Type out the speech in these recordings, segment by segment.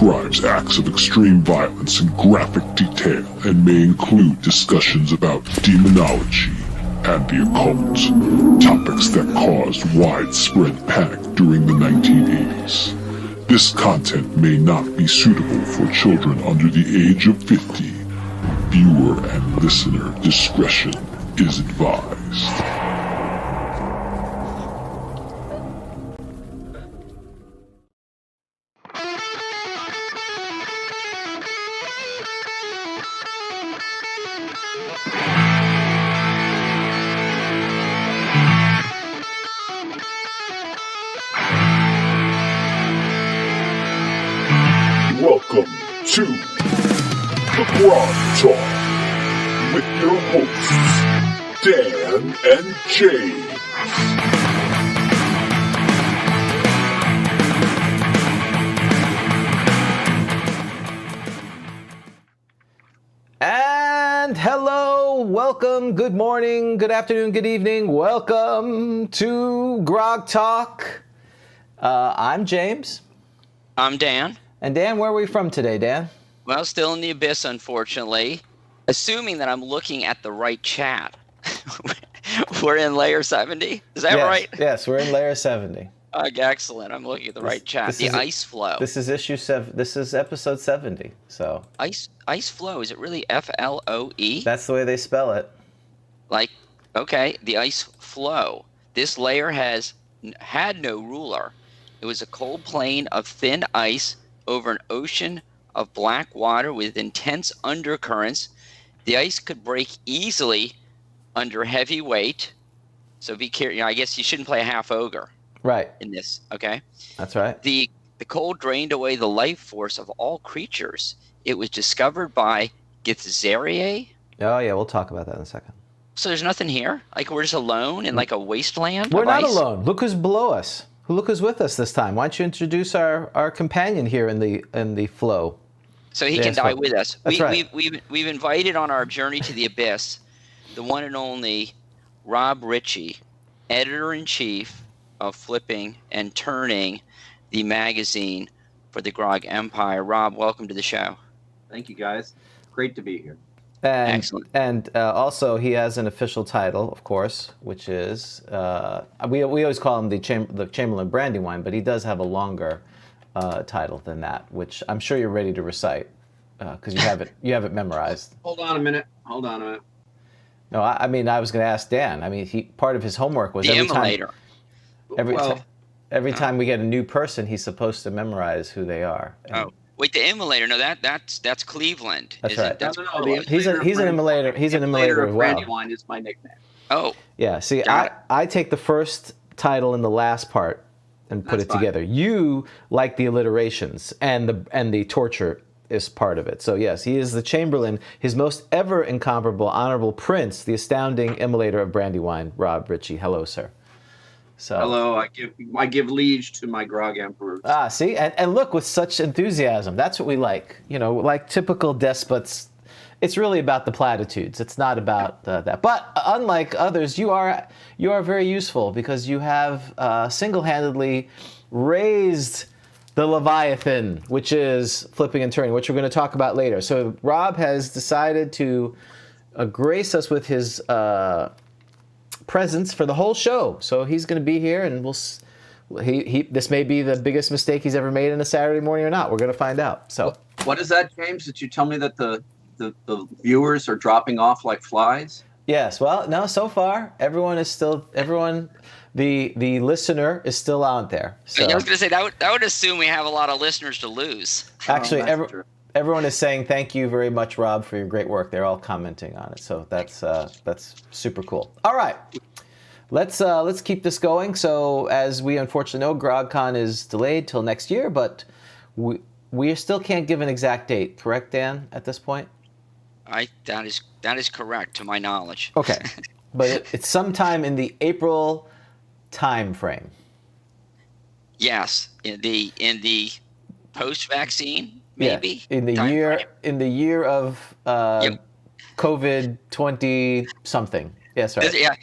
describes acts of extreme violence in graphic detail and may include discussions about demonology and the occult, topics that caused widespread panic during the 1980s. This content may not be suitable for children under the age of 50. Viewer and listener discretion is advised. Welcome to the GROGTALK with your hosts, Dan and James. And hello, welcome, good morning, good afternoon, good evening. Welcome to GROGTALK. I'm James. I'm Dan. And Dan, where are we from today, Dan? Well, still in the abyss, unfortunately. Assuming that I'm looking at the right chat. We're in layer 70? Is that right? Yes, we're in layer 70. Excellent. I'm looking at the right chat. The ice flow. This is This is episode 70. So ice flow. Is it really F-L-O-E? that's the way they spell it. Like, okay, the ice flow. This layer had no ruler. It was a cold plain of thin ice over an ocean of black water with intense undercurrents. The ice could break easily under heavy weight. So be careful. I guess you shouldn't play a half ogre. Right. In this, okay? That's right. The cold drained away the life force of all creatures. It was discovered by Githzeria. Oh, yeah, we'll talk about that in a second. So there's nothing here? Like we're just alone in like a wasteland? We're not ice? alone. Look who's below us. Look who's with us this time. Why don't you introduce our companion here in the flow? So he can die with us. That's right. We've invited on our journey to the abyss the one and only Rob Ritchie, editor-in-chief of Flipping and Turning, the magazine for the Grog Empire. Rob, welcome to the show. Thank you, guys. Great to be here. And, Excellent. And also, he has an official title, of course, which is we always call him the Chamberlain of Brandywine, but he does have a longer title than that, which I'm sure you're ready to recite because you have it memorized. Hold on a minute. No, I mean I was going to ask Dan. I mean, part of his homework was the immolator. Every time we get a new person, he's supposed to memorize who they are. And Wait, the immolator? No, that's Cleveland. That's right. That's No, he's an immolator. He's an immolator as well. Brandywine is my nickname. Oh. Yeah. See, Got I take the first title in the last part and put That's it fine. together. You like the alliterations and the torture is part of it. So yes, he is the Chamberlain, his most ever incomparable, honorable prince, the astounding immolator of Brandywine, Rob Ritchie. Hello, sir. So, Hello, I give liege to my Grog Emperors. see, and look, with such enthusiasm, that's what we like. You know, like typical despots, it's really about the platitudes. It's not about that. But unlike others, you are very useful because you have single-handedly raised the Leviathan, which is Flipping and Turning, which we're going to talk about later. So Rob has decided to grace us with his presence for the whole show. So he's going to be here, and this may be the biggest mistake he's ever made in a Saturday morning or not. We're going to find out. So What is that, James? Did you tell me that the viewers are dropping off like flies? yes, well, no, so far everyone, the listener is still out there. So I was going to say that would assume we have a lot of listeners to lose. actually, that's true. everyone is saying thank you very much, Rob, for your great work. They're all commenting on it, so that's super cool. All right, let's keep this going. So as we unfortunately know, GrogCon is delayed till next year, but we still can't give an exact date. Correct, Dan? At this point. That is correct to my knowledge. Okay, but it's sometime in the April time frame. Yes, in the post-vaccine, maybe. Yeah, in the year of COVID 20 something. Yes, right. Yeah,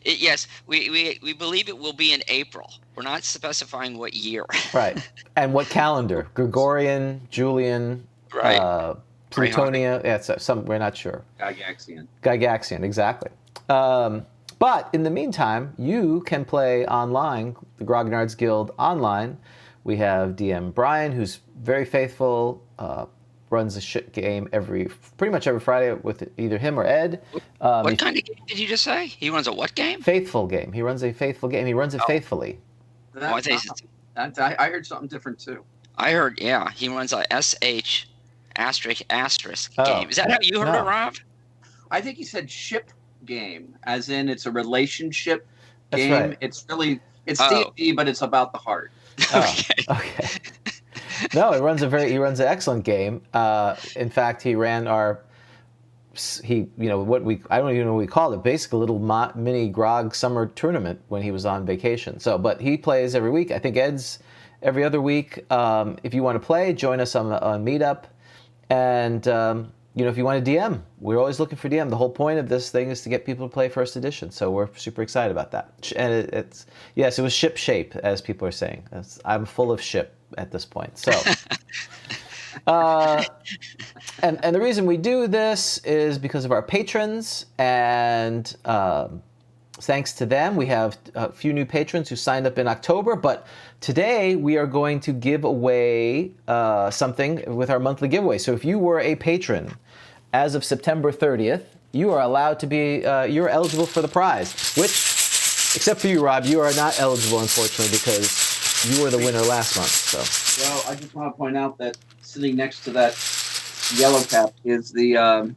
yes, we believe it will be in April. We're not specifying what year. Right. And what calendar? Gregorian, Julian, Right. Plutonia. Yeah, we're not sure. Gygaxian, exactly. But in the meantime, you can play online, the Grognards Guild online. We have DM Brian, who's very faithful, runs a shit game pretty much every Friday with either him or Ed. What kind of game did you just say? He runs a what game? Faithful game. He runs a faithful game. He runs it faithfully. I heard something different too. I heard, yeah, he runs a SH asterisk game. Is that how you heard it, Rob? I think he said ship game, as in it's a relationship game. Right. It's D&D, but it's about the heart. Okay. No, he runs an excellent game. In fact, he ran I don't even know what we called it. Basically, a little mini Grog summer tournament when he was on vacation. But he plays every week. I think Ed's every other week. If you want to play, join us on Meetup. And if you want to DM, we're always looking for DM. The whole point of this thing is to get people to play first edition. So we're super excited about that. And it was ship shape, as people are saying. I'm full of ship at this point. So. And the reason we do this is because of our patrons, and thanks to them, we have a few new patrons who signed up in October. But today we are going to give away something with our monthly giveaway. So if you were a patron as of September 30th, you are allowed to be you're eligible for the prize. Which, except for you, Rob, you are not eligible, unfortunately, because you were the winner last month. So. Well, I just want to point out that sitting next to that yellow cap is the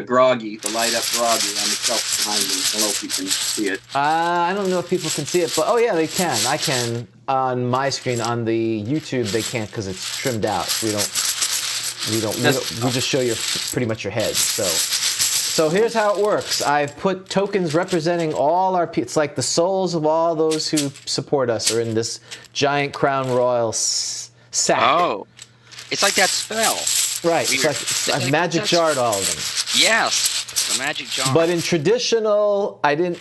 groggy, the light up groggy on the shelf behind me. I don't know if you can see it. I don't know if people can see it, but they can. I can on my screen. On the YouTube, they can't because it's trimmed out. We just show you pretty much your head. So here's how it works. I've put tokens representing all our. It's like the souls of all those who support us are in this giant Crown Royal sack. Oh, it's like that spell. Right. It's like I've magic jarred all of them. Yes, the magic jar. But in traditional AD&D,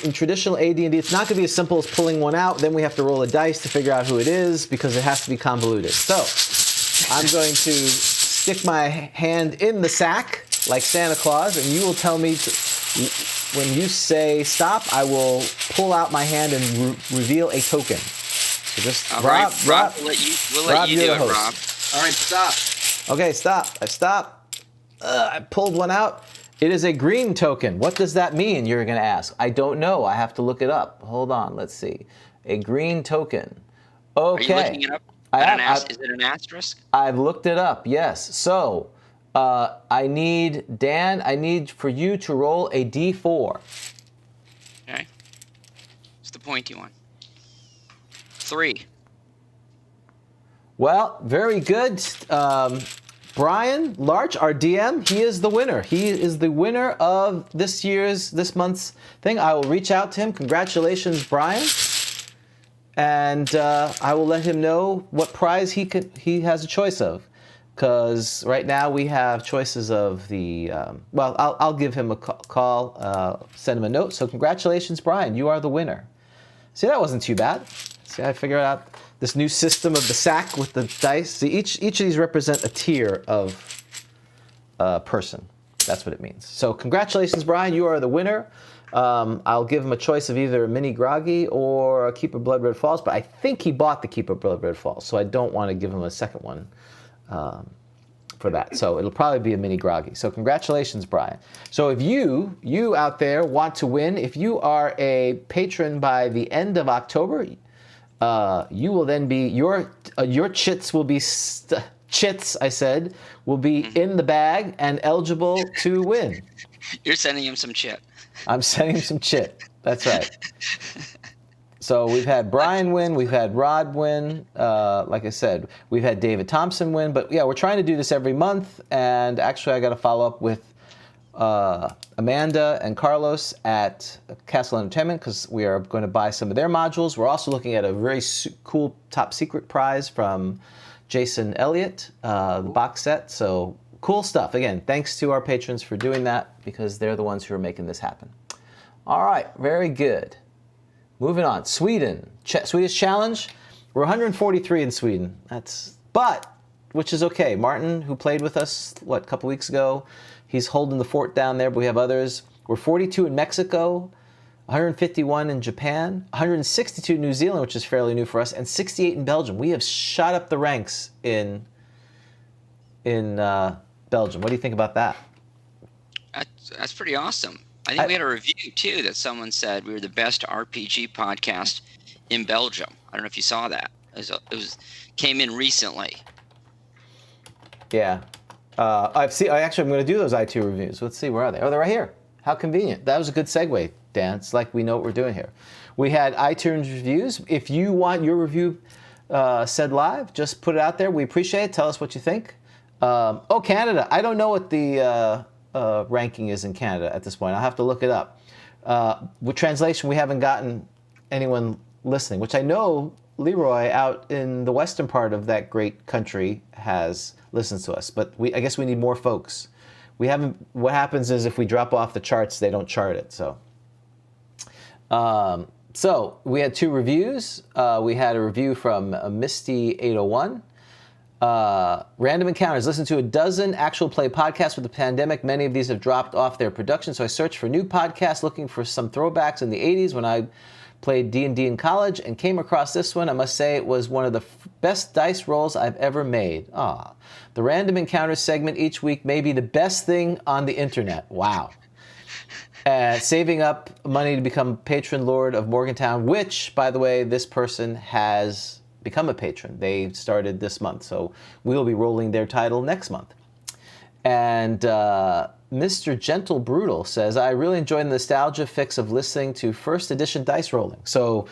it's not going to be as simple as pulling one out. Then we have to roll a dice to figure out who it is because it has to be convoluted. So I'm going to stick my hand in the sack like Santa Claus, and you will tell me when you say stop. I will pull out my hand and reveal a token. So just Rob, we'll let you do it, Rob. All right, stop. Okay, stop. I stopped. I pulled one out. It is a green token. What does that mean, you're going to ask? I don't know. I have to look it up. Hold on. Let's see. A green token. Okay. Are you looking it up? Is it an asterisk? I've looked it up, yes. So, I need for you to roll a D4. Okay. What's the pointy one? 3. Well, very good. Brian Larch, our DM, he is the winner. He is the winner of this month's thing. I will reach out to him. Congratulations, Brian. And I will let him know what prize he has a choice of. Because right now we have choices of the, I'll give him a call, send him a note. So congratulations, Brian. You are the winner. See, that wasn't too bad. See, I figured out this new system of the sack with the dice. See, each of these represent a tier of person. That's what it means. So congratulations, Brian. You are the winner. I'll give him a choice of either a mini groggy or a Keeper Blood Red Falls, but I think he bought the Keeper Blood Red Falls, so I don't want to give him a second one for that. So it'll probably be a mini groggy. So congratulations, Brian. So if you out there want to win, if you are a patron by the end of October, you will then be your chits will be chits. I said will be in the bag and eligible to win. You're sending him some chit. I'm sending him some chit. That's right. So we've had Brian win, we've had Rod win, like I said, we've had David Thompson win, but yeah, we're trying to do this every month, and actually I got to follow up with Amanda and Carlos at Castle Entertainment because we are going to buy some of their modules. We're also looking at a very cool top secret prize from Jason Elliott, the box set, so cool stuff. Again, thanks to our patrons for doing that because they're the ones who are making this happen. All right, very good. Moving on. Sweden. Swedish Challenge. We're 143 in Sweden. Which is okay. Martin, who played with us, a couple weeks ago, he's holding the fort down there, but we have others. We're 42 in Mexico, 151 in Japan, 162 in New Zealand, which is fairly new for us, and 68 in Belgium. We have shot up the ranks in Belgium. What do you think about that? That's pretty awesome. I think we had a review, too, that someone said we were the best RPG podcast in Belgium. I don't know if you saw that. It came in recently. Yeah. I'm going to do those iTunes reviews. Let's see, where are they? Oh, they're right here. How convenient. That was a good segue, Dan. It's like we know what we're doing here. We had iTunes reviews. If you want your review said live, just put it out there. We appreciate it. Tell us what you think. Canada. I don't know what the ranking is in Canada at this point. I'll have to look it up. With translation, we haven't gotten anyone listening, which I know Leroy out in the western part of that great country listens to us. But I guess we need more folks. We haven't. What happens is if we drop off the charts, they don't chart it. So we had 2 reviews. We had a review from Misty801. Random Encounters. Listen to a dozen actual play podcasts with the pandemic. Many of these have dropped off their production, so I searched for new podcasts looking for some throwbacks in the 80s when I played D&D in college and came across this one. I must say it was one of the best dice rolls I've ever made. The Random Encounters segment each week may be the best thing on the internet. Wow. Saving up money to become patron lord of Morgantown, which, by the way, this person has become a patron. They started this month, so we'll be rolling their title next month. And Mr. Gentle Brutal says, I really enjoy the nostalgia fix of listening to first edition dice rolling. So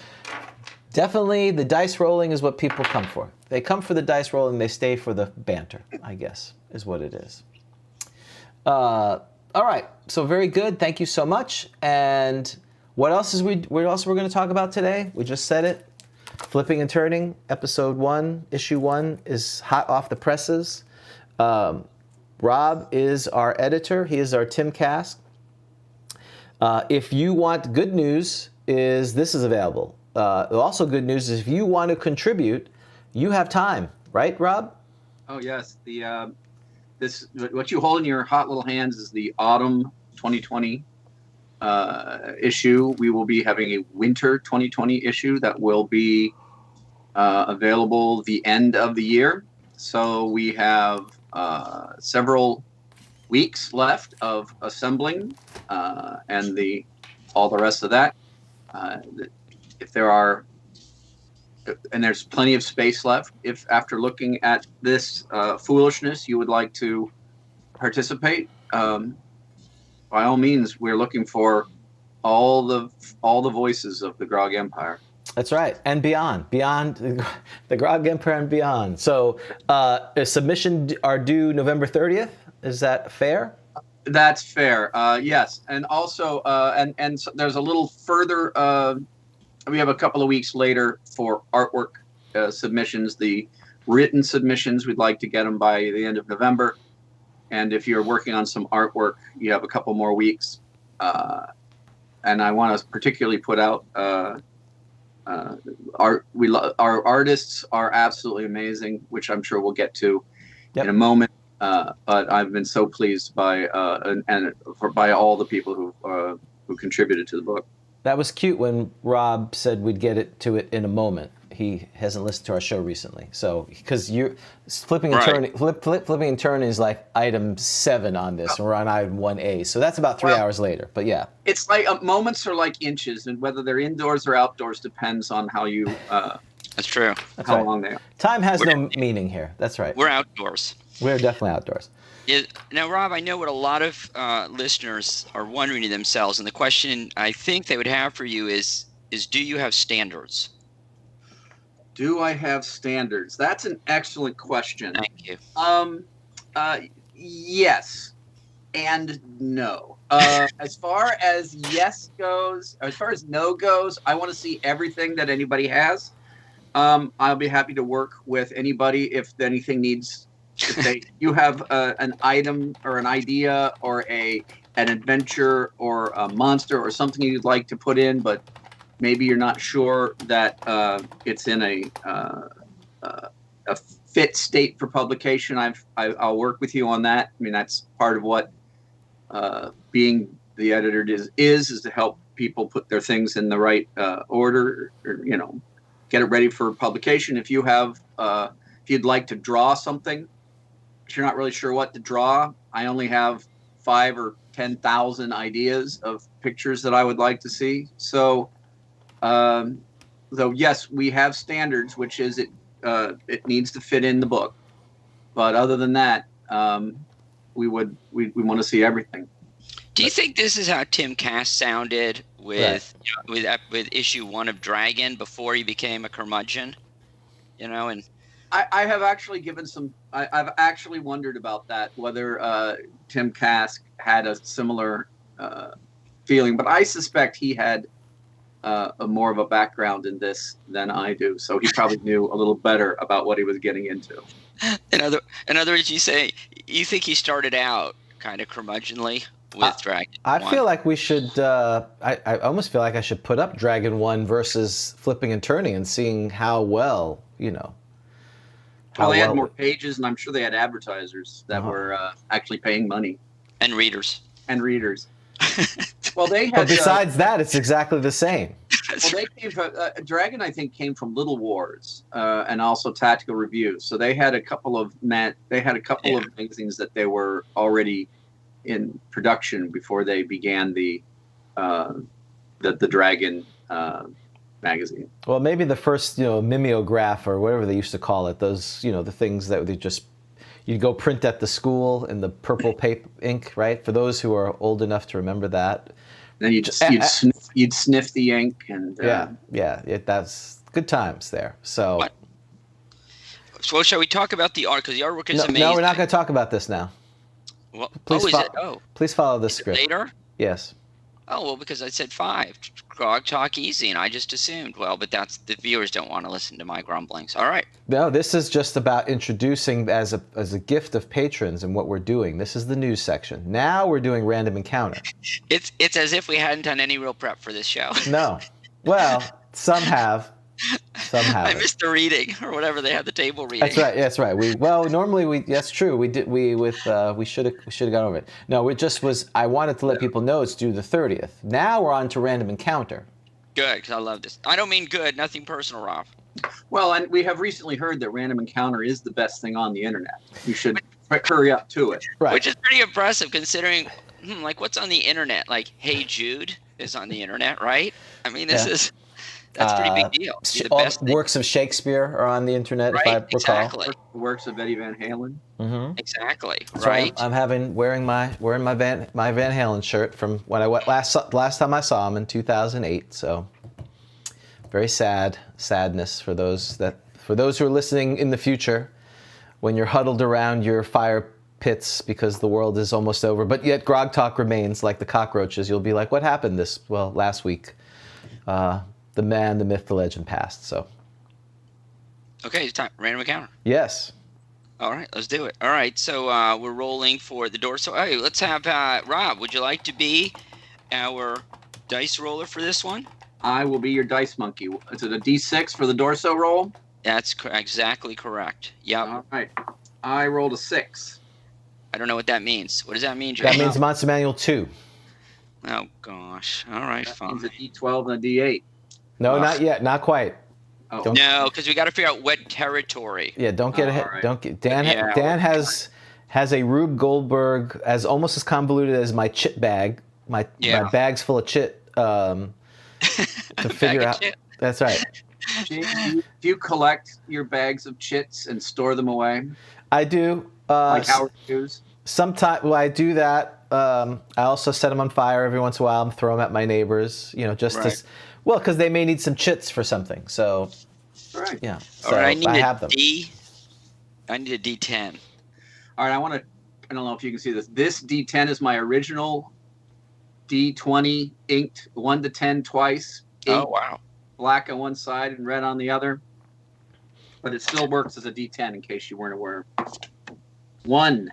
definitely the dice rolling is what people come for. They come for the dice rolling, they stay for the banter, I guess, is what it is. All right, so very good. Thank you so much. And what else we're going to talk about today? We just said it. Flipping and Turning, episode 1, issue 1 is hot off the presses. Rob is our editor. He is our Timcast. If you want good news, this is available. Also good news is if you want to contribute, you have time, right, Rob? Oh yes. What you hold in your hot little hands is the autumn 2020 issue. We will be having a winter 2020 issue that will be available the end of the year. So we have several weeks left of assembling and all the rest of that. If there are, and there's plenty of space left. If after looking at this foolishness, you would like to participate, by all means, we're looking for all the voices of the Grog Empire. That's right, and beyond the Grog Empire and beyond. So, submission are due November 30th. Is that fair? That's fair. Yes, and also, and so there's a little further. We have a couple of weeks later for artwork submissions. The written submissions, we'd like to get them by the end of November. And if you're working on some artwork, you have a couple more weeks. And I want to particularly put out our artists are absolutely amazing, which I'm sure we'll get to in a moment. But I've been so pleased by all the people who contributed to the book. That was cute when Rob said we'd get to it in a moment. He hasn't listened to our show recently, so because you're flipping and turning, flipping and turning is like item 7 on this, and we're on item 1A, so that's about 3 hours later. But yeah, it's like moments are like inches, and whether they're indoors or outdoors depends on how you. That's true. That's how right. long they are. Time has no meaning here. That's right. We're outdoors. We're definitely outdoors. Now, Rob, I know what a lot of listeners are wondering to themselves, and the question I think they would have for you is do you have standards? Do I have standards? That's an excellent question. Thank you. Yes and no. As far as yes goes, as far as no goes, I want to see everything that anybody has. I'll be happy to work with anybody if anything needs. If you have an item or an idea or an adventure or a monster or something you'd like to put in, but maybe you're not sure that it's in a fit state for publication. I'll work with you on that. I mean, that's part of what being the editor is to help people put their things in the right order, or, get it ready for publication. If you have, if you'd like to draw something, if you're not really sure what to draw, I only have 5,000 or 10,000 ideas of pictures that I would like to see. So, though yes, we have standards, which is it needs to fit in the book. But other than that, we want to see everything. Do you think this is how Tim Cass sounded with with issue 1 of Dragon before he became a curmudgeon? And I have actually I've actually wondered about that, whether Tim Cass had a similar feeling, but I suspect he had more of a background in this than I do, so he probably knew a little better about what he was getting into. In other words, you think he started out kind of curmudgeonly with Dragon 1? I feel like we should. I almost feel like I should put up Dragon 1 versus Flipping and Turning and seeing how well, Well, they had more pages, and I'm sure they had advertisers that were actually paying money. And readers. Well, they had. But besides that, it's exactly the same. Well, they came from Dragon. I think came from Little Wars and also Tactical Reviews. So they had a couple of magazines that they were already in production before they began the Dragon magazine. Well, maybe the first, mimeograph or whatever they used to call it. Those, the things that they just. You'd go print at the school in the purple paper ink, right? For those who are old enough to remember that. Then you'd sniff the ink, and that's good times there. So, so shall we talk about the art? Because the artwork is amazing. No, we're not going to talk about this now. Well, please follow the script. Later? Yes. Oh, well, because I said 5. GROGTALK easy, and I just assumed. Well, but that's the viewers don't want to listen to my grumblings. All right. No, this is just about introducing as a gift of patrons and what we're doing. This is the news section. Now we're doing Random Encounter. It's as if we hadn't done any real prep for this show. No. Well, some have. Some have. I missed the reading or whatever they had the table reading. That's right. Normally that's true. We should have gone over it. No, it just was. I wanted to let people know it's due the 30th. Now we're on to Random Encounter. Good, because I love this. I don't mean good. Nothing personal, Rob. Well, and we have recently heard that Random Encounter is the best thing on the internet. You should hurry up to it. Right. Which is pretty impressive considering, like, what's on the internet? Like, Hey Jude is on the internet, right? I mean, that's a pretty big deal. All works of Shakespeare are on the internet, right, if I recall. Exactly. Works of Eddie Van Halen. Mm-hmm. Exactly. So right. I'm wearing my Van Halen shirt from when I went last time I saw him in 2008. So very sadness for those who are listening in the future, when you're huddled around your fire pits because the world is almost over, but yet GROGTALK remains like the cockroaches. You'll be like, what happened last week? The man, the myth, the legend passed. So. Okay, it's time. Random encounter. Yes. All right, let's do it. All right, so we're rolling for the door. So, hey, let's have Rob. Would you like to be our dice roller for this one? I will be your dice monkey. Is it a D6 for the Dorso roll? That's exactly correct. Yep. All right. I rolled a 6. I don't know what that means. What does that mean, Jay? That means Monster Manual 2. Oh, gosh. All right, that fine. means a D12 and a D8. No, not yet. Not quite. Oh. No, because we got to figure out what territory. Yeah, don't get ahead. Right. Don't get. Dan has a Rube Goldberg as convoluted as my chit bag. My bag's full of chit. To figure out. Chit. That's right. Do you collect your bags of chits and store them away? I do. Like Howard Hughes? Sometimes, I do that. I also set them on fire every once in a while and throw them at my neighbors. Just right. to. Well, because they may need some chits for something. So, right. Yeah. So All right, I have them. I need a D10. All right, I don't know if you can see this. This D10 is my original D20 inked 1 to 10 twice. Oh, wow. Black on one side and red on the other. But it still works as a D10 in case you weren't aware. 1.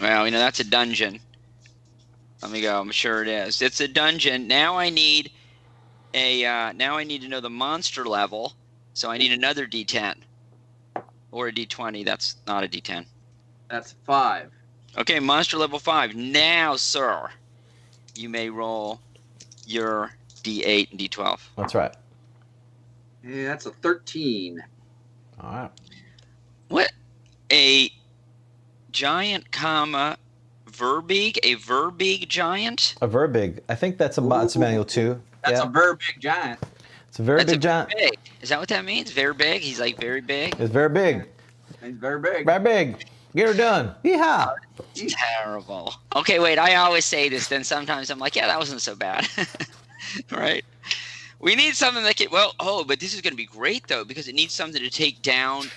Well, that's a dungeon. Let me go. I'm sure it is. It's a dungeon. Now I need now I need to know the monster level, so I need another D10 or a D20. That's not a D10. That's 5. Okay, monster level 5. Now, sir, you may roll your D8 and D12. That's right. Yeah, that's a 13. All right. What? A giant, Verbig? A Verbig giant? A Verbig. I think that's a Monster Manual 2. That's a very big giant. It's a very That's big giant. Big. Is that what that means? Very big? He's like very big? It's very big. He's very big. Very big. Get her done. Yeehaw. Terrible. Okay, wait. I always say this. Then sometimes I'm like, yeah, that wasn't so bad. Right? We need something that can. But this is going to be great though because it needs something to take down.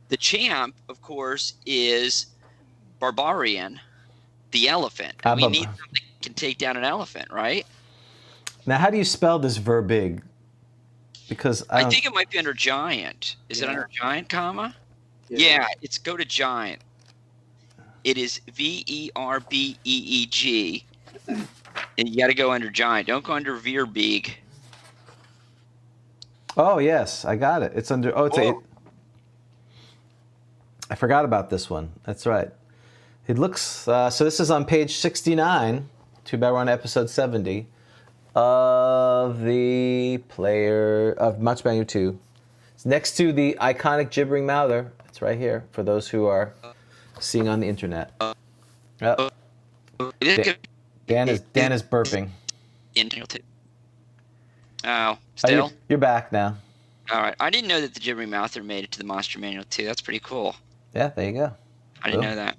The champ, of course, is Barbarian, the elephant. We need something that can take down an elephant, right? Now, how do you spell this Verbig? Because I think it might be under giant. Is it under giant, comma? Yeah, it's go to giant. It is Verbeeg, and you got to go under giant. Don't go under Verbig. Oh yes, I got it. It's under. I forgot about this one. That's right. It looks. So this is on page 69. Too bad we're on episode 70 of the player of Monster Manual 2. It's next to the iconic gibbering mouther. It's right here for those who are seeing on the internet. Oh. Dan is burping. Oh, still? You're back now. All right. I didn't know that the gibbering mouther made it to the Monster Manual 2. That's pretty cool. Yeah, there you go. I didn't know that.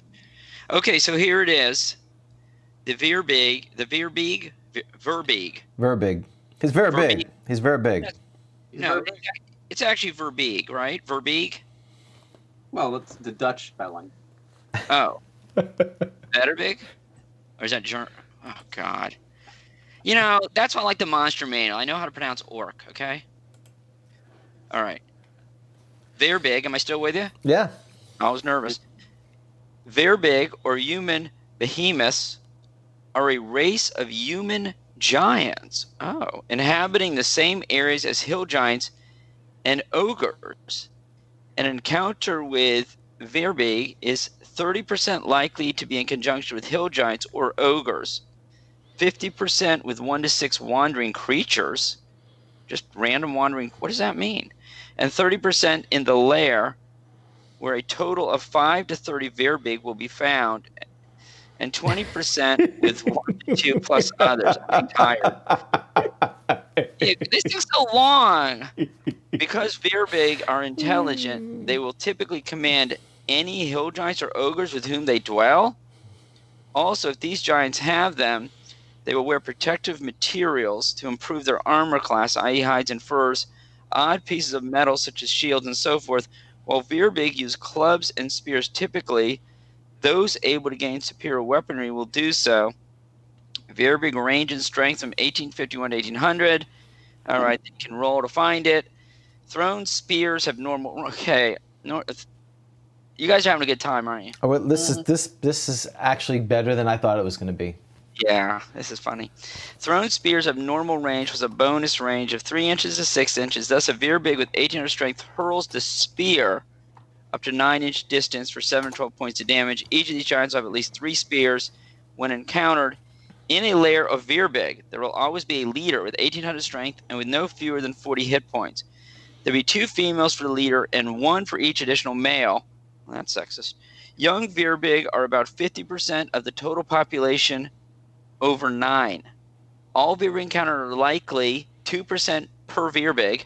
Okay, so here it is. The Verbig. Verbig. He's very big. He's very big. No, it's actually Verbig, right? Verbig? Well, it's the Dutch spelling. Oh. Better big? Or is that German? Oh, God. You know, that's why I like the Monster Manual. I know how to pronounce orc, okay? All right. Verbig, am I still with you? Yeah. I was nervous. Verbig, or human behemoths, are a race of human giants. Oh. Inhabiting the same areas as hill giants and ogres. An encounter with Verbig is 30% likely to be in conjunction with hill giants or ogres. 50% with 1 to 6 wandering creatures. Just random wandering. What does that mean? And 30% in the lair, where a total of 5 to 30 Verbig will be found. And 20% with 1 to 2 plus others. I'm tired. This is so long. Because Verbig are intelligent, they will typically command any hill giants or ogres with whom they dwell. Also, if these giants have them, they will wear protective materials to improve their armor class, i.e. hides and furs, odd pieces of metal such as shields and so forth, while Verbig use clubs and spears typically. Those able to gain superior weaponry will do so. Verbig range and strength from 1851 to 1800. All right, you can roll to find it. Thrown spears have normal. Okay, you guys are having a good time, aren't you? Oh, well, this is actually better than I thought it was going to be. Yeah, this is funny. Thrown spears have normal range with a bonus range of 3 inches to 6 inches. Thus, a Verbig with 1800 strength hurls the spear up to 9-inch distance for 7 to 12 points of damage. Each of these giants will have at least 3 spears. When encountered in a lair of Verbig, there will always be a leader with 1800 strength and with no fewer than 40 hit points. There will be 2 females for the leader and 1 for each additional male. Well, that's sexist. Young Verbig are about 50% of the total population over 9. All Verbig encountered are likely 2% per Verbig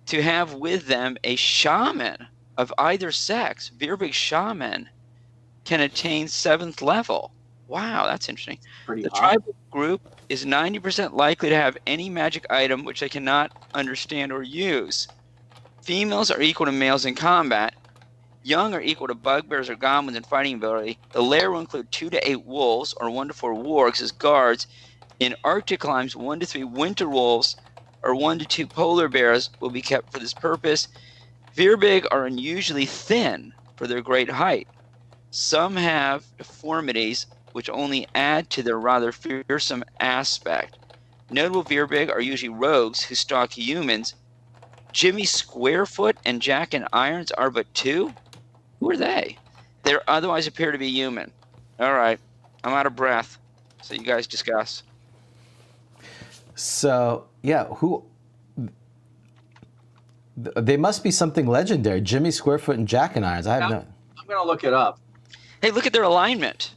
to have with them a shaman of either sex. Verbig shaman can attain 7th level. Wow, that's interesting. The tribal group is 90% likely to have any magic item which they cannot understand or use. Females are equal to males in combat. Young are equal to bugbears or goblins in fighting ability. The lair will include 2 to 8 wolves or 1 to 4 wargs as guards. In Arctic climes, 1 to 3 winter wolves or 1 to 2 polar bears will be kept for this purpose. Verbig are unusually thin for their great height. Some have deformities which only add to their rather fearsome aspect. Notable Verbig are usually rogues who stalk humans. Jimmy Squarefoot and Jack and Irons are but two? Who are they? They otherwise appear to be human. All right. I'm out of breath. So you guys discuss. So, yeah, who... They must be something legendary. Jimmy Squarefoot and Jack and Irons. I have no... I'm going to look it up. Hey, look at their alignment.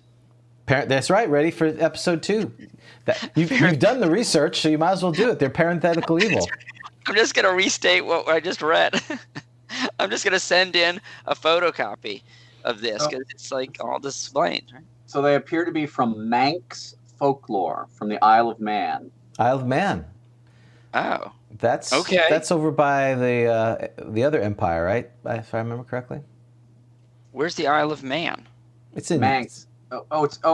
That's right. Ready for episode 2. You've done the research, so you might as well do it. They're parenthetical evil. I'm just going to restate what I just read. I'm just going to send in a photocopy of this because it's like all displayed. Right? So they appear to be from Manx folklore from the Isle of Man. Isle of Man. Oh. That's okay. That's over by the other empire, right? If I remember correctly. Where's the Isle of Man? It's in Manx. It's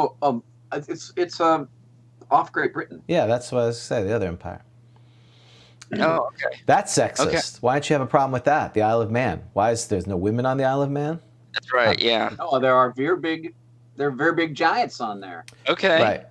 off Great Britain. Yeah, that's what I was saying. The other empire. Oh, okay. That's sexist. Okay. Why don't you have a problem with that? The Isle of Man. Why is there's no women on the Isle of Man? That's right. Yeah. Oh, there are very big giants on there. Okay. Right.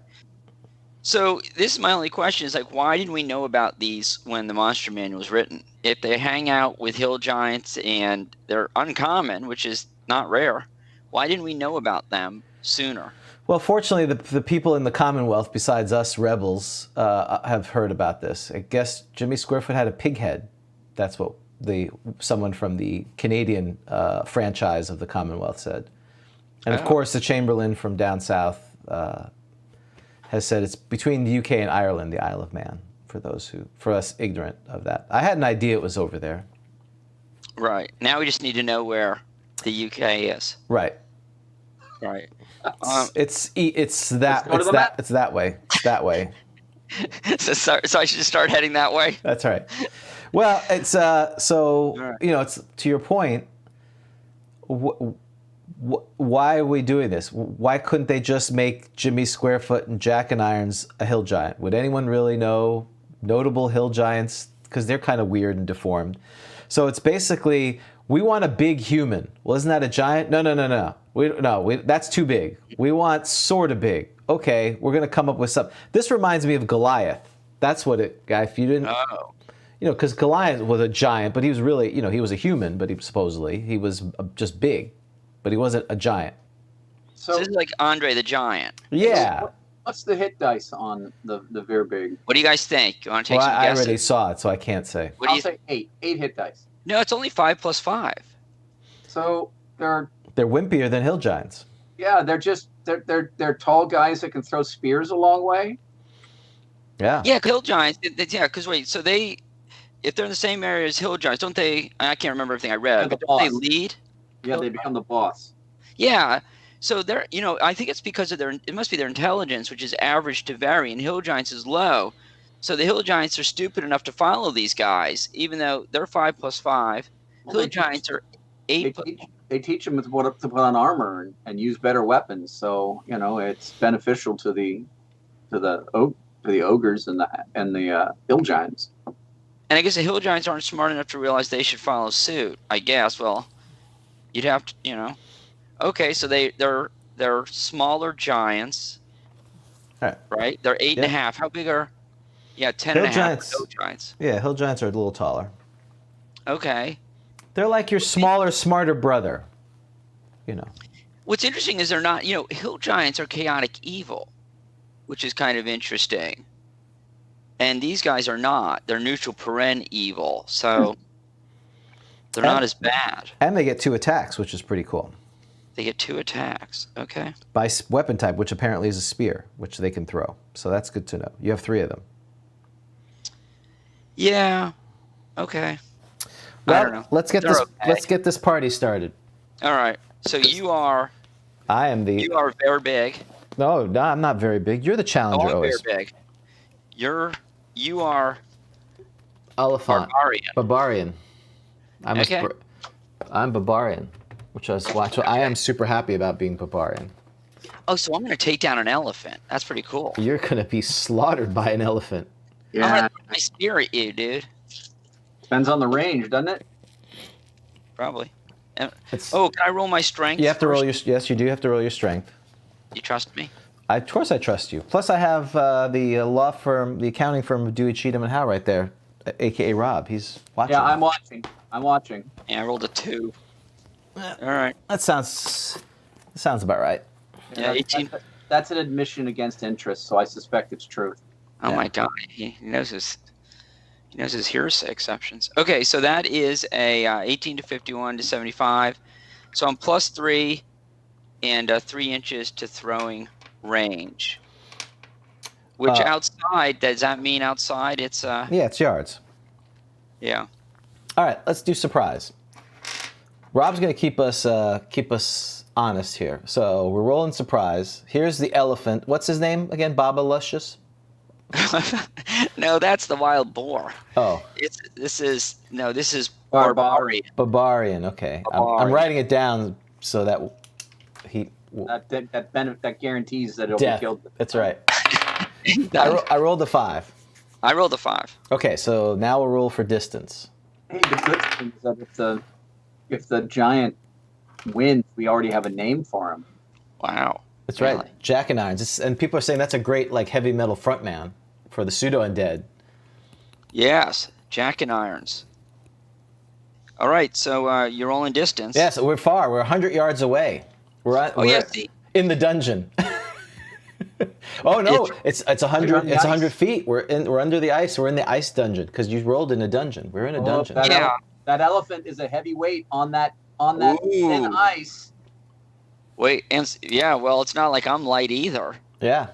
So this is my only question: is like, why didn't we know about these when the Monster Manual was written? If they hang out with hill giants and they're uncommon, which is not rare, why didn't we know about them sooner? Well, fortunately, the people in the Commonwealth, besides us rebels, have heard about this. I guess Jimmy Squarefoot had a pig head. That's what someone from the Canadian franchise of the Commonwealth said. And of course, the Chamberlain from down south has said it's between the UK and Ireland, the Isle of Man. For us ignorant of that, I had an idea it was over there. Right. Now we just need to know where the UK is. Right. Right. It's that way. It's that way. So I should just start heading that way. That's right. Well, it's so right. It's to your point. Why are we doing this? Why couldn't they just make Jimmy Squarefoot and Jack and Irons a hill giant? Would anyone really know notable hill giants? Because they're kind of weird and deformed. So it's basically we want a big human. Well, isn't that a giant? No. That's too big. We want sort of big. Okay, we're going to come up with something. This reminds me of Goliath. That's what it, guy, if you didn't, because Goliath was a giant, but he was really, he was a human, but he was just big, but he wasn't a giant. So this is like Andre the Giant. Yeah. What's the hit dice on the Verbig? What do you guys think? You want to take some I guesses? already saw it, so I can't say. What do I'll you say 8 hit dice. No, it's only 5 plus 5. So they're wimpier than hill giants. Yeah, they're tall guys that can throw spears a long way. Yeah. Yeah, hill giants. Yeah, because wait, so if they're in the same area as hill giants, don't they? I can't remember everything I read, but don't they lead? Yeah, they become the boss. Yeah. So they're, I think it's because of it must be their intelligence, which is average to vary, and hill giants is low. So the hill giants are stupid enough to follow these guys, even though they're 5 plus 5. Hill giants are 8. They teach them to put on armor and use better weapons. So it's beneficial to the ogres and the hill giants. And I guess the hill giants aren't smart enough to realize they should follow suit. I guess. Well, you'd have to, Okay, so they're smaller giants, right? They're 8.5. How big are? Yeah, 10.5 hill giants. Yeah, hill giants are a little taller. Okay. They're like your smaller, smarter brother. What's interesting is they're not. Hill giants are chaotic evil, which is kind of interesting. And these guys are not. They're neutral paren evil, so they're not as bad. And they get 2 attacks, which is pretty cool. They get 2 attacks. Okay. By weapon type, which apparently is a spear, which they can throw. So that's good to know. You have 3 of them. Yeah. Okay. Well, I don't know. Let's get this party started. All right. So you are. I am the. You are very big. No, I'm not very big. You're the challenger. I'm always. very big. You are. Elephant. Barbarian. Okay. I'm barbarian, which I was watching. I am super happy about being barbarian. Oh, so I'm going to take down an elephant. That's pretty cool. You're going to be slaughtered by an elephant. Yeah. I'm going to my spear at you, dude. Depends on the range, doesn't it? Probably. Can I roll my strength? You have to roll first? yes, you do have to roll your strength. You trust me? Of course I trust you. Plus I have the law firm, the accounting firm of Dewey, Cheatham and Howe right there, a.k.a. Rob. He's watching. Yeah, I'm watching. Yeah, I rolled a 2. All right. That sounds about right. Yeah, 18. That's an admission against interest, so I suspect it's true. Oh my God, he knows his hearsay exceptions. Okay, so that is a 18 to 51 to 75. So I'm +3 and 3 inches to throwing range. Which outside, does that mean outside it's Yeah, it's yards. Yeah. All right, let's do surprise. Rob's going to keep us honest here. So we're rolling surprise. Here's the elephant. What's his name again? Baba Luscious? No, that's the wild boar. Oh. This is Barbarian. Barbarian, okay. I'm writing it down so that he... That guarantees that it'll Death. be killed. That's right. I rolled a 5. I rolled a 5. Okay, so now we'll roll for distance. Hey, the good thing is that if the giant wins, we already have a name for him. Wow. That's Really? right. Jack and Irons. And people are saying that's a great heavy metal frontman for the pseudo undead. Yes, Jack and Irons. All right, so you're rolling distance. Yes, we're far. We're 100 yards away. We're in the dungeon. Oh no, it's 100. It's 100 feet. We're under the ice. We're in the ice dungeon because you rolled in a dungeon. We're in a dungeon. That elephant is a heavy weight on that thin ice. Wait, and well, it's not like I'm light either. Yeah.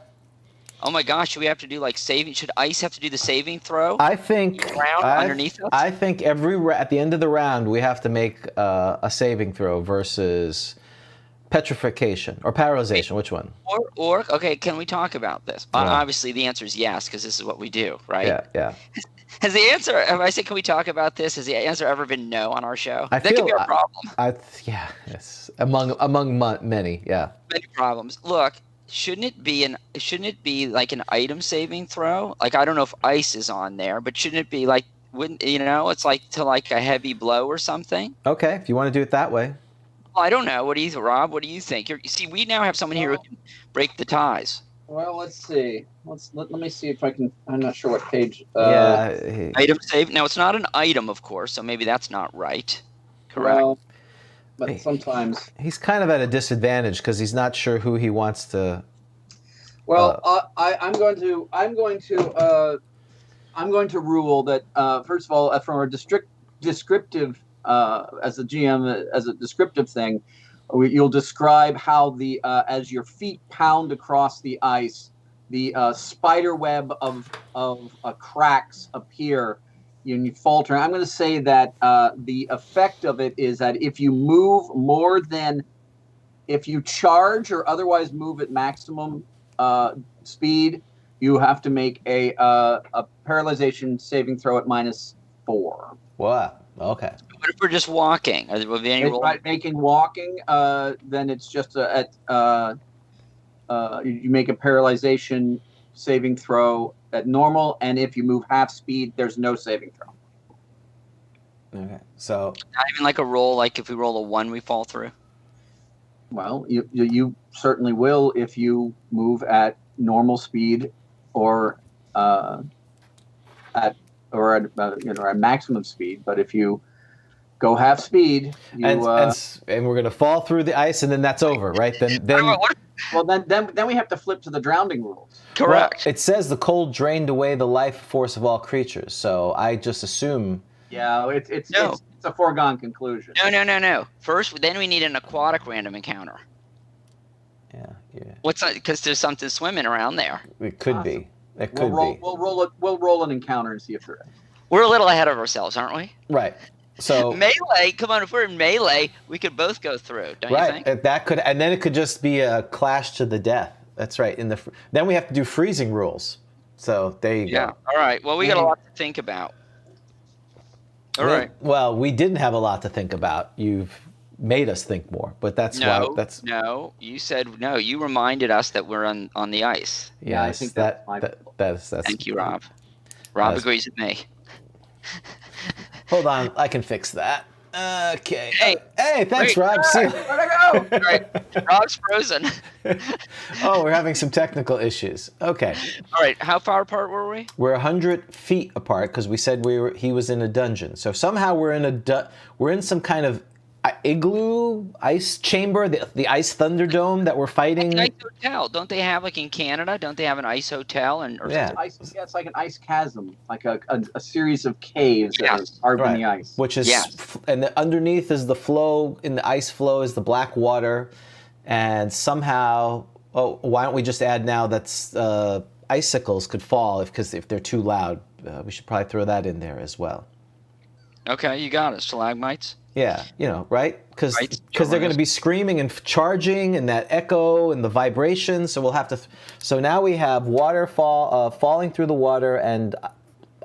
Oh my gosh, should we have to do saving? Should ice have to do the saving throw? I think underneath us? I think at the end of the round we have to make a saving throw versus petrification or paralyzation. Which one? Or okay, can we talk about this? Yeah. Obviously, the answer is yes because this is what we do, right? Yeah. Has the answer? If I say, can we talk about this? Has the answer ever been no on our show? That could be a problem. Yes. Among many. Yeah. Many problems. Look. Shouldn't it be like an item saving throw? Like I don't know if ice is on there, but shouldn't it be it's like to a heavy blow or something? Okay, if you want to do it that way. Well, I don't know. What do you, Rob? What do you think? You see, we now have someone here who can break the ties. Well, let's see. Let me see if I can. I'm not sure what page. Item save. Now it's not an item, of course, so maybe that's not right. Correct. Well, but sometimes he's kind of at a disadvantage because he's not sure who he wants to. Well, I'm going to rule that first of all, from a descriptive as a GM as a descriptive thing, you'll describe how as your feet pound across the ice, the spider web of cracks appear. You falter. I'm going to say that the effect of it is that if you move if you charge or otherwise move at maximum speed, you have to make a paralyzation saving throw at -4. Wow. Okay. What if we're just walking? Are there any rules? Right, making walking, then it's just you make a paralyzation saving throw at normal, and if you move half speed, there's no saving throw. Okay, so Not even like a roll. Like if we roll a 1, we fall through. Well, you certainly will if you move at normal speed or at maximum speed. But if you go half speed, and we're gonna fall through the ice, and then that's over, right? Then we have to flip to the drowning rules. Correct. Well, it says the cold drained away the life force of all creatures, so I just assume. Yeah, it's a foregone conclusion. No. First, then we need an aquatic random encounter. Yeah. What's that? Because there's something swimming around there. It could be. It could be. We'll roll an encounter and see if there is. We're a little ahead of ourselves, aren't we? Right. So melee. Come on, if we're in melee, we could both go through. Don't you think? Right. That could, and then it could just be a clash to the death. That's right. Then we have to do freezing rules. So there you go. Yeah. All right. Well, we got a lot to think about. All right. Well, we didn't have a lot to think about. You've made us think more, but that's why. No. You said no. You reminded us that we're on the ice. Yeah, I think that's Thank you, Rob. Rob agrees with me. Hold on, I can fix that. Okay. Hey, Hey, thanks, Great. Rob. See you. Where'd I go? All right, Rob's frozen. Oh, we're having some technical issues. Okay. All right, how far apart were we? We're 100 feet apart because we said he was in a dungeon. So somehow we're in some kind of igloo ice chamber, the ice thunderdome that we're fighting. An ice hotel. Don't they have, like in Canada, don't they have an ice hotel? Or Yeah. It's like an ice chasm, like a series of caves that are carved in the ice. Which is, Yes. and underneath is the flow, in the ice flow is the black water. And somehow, why don't we just add now that's icicles could fall because if they're too loud. We should probably throw that in there as well. Okay, you got it. Stalagmites. Yeah, right? Because Right, they're going to be screaming and charging and that echo and the vibration. So we'll have to. So now we have water falling through the water and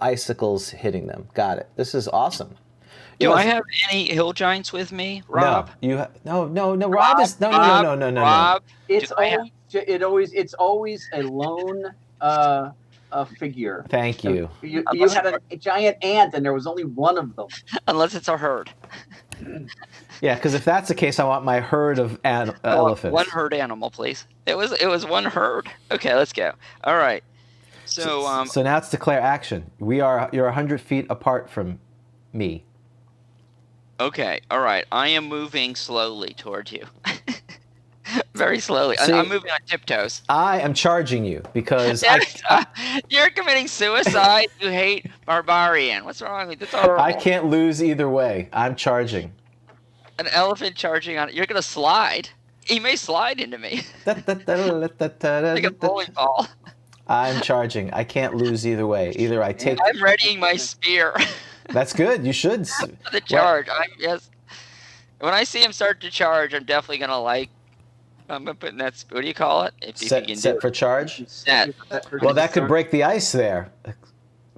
icicles hitting them. Got it. This is awesome. Do I have any hill giants with me, Rob? No. Rob is no. Rob, It's always a lone figure. Thank you. You had a giant ant, and there was only one of them. unless it's a herd. Yeah, because if that's the case, I want my herd of elephants. One herd animal, please. It was one herd. Okay, let's go. All right. So now it's declare action. You're 100 feet apart from me. Okay, all right. I am moving slowly toward you. Very slowly. See, I'm moving on tiptoes. I am charging you because You're committing suicide. You hate barbarian. What's wrong with you? That's horrible. I can't lose either way. I'm charging. An elephant charging on it. You're gonna slide. He may slide into me like a bowling ball. I'm charging. I can't lose either way. Either I take. I'm readying my spear. That's good. You should. The charge. Yes. When I see him start to charge, I'm definitely gonna I'm gonna put in that. What do you call it? If you can Set do for it. charge. Set. Well, that could break the ice there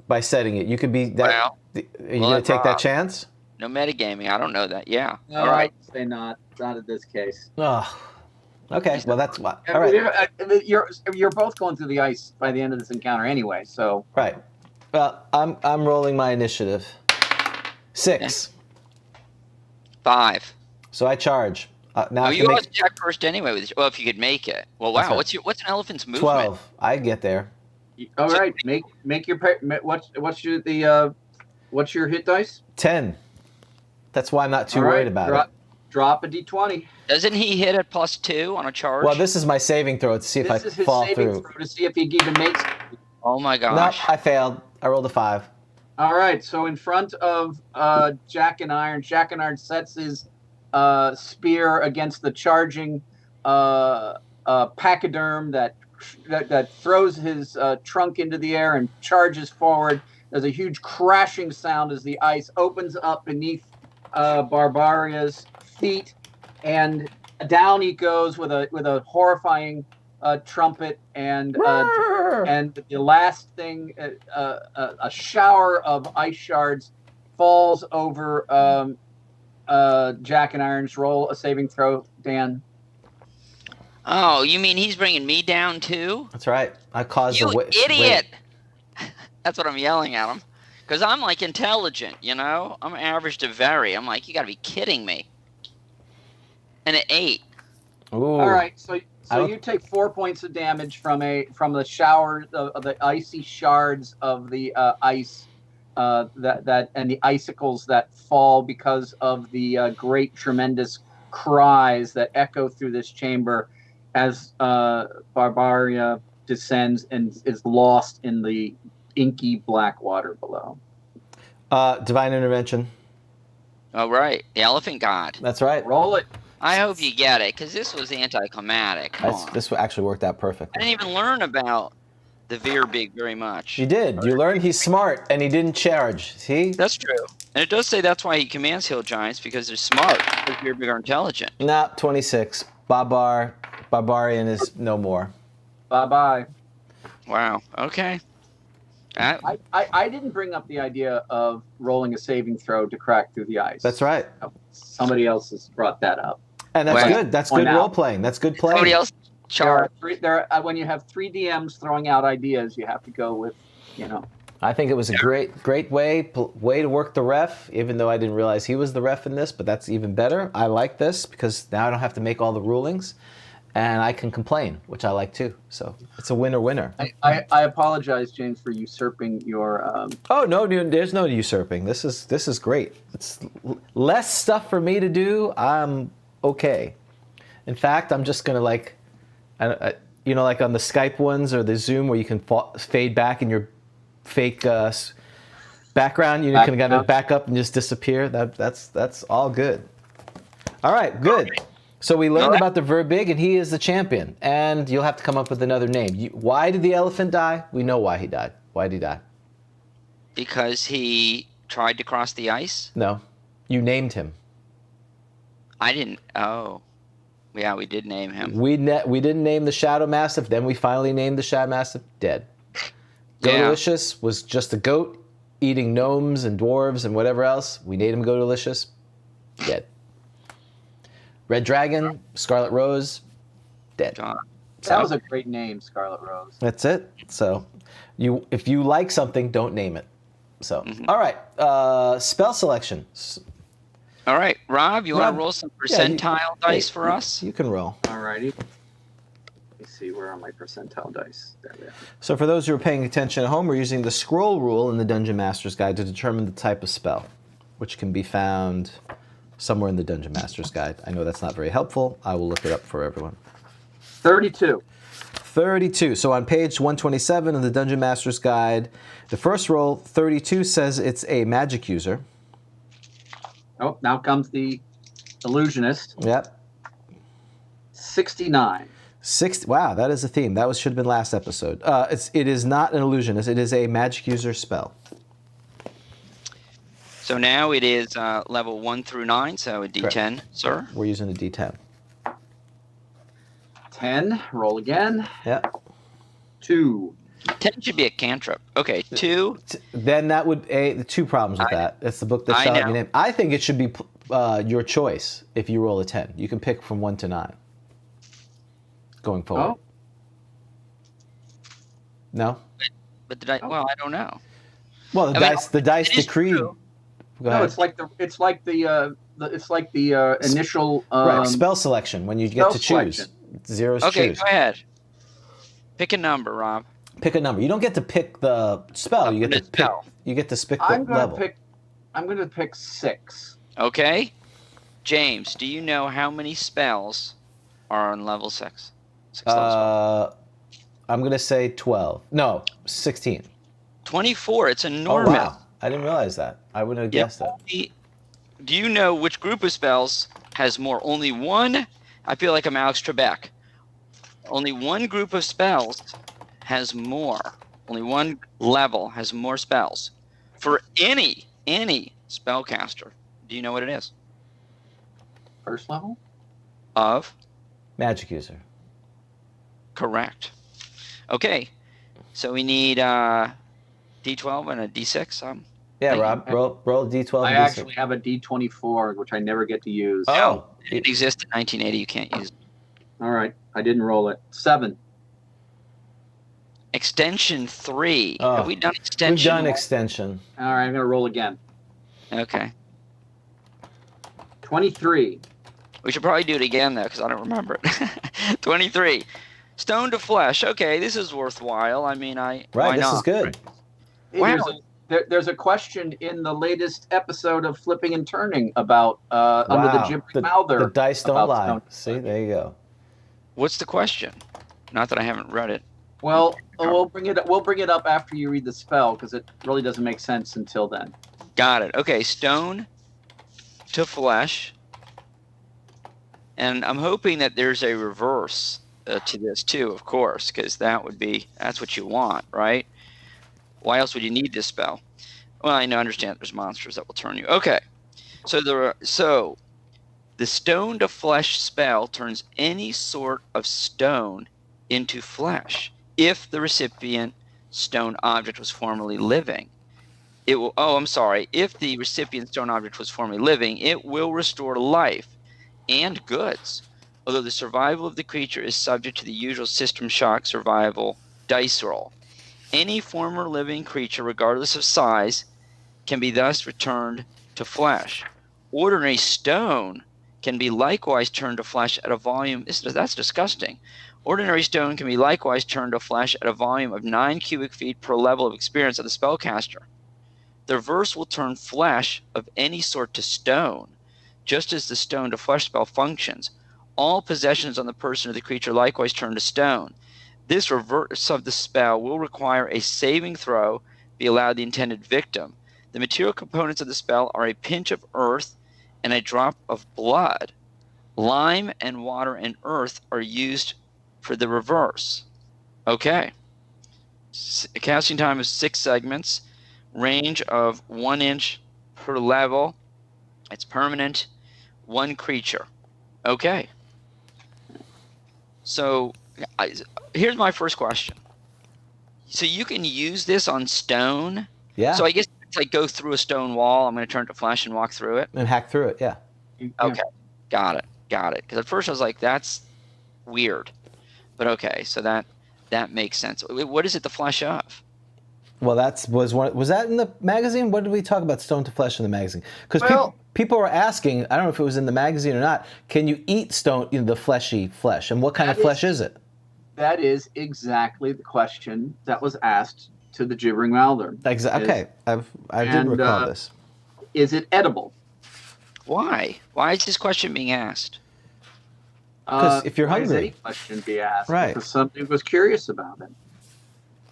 by setting it. You could be that. Well, are you gonna take that Rob. chance? No metagaming. I don't know that. Yeah. No, All right. I'd say not in this case. Oh. Okay. Well, that's what. All right. You're both going through the ice by the end of this encounter anyway. So Right. Well, I'm rolling my initiative. 6. 5. So I charge. Now I You can always make attack first anyway. Well, if you could make it. Well, wow. That's right. What's an elephant's movement? 12. I get there. all right, make your what's your hit dice? 10. That's why I'm not too All right, worried about it. Drop a d20. Doesn't he hit at +2 on a charge? Well, this is my saving throw to see if This I is his fall saving through. throw to see if he even makes it. Oh my Nope, gosh. I failed. I rolled a 5. All right, so in front of Jack and Iron sets his spear against the charging pachyderm that throws his trunk into the air and charges forward. There's a huge crashing sound as the ice opens up beneath Barbaria's feet, and down he goes with a horrifying trumpet, and the last thing, a shower of ice shards falls over Jack and Iron's. Roll a saving throw, Dan. Oh, you mean he's bringing me down too? That's right. I caused You a wait. idiot! That's what I'm yelling at him. Because I'm like intelligent, you know? I'm average to very. I'm like, you gotta be kidding me. And an 8. Ooh. All right, so you take 4 points of damage from the shower of the icy shards of the ice that and the icicles that fall because of the great tremendous cries that echo through this chamber as Barbaria descends and is lost in the inky black water below. Divine intervention. Oh, right. The elephant god. That's right. Roll it. I hope you get it, because this was anticlimactic. Come on. This actually worked out I perfectly. didn't even learn about the Verbig very much. You did. You learned he's smart and he didn't charge. See? That's true. And it does say that's why he commands hill giants, because they're smart. Because Verbig are intelligent. Nah, 26. Barbarian is no more. Bye-bye. Wow. Okay. I didn't bring up the idea of rolling a saving throw to crack through the ice. That's right. Somebody else has brought that up. And that's Well, good. That's point good out. role playing. That's good playing. Somebody else charge. When you have 3 DMs throwing out ideas, you have to go with, I think it was a great way to work the ref, even though I didn't realize he was the ref in this, but that's even better. I like this because now I don't have to make all the rulings, and I can complain, which I like too. So it's a winner-winner. I apologize, James, for usurping your. Oh no, there's no usurping. This is great. It's less stuff for me to do. I'm okay. In fact, I'm just gonna like on the Skype ones or the Zoom where you can fade back in your fake background. You can kind of back up and just disappear. That's all good. All right, good. So we learned about the Verbig, and he is the champion. And you'll have to come up with another name. Why did the elephant die? We know why he died. Why did he die? Because he tried to cross the ice? No. You named him. I didn't. Oh. Yeah, we did name him. We didn't name the Shadow Mastiff. Then we finally named the Shadow Mastiff. Dead. Goatalicious was just a goat eating gnomes and dwarves and whatever else. We named him Goatalicious. Dead. Red Dragon, Scarlet Rose, dead. That was a great name, Scarlet Rose. That's it. So, if you like something, don't name it. So, all right. Spell selection. All right, Rob, you want to roll some percentile dice for us? You can roll. All righty. Let me see, where are my percentile dice? There we are. So, for those who are paying attention at home, we're using the scroll rule in the Dungeon Master's Guide to determine the type of spell, which can be found somewhere in the Dungeon Master's Guide. I know that's not very helpful. I will look it up for everyone. 32. 32. So on page 127 of the Dungeon Master's Guide, the first roll, 32, says it's a magic user. Oh, now comes the illusionist. Yep. 69. Wow, that is a theme. That should have been last episode. It is not an illusionist. It is a magic user spell. So now it is level 1 through 9, so a D10, Correct. Sir. We're using a D10. 10. Roll again. Yep. 2. 10 should be a cantrip. Okay, 2. Then that would the two problems with that. It's the book that shall not be named. I think it should be your choice if you roll a 10. You can pick from 1 to 9 going forward. Oh. No? But did I? Well, I don't know. Well, the dice decreed. True. Go ahead. No, it's like the initial right, spell selection when you get to choose. Selection. Zero's Okay, choose. go ahead. Pick a number, Rob. Pick a number. You don't get to pick the spell. You get to pick. Spell. You get to pick the level. I'm going to pick 6. Okay. James, do you know how many spells are on level 6? 6 level spells. I'm going to say 12. No, 16. 24. It's enormous. Oh, wow. I didn't realize that. I wouldn't have guessed that. Do you know which group of spells has more? Only one. I feel like I'm Alex Trebek. Only one group of spells has more. Only one level has more spells. For any spellcaster. Do you know what it is? First level? Of? Magic user. Correct. Okay. So we need D12 and a D6. Yeah, Rob, roll a D12. I and D6. actually have a D24, which I never get to use. Oh. It didn't exist in 1980. You can't use it. All right. I didn't roll it. 7. Extension 3. Oh. Have we done extension? We've done extension. All right. I'm going to roll again. Okay. 23. We should probably do it again, though, because I don't remember it. 23. Stone to flesh. Okay, this is worthwhile. I mean, why Right, this not? is good. Wow. There's a question in the latest episode of Flipping and Turning about under the gibbering mouther. The dice don't about lie. stone. See, there you go. What's the question? Not that I haven't read it. Well, we'll bring it up after you read the spell because it really doesn't make sense until then. Got it. Okay, stone to flesh. And I'm hoping that there's a reverse to this too, of course, because that's what you want, right? Why else would you need this spell? Well, I understand there's monsters that will turn you. Okay, so the stone to flesh spell turns any sort of stone into flesh if the recipient stone object was formerly living. It will. Oh, I'm sorry. If the recipient stone object was formerly living, it will restore life and goods, although the survival of the creature is subject to the usual system shock survival dice roll. Any former living creature, regardless of size, can be thus returned to flesh. Ordinary stone can be likewise turned to flesh at a volume. That's disgusting. Ordinary stone can be likewise turned to flesh at a volume of 9 cubic feet per level of experience of the spellcaster. The reverse will turn flesh of any sort to stone, just as the stone to flesh spell functions. All possessions on the person of the creature likewise turn to stone. This reverse of the spell will require a saving throw be allowed the intended victim. The material components of the spell are a pinch of earth and a drop of blood. Lime and water and earth are used for the reverse. Okay. Casting time is 6 segments. Range of 1 inch per level. It's permanent. 1 creature. Okay. So here's my first question. So you can use this on stone? Yeah. So I guess it's like go through a stone wall. I'm going to turn it to flesh and walk through it. And hack through it, yeah. Okay. Got it. Because at first I was like, that's weird. But okay, so that makes sense. What is it the flesh of? Well, was that in the magazine? What did we talk about stone to flesh in the magazine? Because people were asking, I don't know if it was in the magazine or not, can you eat stone, the fleshy flesh? And what kind of flesh is it? That is exactly the question that was asked to the Gibbering Mouther. Okay, I did recall this. Is it edible? Why? Why is this question being asked? Because if you're why hungry. Does any question be asked? Right. Because somebody was curious about it.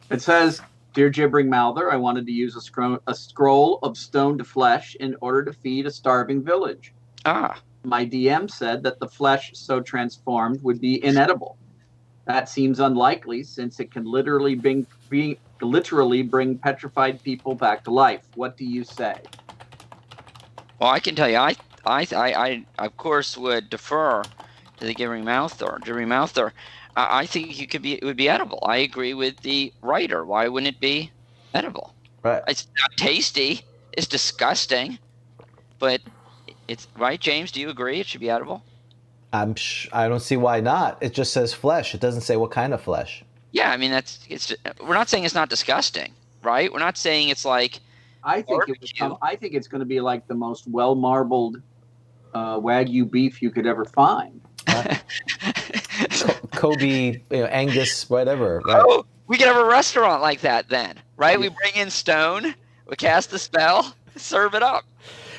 It says, Dear Gibbering Mouther, I wanted to use a scroll of stone to flesh in order to feed a starving village. My DM said that the flesh so transformed would be inedible. That seems unlikely since it can literally bring petrified people back to life. What do you say? Well, I can tell you, I of course would defer to the Gibbering Mouther. I think it would be edible. I agree with the writer. Why wouldn't it be edible? Right. It's not tasty. It's disgusting. But it's right, James. Do you agree it should be edible? I don't see why not. It just says flesh. It doesn't say what kind of flesh. Yeah, I mean we're not saying it's not disgusting, right? We're not saying it's like I think it's going to be like the most well marbled Wagyu beef you could ever find. Kobe, Angus, whatever. Right? Oh, we could have a restaurant like that then, right? We bring in stone, we cast the spell, serve it up.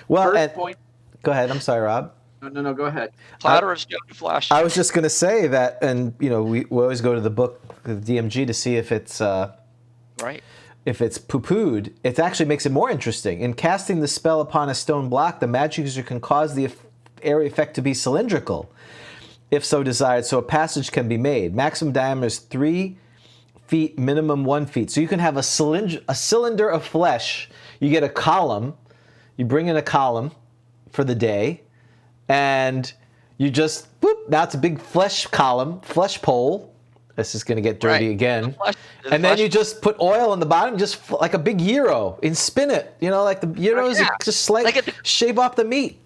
Well, Point. Go ahead. I'm sorry, Rob. No, go ahead. Platter of stone to flesh. I was just going to say that, and we always go to the book, the DMG, to see if it's right. If it's poo-pooed. It actually makes it more interesting. In casting the spell upon a stone block, the magic user can cause the area effect to be cylindrical, if so desired, so a passage can be made. Maximum diameter is 3 feet, minimum 1 feet. So you can have a cylinder of flesh. You get a column. You bring in a column for the day, and you just, now it's a big flesh column, flesh pole. This is going to get dirty again. And then you just put oil on the bottom, just like a big gyro, and spin it. Like the gyros, just shave off the meat.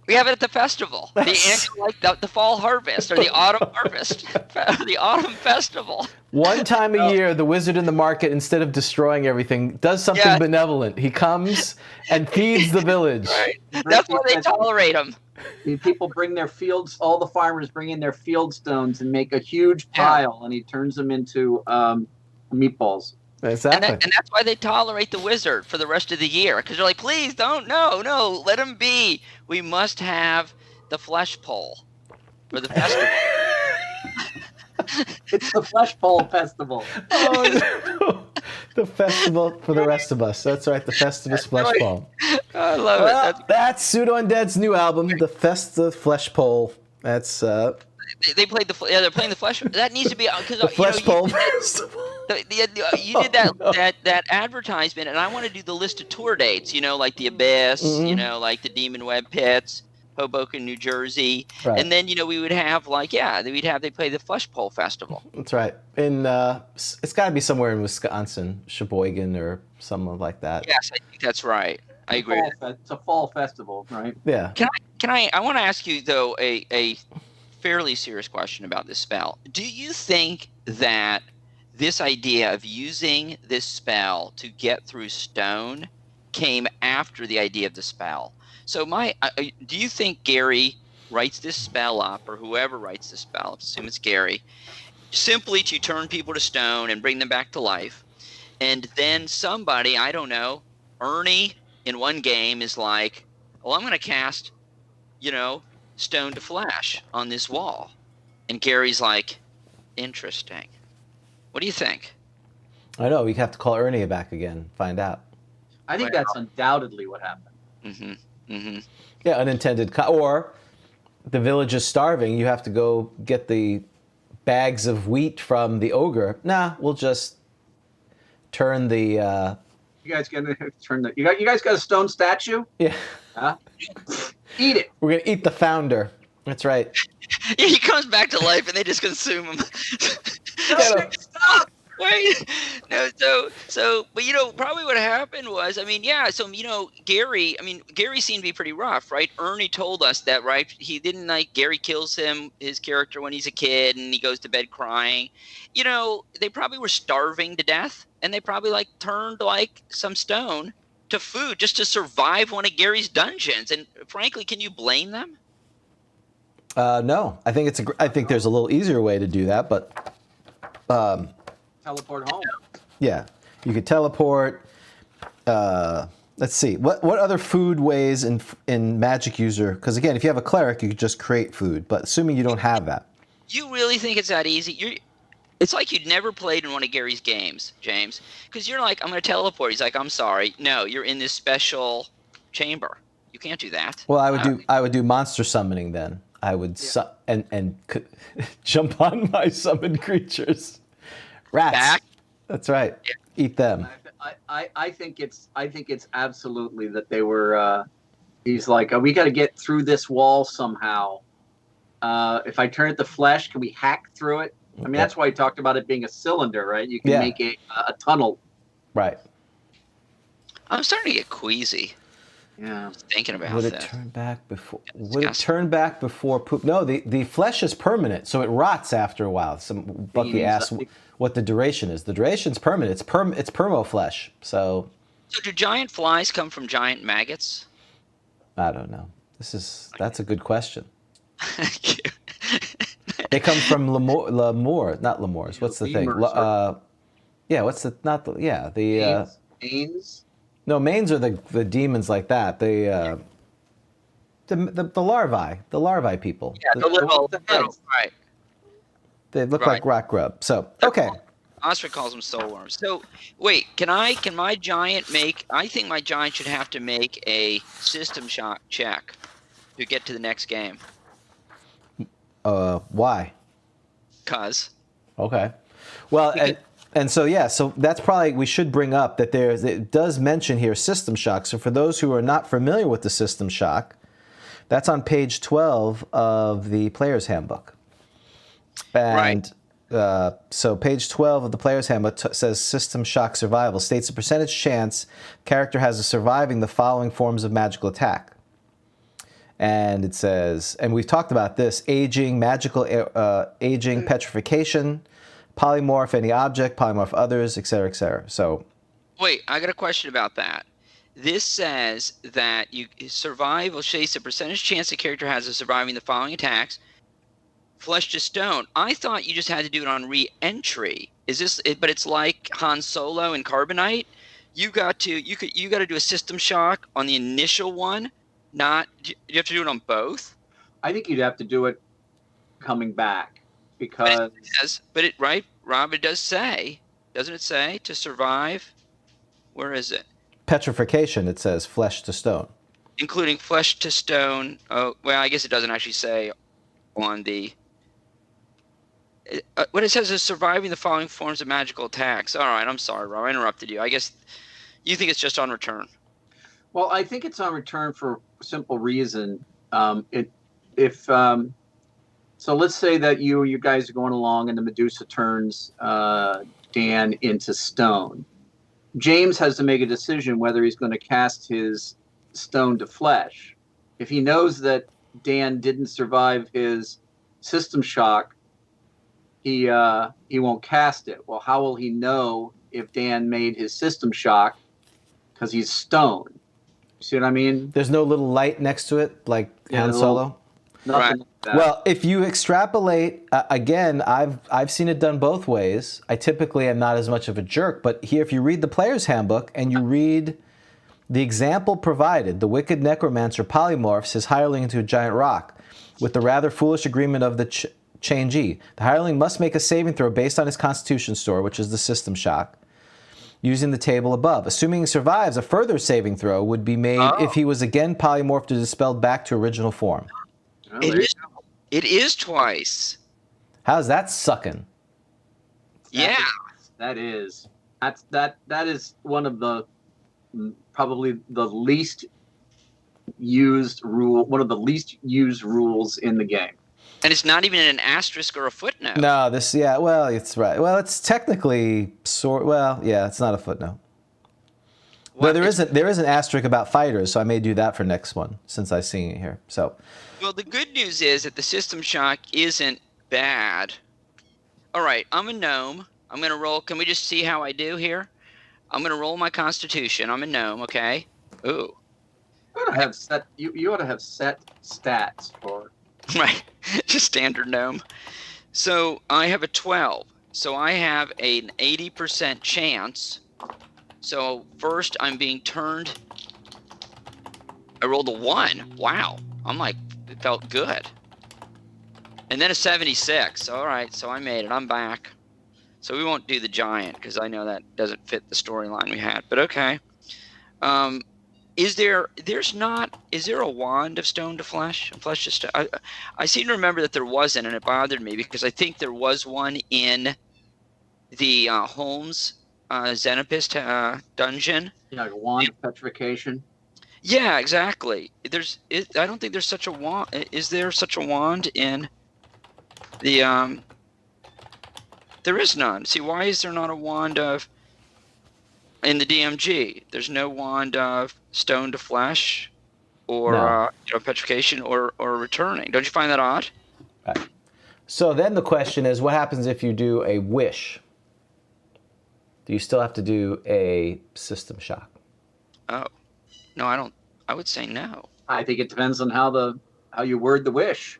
We have it at the festival, the fall harvest or the autumn harvest, the autumn festival. One time a year, the wizard in the market, instead of destroying everything, does something benevolent. He comes and feeds the village. Right. That's why they tolerate him. People bring their fields, all the farmers bring in their field stones and make a huge pile, and he turns them into meatballs. Exactly. And that's why they tolerate the wizard for the rest of the year, because they're like, please don't, no, let him be. We must have the flesh pole for the festival. It's the flesh pole festival. Oh, no. The festival for the rest of us. That's right, the Festivus Flesh Pole. I love it. That's Pseudo Undead's new album, The Festive Flesh Pole. That's they played they're playing the flesh. That needs to be because the Flesh Pole Festival. You did that advertisement, and I want to do the list of tour dates. Like the Abyss, like the Demon Web Pits, Hoboken, New Jersey, and then we would have they play the Flesh Pole Festival. That's right. It's got to be somewhere in Wisconsin, Sheboygan or something like that. Yes, I think that's right. I agree. It's a fall festival, right? Yeah. I want to ask you though a fairly serious question about this spell. Do you think that this idea of using this spell to get through stone came after the idea of the spell. So do you think Gary writes this spell up, or whoever writes the spell, let's assume it's Gary, simply to turn people to stone and bring them back to life? And then somebody, I don't know, Ernie in one game is like, well, I'm going to cast, stone to flesh on this wall. And Gary's like, interesting. What do you think? I know, we have to call Ernie back again, find out. I think that's undoubtedly what happened. Mm-hmm. Mm-hmm. Yeah, unintended. Or the village is starving. You have to go get the bags of wheat from the ogre. Nah, we'll just turn the. You guys gonna turn the? You guys got a stone statue? Yeah. Huh? Eat it. We're gonna eat the founder. That's right. Yeah, he comes back to life and they just consume him. No, stop. Wait, no, but probably what happened was, Gary seemed to be pretty rough, right? Ernie told us that, right? He didn't Gary kills his character when he's a kid and he goes to bed crying. They probably were starving to death and they probably turned some stone to food just to survive one of Gary's dungeons. And frankly, can you blame them? No, I think there's a little easier way to do that, but. Teleport home. Yeah, you could teleport. Let's see. What other food ways in Magic User? Because again, if you have a cleric, you could just create food. But assuming you don't have that. You really think it's that easy? It's like you'd never played in one of Gary's games, James. Because you're like, I'm going to teleport. He's like, I'm sorry. No, you're in this special chamber. You can't do that. Well, I would do monster summoning then. I would jump on my summoned creatures. Rats. Back? That's right. Yeah. Eat them. I think it's absolutely that they were. He's like, we got to get through this wall somehow. If I turn it to flesh, can we hack through it? I mean, that's why he talked about it being a cylinder, right? You can make a tunnel. Right. I'm starting to get queasy. Yeah. Thinking about Would it turn back before? Would it turn back before poop? No, the flesh is permanent, so it rots after a while. Bucky asked what the duration is. The duration's permanent. It's permo flesh. So do giant flies come from giant maggots? I don't know. That's a good question. They come from Lemur, not Lemurs. What's the thing? What's the not the the Manes? No, manes are the demons like that. The larvae people. Yeah, the little right. They look like rock grub. So okay. Oscar calls them soul worms. So wait, can my giant make? I think my giant should have to make a system shock check to get to the next game. Why? 'Cause. Okay. Well, and so that's probably, we should bring up that it does mention here system shock. So for those who are not familiar with the system shock, that's on page 12 of the Player's Handbook. And so page 12 of the Player's Handbook says system shock survival states a percentage chance character has of surviving the following forms of magical attack. And it says, and we've talked about this, aging, magical aging, petrification, polymorph any object, polymorph others, etc., etc. So, wait, I got a question about that. This says that you survive will chase a percentage chance the character has of surviving the following attacks. Flesh to stone. I thought you just had to do it on re-entry. Is this? But it's like Han Solo and Carbonite. You got to do a system shock on the initial one. Not you have to do it on both. I think you'd have to do it coming back because. Right, Rob. It does say, doesn't it say to survive? Where is it? Petrification. It says flesh to stone. Including flesh to stone. Oh, well, I guess it doesn't actually say on the. What it says is surviving the following forms of magical attacks. All right, I'm sorry, Rob. I interrupted you. I guess you think it's just on return. Well, I think it's on return for a simple reason. So let's say that you guys are going along and the Medusa turns Dan into stone. James has to make a decision whether he's going to cast his stone to flesh. If he knows that Dan didn't survive his system shock, he won't cast it. Well, how will he know if Dan made his system shock? Because he's stoned. See what I mean? There's no little light next to it, like Han little- Solo. Nothing Right. like that. Well, if you extrapolate, again, I've seen it done both ways. I typically am not as much of a jerk, but here, if you read the player's handbook and you read the example provided, the wicked necromancer polymorphs his hireling into a giant rock with the rather foolish agreement of the changee. The hireling must make a saving throw based on his constitution score, which is the system shock, using the table above. Assuming he survives, a further saving throw would be made if he was again polymorphed or dispelled back to original form. Oh, there you go. It is twice. How's that sucking? Yeah. That is one of the probably the least used rule, one of the least used rules in the game. And it's not even an asterisk or a footnote. No, well, it's right. Well, it's technically it's not a footnote. Well, But there is an asterisk about fighters, so I may do that for next one since I'm seeing it here. So, Well, the good news is that the system shock isn't bad. All right, I'm a gnome. I'm going to roll. Can we just see how I do here? I'm going to roll my constitution. I'm a gnome, okay? Ooh. You ought to have set stats for. Right. Just standard gnome. So I have a 12. So I have an 80% chance. So first I'm being turned. I rolled a 1. Wow. I'm like, it felt good. And then a 76. All right. So I made it. I'm back. So we won't do the giant because I know that doesn't fit the storyline we had. But okay. Is there a wand of stone to flesh? Flesh to stone? I seem to remember that there wasn't, and it bothered me because I think there was one in the Holmes Xenopus dungeon. Yeah, like a wand of petrification. Yeah, exactly. I don't think there's such a wand. Is there such a wand in the? There is none. See, why is there not a wand of? In the DMG, there's no wand of stone to flesh, or No. petrification, or returning. Don't you find that odd? right. So then the question is, what happens if you do a wish? Do you still have to do a system shock? Oh, no, I don't. I would say no. I think it depends on how you word the wish.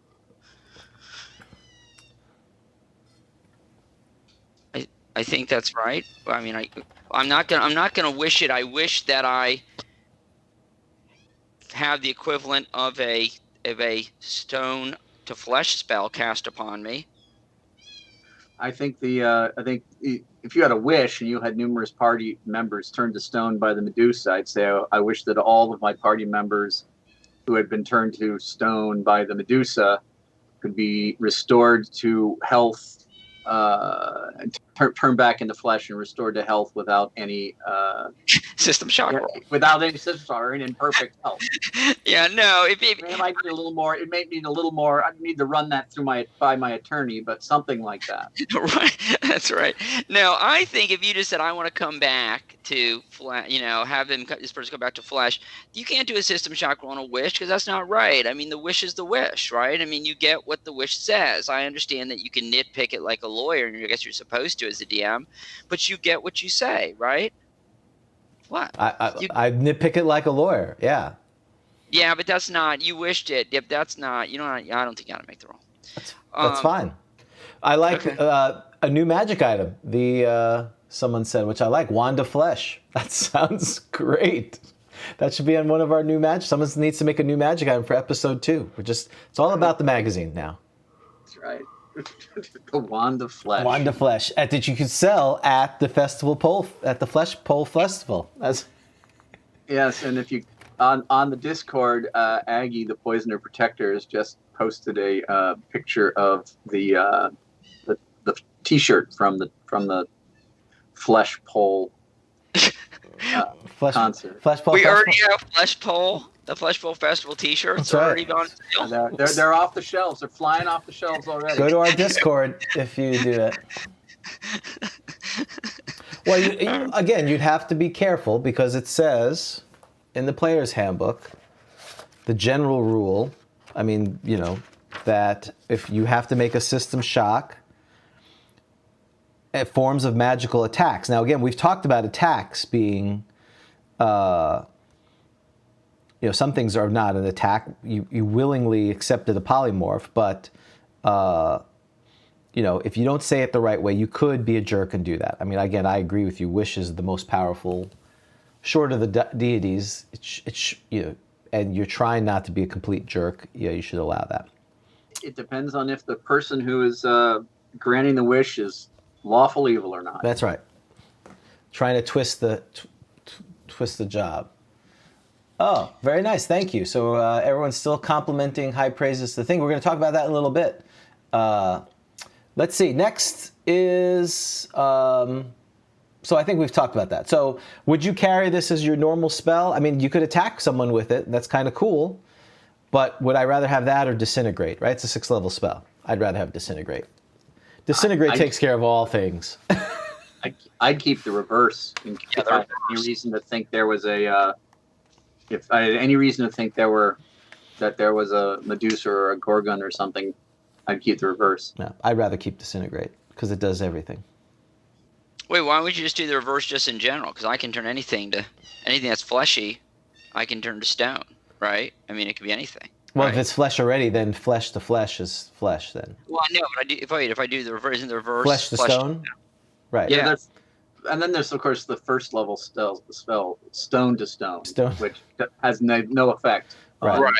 I think that's right. I mean, I'm not gonna wish it. I wish that I have the equivalent of a stone to flesh spell cast upon me. I think if you had a wish and you had numerous party members turned to stone by the Medusa, I'd say I wish that all of my party members who had been turned to stone by the Medusa could be restored to health, turn back into flesh and restored to health without any System shock roll. without any system and in perfect health. Yeah, no. It might need a little more. It may need a little more. I need to run that through by my attorney, but something like that. Right, that's right. No, I think if you just said I want to come back to flesh, have this person come back to flesh, you can't do a system shock roll on a wish because that's not right. I mean, the wish is the wish, right? I mean, you get what the wish says. I understand that you can nitpick it like a lawyer, and I guess you're supposed to as the DM, but you get what you say, right? What? I nitpick it like a lawyer. Yeah. Yeah, but that's not. You wished it. Yep, that's not. I don't think you ought to make the roll. That's fine. I like a new magic item. Someone said, which I like, wand of flesh. That sounds great. That should be on one of our new magic. Someone needs to make a new magic item for episode 2. It's all about the magazine now. That's right. The wand of flesh. Wand of flesh that you could sell at the Flesh Pole Festival. Yes, and if you on the Discord, Aggie, the Poisoner Protector, has just posted a picture of the T-shirt from the Flesh Pole concert. Flesh Pole We Festival. already have Flesh Pole, the Flesh Pole Festival T-shirts That's right. already on sale. They're off the shelves. They're flying off the shelves already. Go to our Discord if you do that. Well, again, you'd have to be careful because it says in the player's handbook, the general rule, that if you have to make a system shock, forms of magical attacks. Now, again, we've talked about attacks being, some things are not an attack. You willingly accepted a polymorph, but, if you don't say it the right way, you could be a jerk and do that. I mean, again, I agree with you. Wish is the most powerful, short of the deities, and you're trying not to be a complete jerk. Yeah, you should allow that. It depends on if the person who is granting the wish is lawful evil or not. That's right. Trying to twist the job. Oh, very nice. Thank you. So everyone's still complimenting high praises to the thing. We're going to talk about that in a little bit. Let's see. Next is... so I think we've talked about that. So would you carry this as your normal spell? I mean, you could attack someone with it. That's kind of cool. But would I rather have that or Disintegrate, right? It's a 6th level spell. I'd rather have Disintegrate. Disintegrate takes care of all things. I'd keep the reverse. If I had any reason to think there was if I had any reason to think there was a Medusa or a Gorgon or something, I'd keep the reverse. No, I'd rather keep Disintegrate because it does everything. Wait, why would you just do the reverse just in general? Because I can turn anything that's fleshy, I can turn to stone, right? I mean, it could be anything. Well, right? if it's flesh already, then flesh to flesh is flesh. Then. Well, I know, but if I do the reverse, isn't the reverse flesh to stone? Right. Yeah. And then there's of course the first level spell, stone to stone, which has no effect. Right.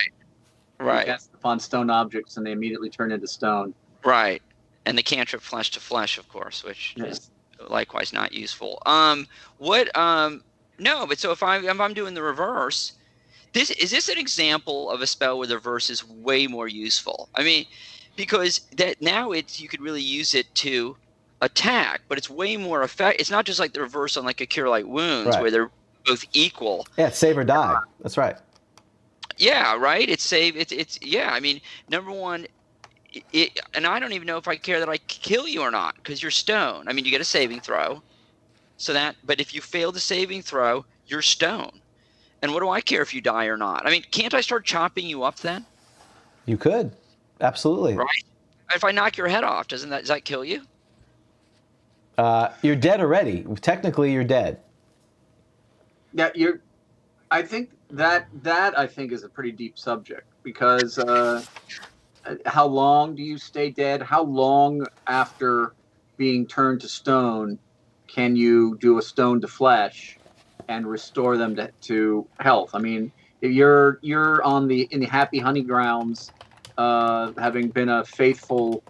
Right. Cast upon stone objects, and they immediately turn into stone. Right. And the cantrip flesh to flesh, of course, which is likewise not useful. No, but so if I'm doing the reverse, is this an example of a spell where the reverse is way more useful? I mean, because that now you could really use it to attack, but it's way more effective. It's not just like the reverse on like a Cure Light Wounds where they're both equal. Yeah, it's save or die. That's right. Yeah, right. It's save. It's yeah. I mean, number one, and I don't even know if I care that I kill you or not because you're stone. I mean, you get a saving throw, but if you fail the saving throw, you're stone. And what do I care if you die or not? I mean, can't I start chopping you up then? You could, absolutely. Right. If I knock your head off, does that kill you? You're dead already. Technically, you're dead. Yeah, I think that I think is a pretty deep subject because how long do you stay dead? How long after being turned to stone can you do a stone to flesh and restore them to health? I mean, if you're in the happy honey grounds, having been a faithful,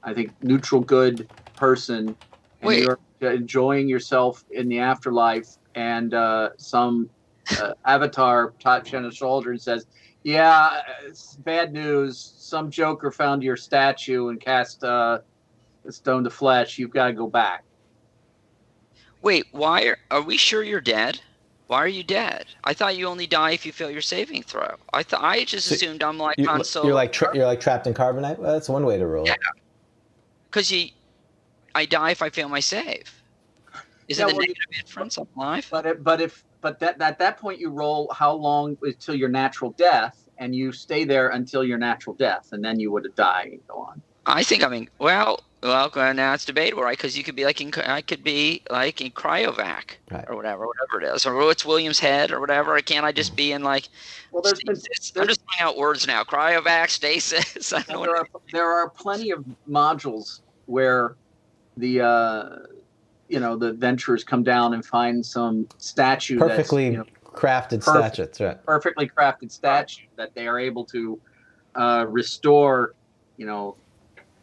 I think, neutral good person, and you're enjoying yourself in the afterlife, and some avatar taps you on the shoulder and says, "Yeah, it's bad news. Some joker found your statue and cast a stone to flesh. You've got to go back." Wait, why are we sure you're dead? Why are you dead? I thought you only die if you fail your saving throw. I just assumed I'm like Han Solo. You're like trapped in carbonite. Well, that's one way to rule it. Yeah, because I die if I fail my save. Is it the negative inference? I'm alive. But at that point you roll how long until your natural death, and you stay there until your natural death, and then you would have died and go on. I think well, now it's debatable, right? Because you could be I could be like in cryovac or whatever it is, or it's William's head or whatever. Can't I just be in like? Well, I'm just throwing out words now. Cryovac, stasis. There are plenty of modules where the adventurers come down and find some statue perfectly crafted statue, perfectly crafted statue that they are able to restore.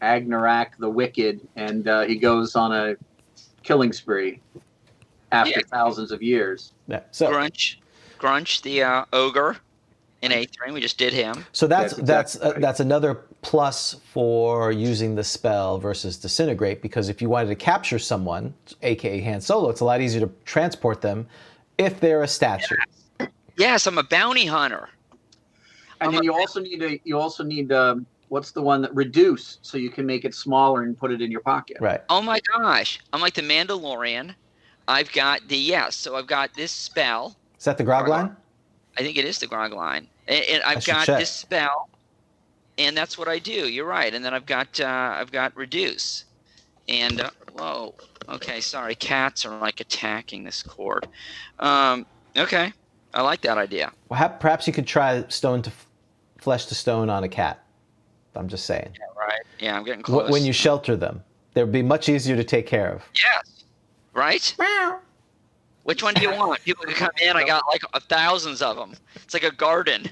Agnarak the Wicked, and he goes on a killing spree after thousands of years. Yeah. So Grunch, the ogre in A3. We just did him. So that's another plus for using the spell versus Disintegrate, because if you wanted to capture someone, aka Han Solo, it's a lot easier to transport them if they're a statue. Yes, I'm a bounty hunter. And then you also need what's the one that reduce, so you can make it smaller and put it in your pocket. Right. Oh my gosh, I'm like the Mandalorian. I've got so I've got this spell. Is that the grog line? I think it is the grog line, and I've got this spell, and that's what I do. You're right, and then I've got reduce, And whoa, okay, sorry, cats are like attacking this cord. Okay, I like that idea. Well, perhaps you could try flesh to stone on a cat. I'm just saying. Right? Yeah, I'm getting close. When you shelter them, they'd be much easier to take care of. Yes. Right? Which one do you want? People can come in. I got like thousands of them. It's like a garden.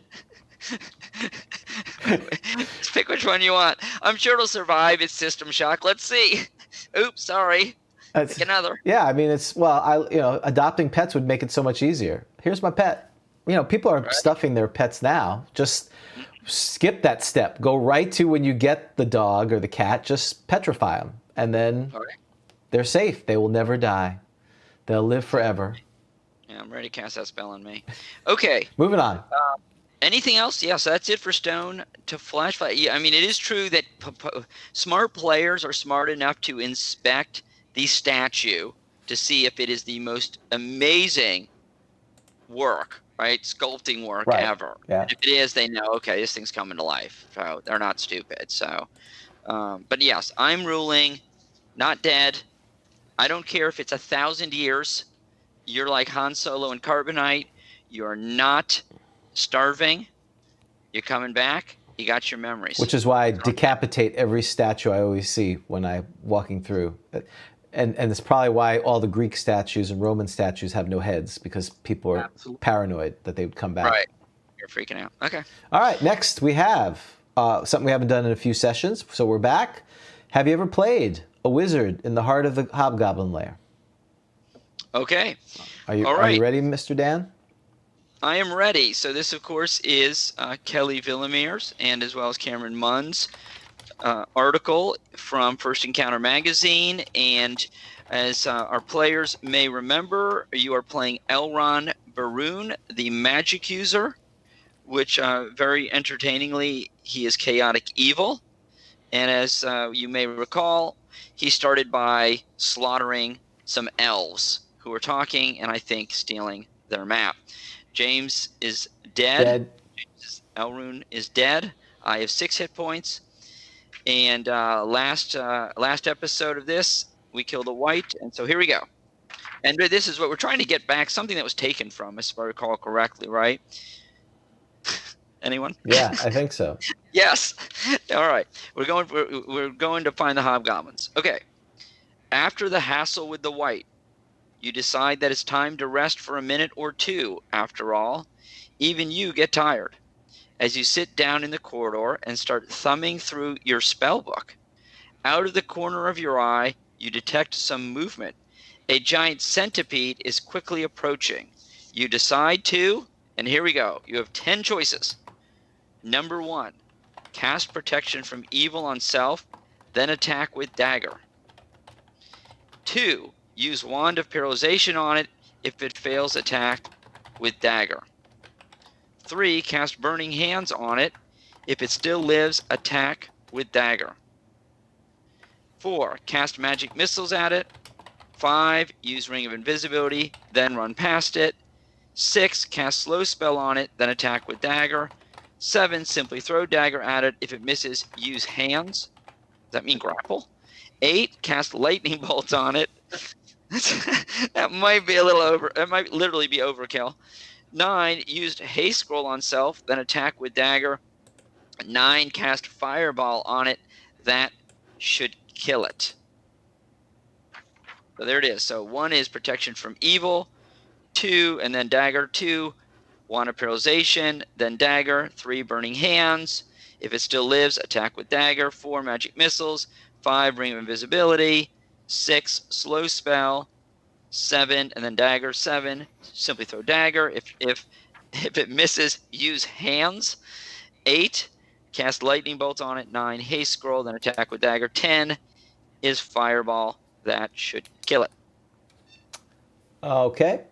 Just pick which one you want. I'm sure it'll survive its system shock. Let's see. Oops, sorry. Pick another. Yeah, I mean, adopting pets would make it so much easier. Here's my pet. People are stuffing their pets now. Just skip that step. Go right to when you get the dog or the cat, just petrify them. And then they're safe. They will never die. They'll live forever. Yeah, I'm ready to cast that spell on me. Okay. Moving on. Anything else? Yeah, so that's it for stone to flesh. Yeah, I mean, it is true that smart players are smart enough to inspect the statue to see if it is the most amazing work, right? Sculpting work ever. Yeah. And if it is, they know, okay, this thing's coming to life. So they're not stupid. So, but yes, I'm ruling not dead. I don't care if it's 1,000 years. You're like Han Solo and Carbonite. You're not starving. You're coming back. You got your memories. Which is why I decapitate every statue I always see when I'm walking through. And it's probably why all the Greek statues and Roman statues have no heads, because people are paranoid that they would come back. Right. You're freaking out. Okay. All right. Next, we have something we haven't done in a few sessions. So we're back. Have you ever played a wizard in the heart of the Hobgoblin Lair? Okay. Are you ready, Mr. Dan? I am ready. So this, of course, is Kelly Villamere's and as well as Cameron Munn's article from First Encounter magazine. And as our players may remember, you are playing Elron Baroon, the magic user, which very entertainingly, he is chaotic evil. And as you may recall, he started by slaughtering some elves who were talking and I think stealing their map. James is dead. Elrune is dead. I have 6 hit points. And last episode of this, we killed a white. And so here we go. And this is what we're trying to get back, something that was taken from us, if I recall correctly, right? Anyone? Yeah, I think so. Yes. All right. We're going to find the hobgoblins. Okay. After the hassle with the white, you decide that it's time to rest for a minute or two. After all, even you get tired. As you sit down in the corridor and start thumbing through your spell book, out of the corner of your eye, you detect some movement. A giant centipede is quickly approaching. You decide to, and here we go. You have 10 choices. Number 1, cast protection from evil on self, then attack with dagger. 2, use Wand of Paralyzation on it. If it fails, attack with dagger. 3, cast Burning Hands on it. If it still lives, attack with dagger. 4, cast Magic Missiles at it. 5, use Ring of Invisibility, then run past it. 6, cast Slow Spell on it, then attack with dagger. 7, simply throw dagger at it. If it misses, use hands. Does that mean grapple? 8, cast Lightning Bolt on it. That might be a little over. That might literally be overkill. 9, used Haste Scroll on self, then attack with dagger. 9, cast Fireball on it. That should kill it. So there it is. So 1 is protection from evil. 2, and then dagger. 2, Wand of Paralyzation, then dagger. 3, Burning Hands. If it still lives, attack with dagger. 4, Magic Missiles. 5, Ring of Invisibility. 6, Slow Spell. 7, and then dagger. 7, simply throw dagger. If it misses, use hands. 8, cast Lightning Bolt on it. 9, Haste Scroll, then attack with dagger. 10 is Fireball. That should kill it. Okay.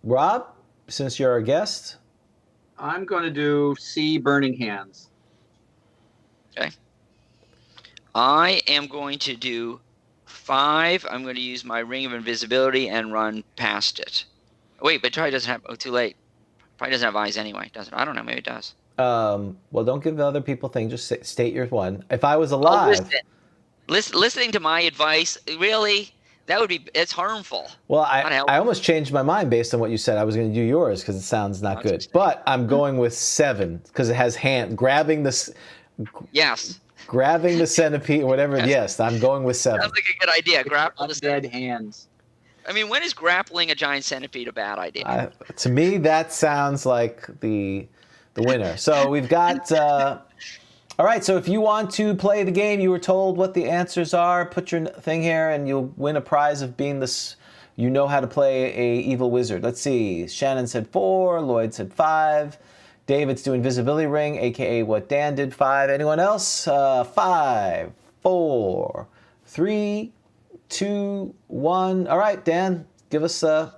Rob, since you're our guest. I'm going to do C, Burning Hands. Okay. I am going to do 5. I'm going to use my Ring of Invisibility and run past it. Wait, but it probably doesn't have... Oh, too late. Probably doesn't have eyes anyway, does it? I don't know. Maybe it does. Well, don't give the other people things. Just state your one. If I was alive... Listening to my advice, really, it's harmful. Well, Not I helpful. almost changed my mind based on what you said. I was going to do yours because it sounds not good. That's But I'm going with 7 because it has grabbing the Yes. centipede or whatever. Yes, I'm going with 7. Sounds like a good idea. Grapple the Undead hands. I mean, when is grappling a giant centipede a bad idea? To me, that sounds like the winner. So we've got. All right, so if you want to play the game, you were told what the answers are. Put your thing here, and you'll win a prize of being this. You know how to play a evil wizard. Let's see. Shannon said 4. Lloyd said 5. David's doing Visibility Ring, aka what Dan did, 5. Anyone else? 5, 4, 3, 2, 1. All right, Dan, give us the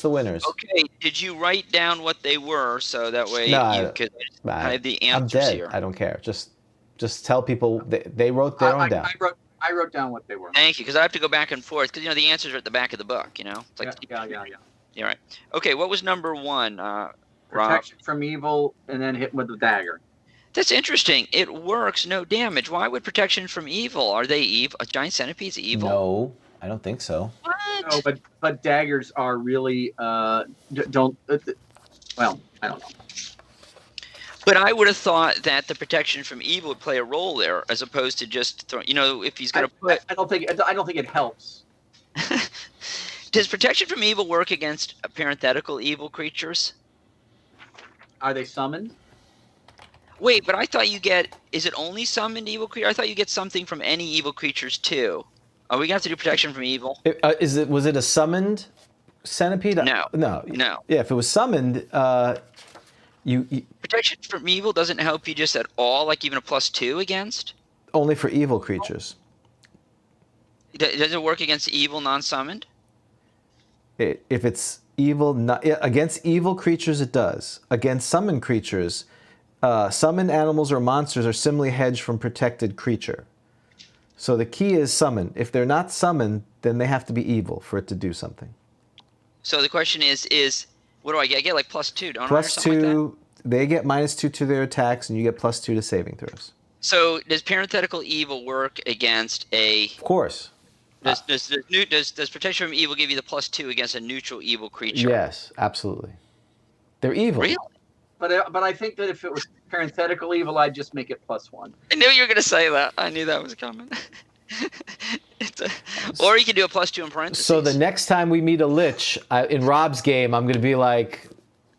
winners. Okay, did you write down what they were so that way No, you could have the I'm answers dead. here? I don't care. Just tell people they wrote their own down. I wrote down what they were. Thank you, because I have to go back and forth because the answers are at the back of the book. It's like Yeah. You're right. Okay, what was number 1? Rob? Protection from evil, and then hit with the dagger. That's interesting. It works, no damage. Why would protection from evil? Are they evil? A giant centipede's evil? No, I don't think so. What? No, but daggers are really don't. Well, I don't know. But I would have thought that the protection from evil would play a role there, as opposed to just throwing. If he's going to put. I don't think it helps. Does protection from evil work against parenthetical evil creatures? Are they summoned? Wait, but I thought you get. Is it only summoned evil creature? I thought you get something from any evil creatures too. Are we gonna have to do protection from evil? Was it a summoned centipede? No. No. No. Yeah, if it was summoned, you Protection from evil doesn't help you just at all, like even a +2 against. only for evil creatures. Does it work against evil non-summoned? If it's evil, against evil creatures, it does. Against summoned creatures, summoned animals or monsters are similarly hedged from protected creature. So the key is summoned. If they're not summoned, then they have to be evil for it to do something. So the question is what do I get? I get like +2, don't I? Plus or something like 2, they get -2 to their attacks, and you get +2 to saving throws. So does parenthetical evil work against a? Of course. Does protection from evil give you the +2 against a neutral evil creature? Yes, absolutely. They're evil. Really? But I think that if it was parenthetical evil, I'd just make it +1. I knew you were going to say that. I knew that was coming. Or you can do a +2 in parentheses. So the next time we meet a Lich in Rob's game, I'm going to be like,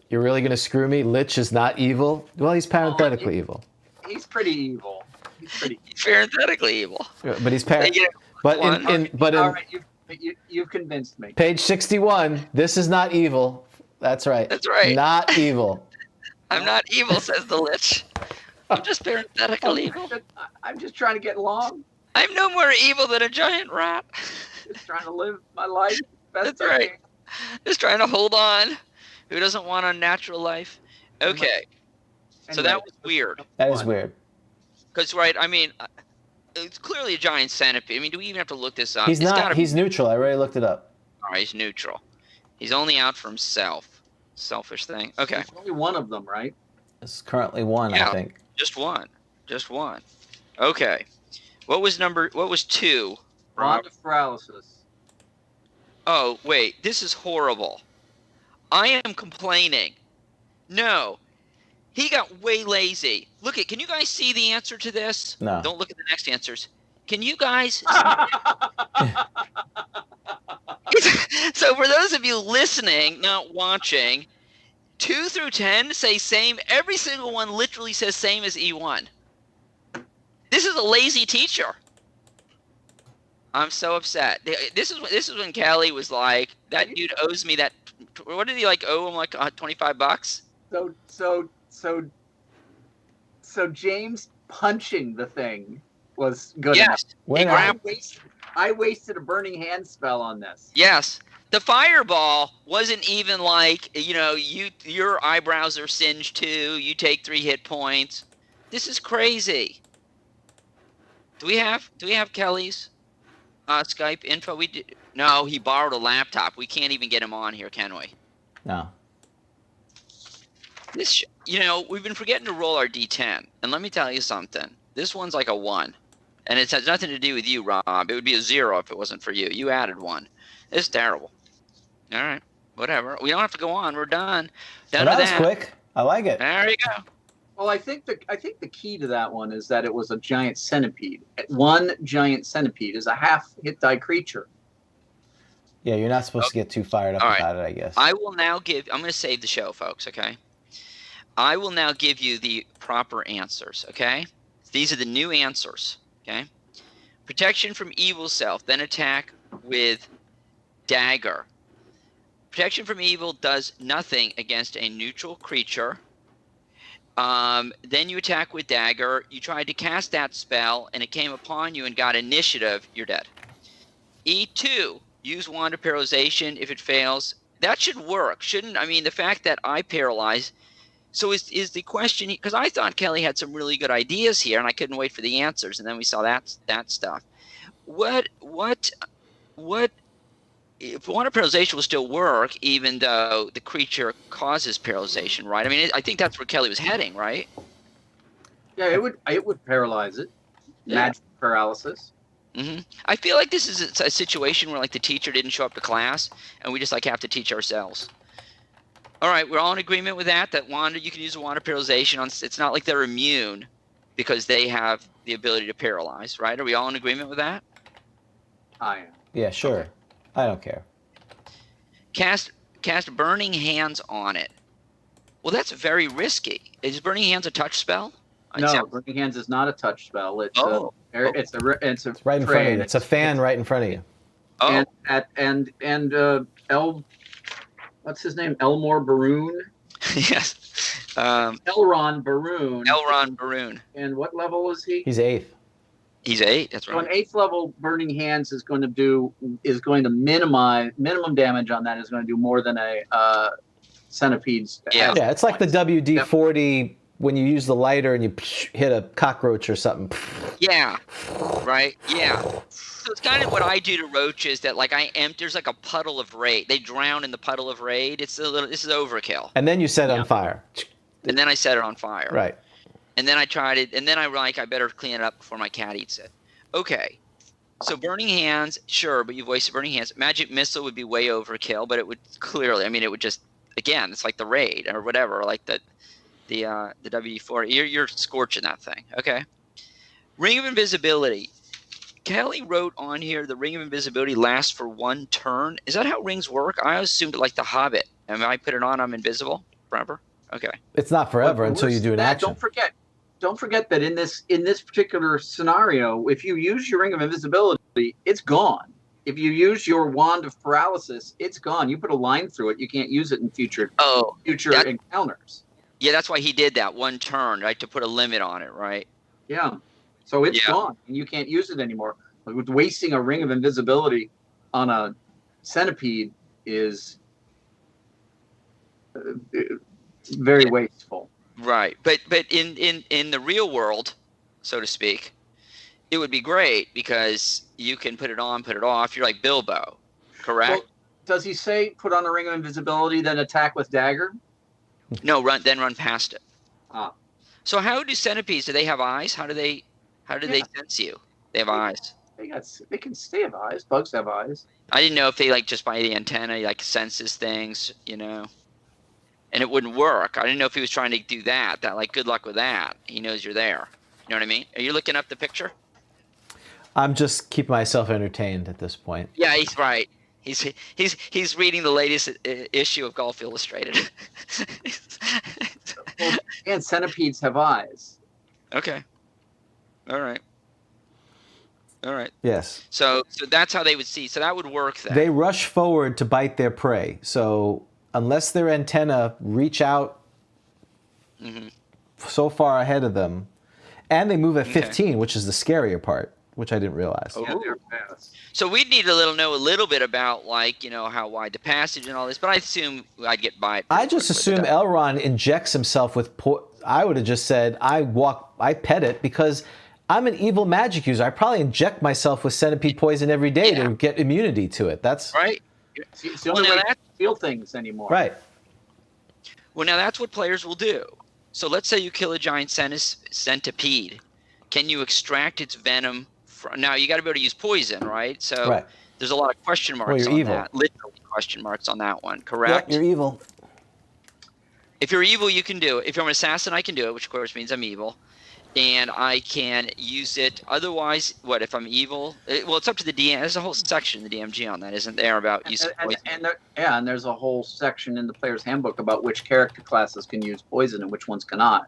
you're really going to screw me? Lich is not evil? Well, he's parenthetically evil. He's pretty evil. He's parenthetically evil. But he's But All right, you've convinced me. page 61, this is not evil. That's right. That's right. Not evil. I'm not evil, says the Lich. I'm just parenthetical evil. I'm just trying to get along. I'm no more evil than a giant rat. Just trying to live my life best That's I right. can. Just trying to hold on. Who doesn't want a natural life? Okay. So that was weird. That is weird. Because, right, I mean, it's clearly a giant centipede. I mean, do we even have to look this up? He's not. He's neutral. I already looked it up. All right, he's neutral. He's only out for himself. Selfish thing. Okay. There's only one of them, right? It's currently 1, Yeah. I think. Just one. Just one. Okay. What was 2? Wand of paralysis. Oh, wait. This is horrible. I am complaining. No. He got way lazy. Can you guys see the answer to this? No. Don't look at the next answers. Can you guys? So for those of you listening, not watching, 2 through 10 say same. Every single one literally says same as E1. This is a lazy teacher. I'm so upset. This is when Callie was like, that dude owes me that. What did he owe him like $25? So James punching the thing was good Yes. enough. I wasted a burning hand spell on this. Yes. The fireball wasn't even like, your eyebrows are singed too. You take 3 hit points. This is crazy. Do we have Kelly's Skype info? No, he borrowed a laptop. We can't even get him on here, can we? No. We've been forgetting to roll our D10. And let me tell you something. This one's like a 1. And it has nothing to do with you, Rob. It would be a 0 if it wasn't for you. You added 1. It's terrible. All right, whatever. We don't have to go on. We're done. Done Well, with that was quick. I like it. There you go. Well, I think the key to that one is that it was a giant centipede. One giant centipede is a half hit die creature. Yeah, you're not supposed to get too fired up about it, I guess. I will now I'm going to save the show, folks, okay? I will now give you the proper answers, okay? These are the new answers, okay? Protection from evil self, then attack with dagger. Protection from evil does nothing against a neutral creature. Then you attack with dagger. You tried to cast that spell, and it came upon you and got initiative. You're dead. E2, use Wand of Paralyzation. If it fails, that should work, shouldn't? I mean, the fact that I paralyze. So is the question, because I thought Kelly had some really good ideas here, and I couldn't wait for the answers, and then we saw that stuff. What if Wand of Paralyzation will still work, even though the creature causes paralyzation, right? I mean, I think that's where Kelly was heading, right? Yeah, it would paralyze it. Magic paralysis. Mm-hmm. I feel like this is a situation where like the teacher didn't show up to class, and we just like have to teach ourselves. All right, we're all in agreement with that. That Wanda, you can use a Wand of Paralyzation on. It's not like they're immune because they have the ability to paralyze, right? Are we all in agreement with that? I am. Yeah, sure. Okay. I don't care. Cast Burning Hands on it. Well, that's very risky. Is Burning Hands a touch spell? No, Burning Hands is not a touch spell. It's it's right in front of you. It's a fan right in front of you. Oh, what's his name? Elmore Baroon. Yes. Elron Baroon. Elron Baroon. And what level is he? He's 8th. He's 8. That's So right. an 8th level Burning Hands is going to minimum damage on that is going to do more than a centipede's. Yeah. Yeah, it's like the WD-40 when you use the lighter and you hit a cockroach or something. Yeah. Right. Yeah. So it's kind of what I do to roaches. That like there's like a puddle of raid. They drown in the puddle of raid. This is overkill. And then you set it on fire. And then I set it on fire. Right. And then I tried it, and then I better clean it up before my cat eats it. Okay. So Burning Hands, sure, but you voiced Burning Hands. Magic Missile would be way overkill, but it would clearly, it would just, again, it's like the raid or whatever, like the WD-40. You're scorching that thing. Okay. Ring of Invisibility. Kelly wrote on here the Ring of Invisibility lasts for 1 turn. Is that how rings work? I assumed like the Hobbit. And when I put it on, I'm invisible forever? Okay. It's not forever until you do an action. Don't forget that in this particular scenario, if you use your Ring of Invisibility, it's gone. If you use your Wand of Paralysis, it's gone. You put a line through it, you can't use it in future encounters. Yeah, that's why he did that 1 turn, right, to put a limit on it, right? Yeah. So it's gone, and you can't use it anymore. Like, wasting a Ring of Invisibility on a centipede is very wasteful. Right, but in the real world, so to speak, it would be great because you can put it on, put it off. You're like Bilbo, correct? Well, does he say put on a Ring of Invisibility, then attack with dagger? No, run past it. Ah. So how do centipedes? Do they have eyes? How do they sense you? They have eyes. They have eyes. Bugs have eyes. I didn't know if they like just by the antenna like senses things, and it wouldn't work. I didn't know if he was trying to do that. That like good luck with that. He knows you're there. You know what I mean? Are you looking up the picture? I'm just keeping myself entertained at this point. Yeah, he's right. He's reading the latest issue of Golf Illustrated. And centipedes have eyes. Okay. All right. Yes. So that's how they would see. So that would work then. They rush forward to bite their prey. So unless their antenna reach out so far ahead of them, and they move at 15, which is the scarier part, which I didn't realize. Yeah, they're fast. So we'd need to know a little bit about how wide the passage and all this, but I assume I'd get by it. I just assume Elrond injects himself with I would have just said I pet it because I'm an evil magic user. I probably inject myself with centipede poison every day to get immunity to it. That's right. It's the only way to feel things anymore. Right. Well, now that's what players will do. So let's say you kill a giant centipede. Can you extract its venom now you got to be able to use poison, right? So Right. there's a lot of question marks you're on evil. that. Literally question marks on that one, correct? Yep, you're evil. If you're evil, you can do it. If you're an assassin, I can do it, which of course means I'm evil. And I can use it. Otherwise, what if I'm evil? Well, it's up to the DM. There's a whole section in the DMG on that, isn't there, about use of poison? And there's a whole section in the player's handbook about which character classes can use poison and which ones cannot.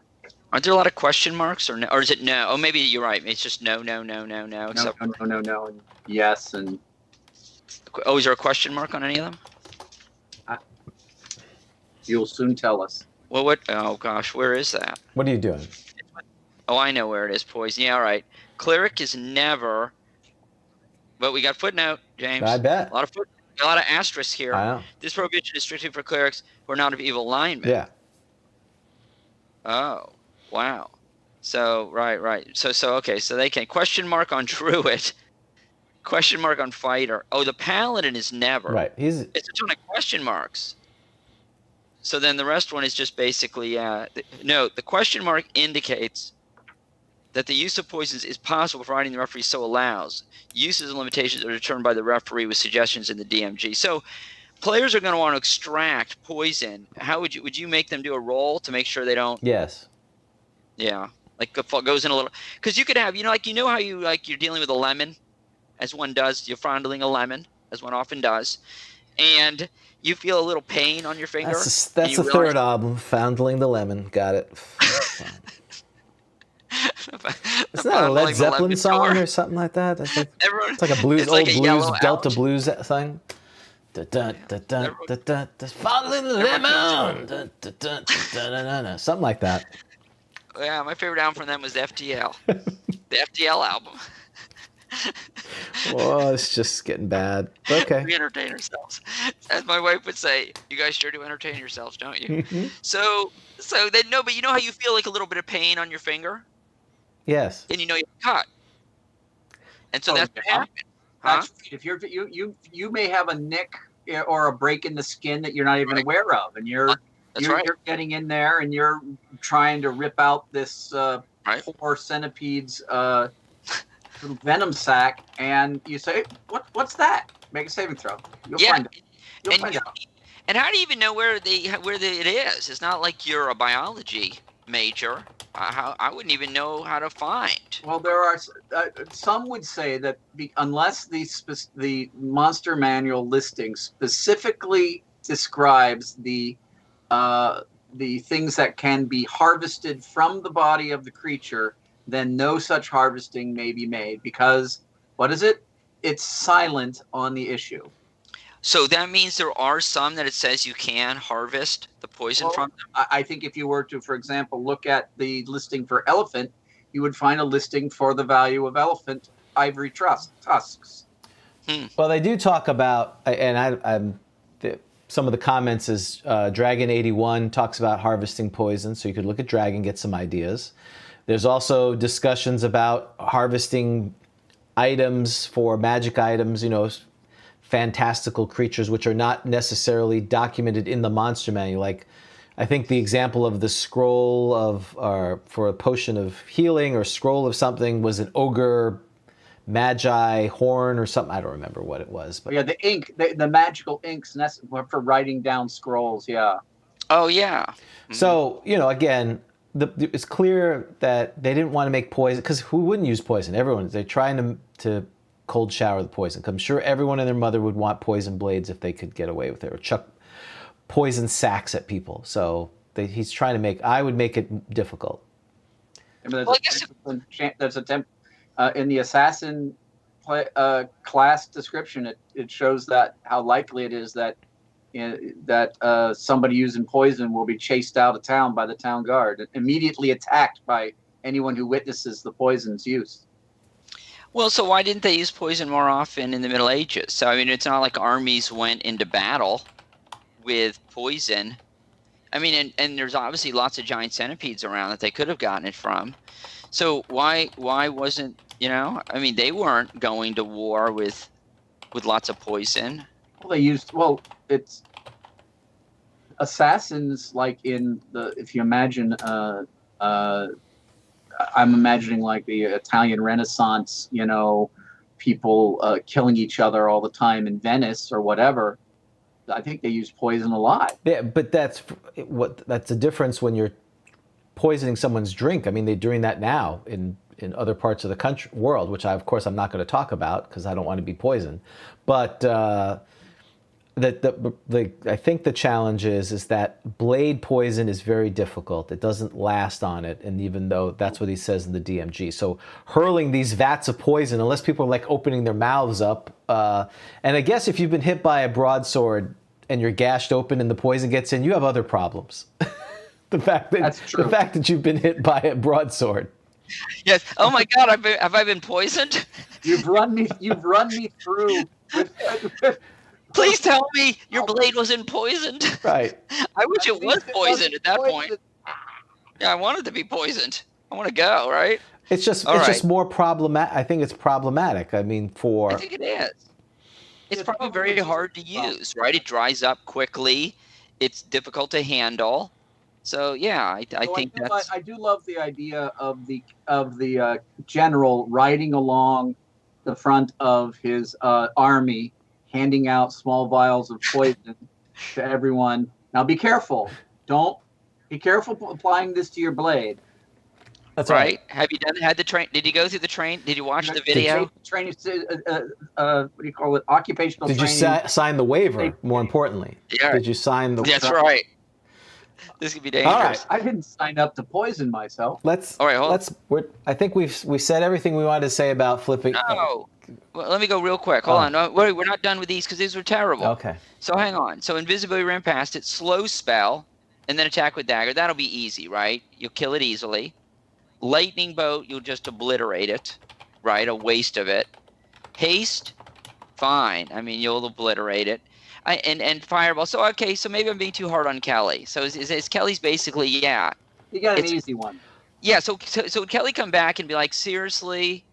Aren't there a lot of question marks, or no? Or is it no? Oh, maybe you're right. It's just no. Except No, and yes, and oh, is there a question mark on any of them? you'll soon tell us. Well, what? Oh gosh, where is that? What are you doing? Oh, I know where it is. Poison. Yeah, all right. Cleric is never. But we got footnote, James. I bet. A lot of asterisks here. I know. This prohibition is strictly for clerics who are not of evil alignment. Yeah. Oh, wow. So right. So okay. So they can question mark on druid, question mark on fighter. Oh, the paladin is never. Right. It's a ton of question marks. So then the rest one is just basically the question mark indicates that the use of poisons is possible providing the referee so allows. Uses and limitations are determined by the referee with suggestions in the DMG. So players are going to want to extract poison. How would you make them do a roll to make sure they don't? Yes. Yeah, like it goes in a little, because you could have, how you're dealing with a lemon, as one does. You're fondling a lemon, as one often does, and you feel a little pain on your finger. That's the third album, Fondling the Lemon. Got it. Isn't that a Led Zeppelin song or something like that? It's like a blues, Delta blues thing. Fondling the lemon. Something like that. Yeah, my favorite album from them was the FTL. The FTL album. Oh, it's just getting bad. Okay. We entertain ourselves. As my wife would say, you guys sure do entertain yourselves, don't you? So then, no, but you know how you feel like a little bit of pain on your finger? Yes. And you're cut. And so that's what happened. Huh? If you may have a nick or a break in the skin that you're not even aware of, and you're getting in there and you're trying to rip out this poor centipede's little venom sac, and you say, "What's that?" Make a saving throw. You'll find out. And how do you even know where it is? It's not like you're a biology major. I wouldn't even know how to find. Well, there are some would say that unless the monster manual listing specifically describes the things that can be harvested from the body of the creature, then no such harvesting may be made, because it's silent on the issue. So that means there are some that it says you can harvest the poison from them? I think if you were to, for example, look at the listing for elephant, you would find a listing for the value of elephant ivory tusks. Well, they do talk about, and some of the comments is Dragon 81 talks about harvesting poison, so you could look at Dragon, get some ideas. There's also discussions about harvesting items for magic items, fantastical creatures which are not necessarily documented in the monster manual. Like, I think the example of the scroll for a potion of healing or scroll of something was an ogre magi horn or something. I don't remember what it was. But yeah, the ink, the magical inks for writing down scrolls. Yeah. Oh yeah. Mm-hmm. So again, it's clear that they didn't want to make poison, because who wouldn't use poison? They're trying to cold shower the poison. I'm sure everyone and their mother would want poison blades if they could get away with it, or chuck poison sacks at people. So he's trying to I would make it difficult. There's in the assassin class description, it shows that how likely it is that somebody using poison will be chased out of town by the town guard, immediately attacked by anyone who witnesses the poison's use. Well, so why didn't they use poison more often in the Middle Ages? So, I mean, it's not like armies went into battle with poison. I mean, and there's obviously lots of giant centipedes around that they could have gotten it from. So why wasn't, I mean, they weren't going to war with lots of poison. Well, it's assassins, like if you imagine I'm imagining like the Italian Renaissance, people killing each other all the time in Venice or whatever. I think they use poison a lot. Yeah, but that's a difference when you're poisoning someone's drink. I mean, they're doing that now in other parts of the world, which of course I'm not going to talk about because I don't want to be poisoned. But I think the challenge is that blade poison is very difficult. It doesn't last on it, and even though that's what he says in the DMG. So hurling these vats of poison, unless people are like opening their mouths up, and I guess if you've been hit by a broadsword and you're gashed open and the poison gets in, you have other problems. The fact that you've been hit by a broadsword. Yes. Oh my God. Have I been poisoned? You've run me through. Please tell me your blade wasn't poisoned. Right. I wish it was poisoned at that point. Yeah, I want it to be poisoned. I want to go, right? It's just more problematic. I think it's problematic. I mean, I think it is. It's probably very hard to use, right? It dries up quickly. It's difficult to handle. So yeah, I think that's. I do love the idea of the general riding along the front of his army, handing out small vials of poison to everyone. Now be careful. Be careful applying this to your blade. That's right. Have you had the train? Did you go through the train? Did you watch the video? Training, what do you call it? Occupational training. Did you sign the waiver? More importantly, yeah. Did you sign the? That's right. This could be dangerous. All right. I didn't sign up to poison myself. I think we said everything we wanted to say about flipping. No. Well, let me go real quick. Hold on. No, we're not done with these because these were terrible. Okay. So hang on. So invisibility ran past it. Slow spell, and then attack with dagger. That'll be easy, right? You'll kill it easily. Lightning bolt, you'll just obliterate it, right? A waste of it. Haste, fine. I mean, you'll obliterate it. And fireball. So okay. So maybe I'm being too hard on Kelly. So is Kelly's basically You got an easy one. Yeah. So Kelly come back and be like, seriously,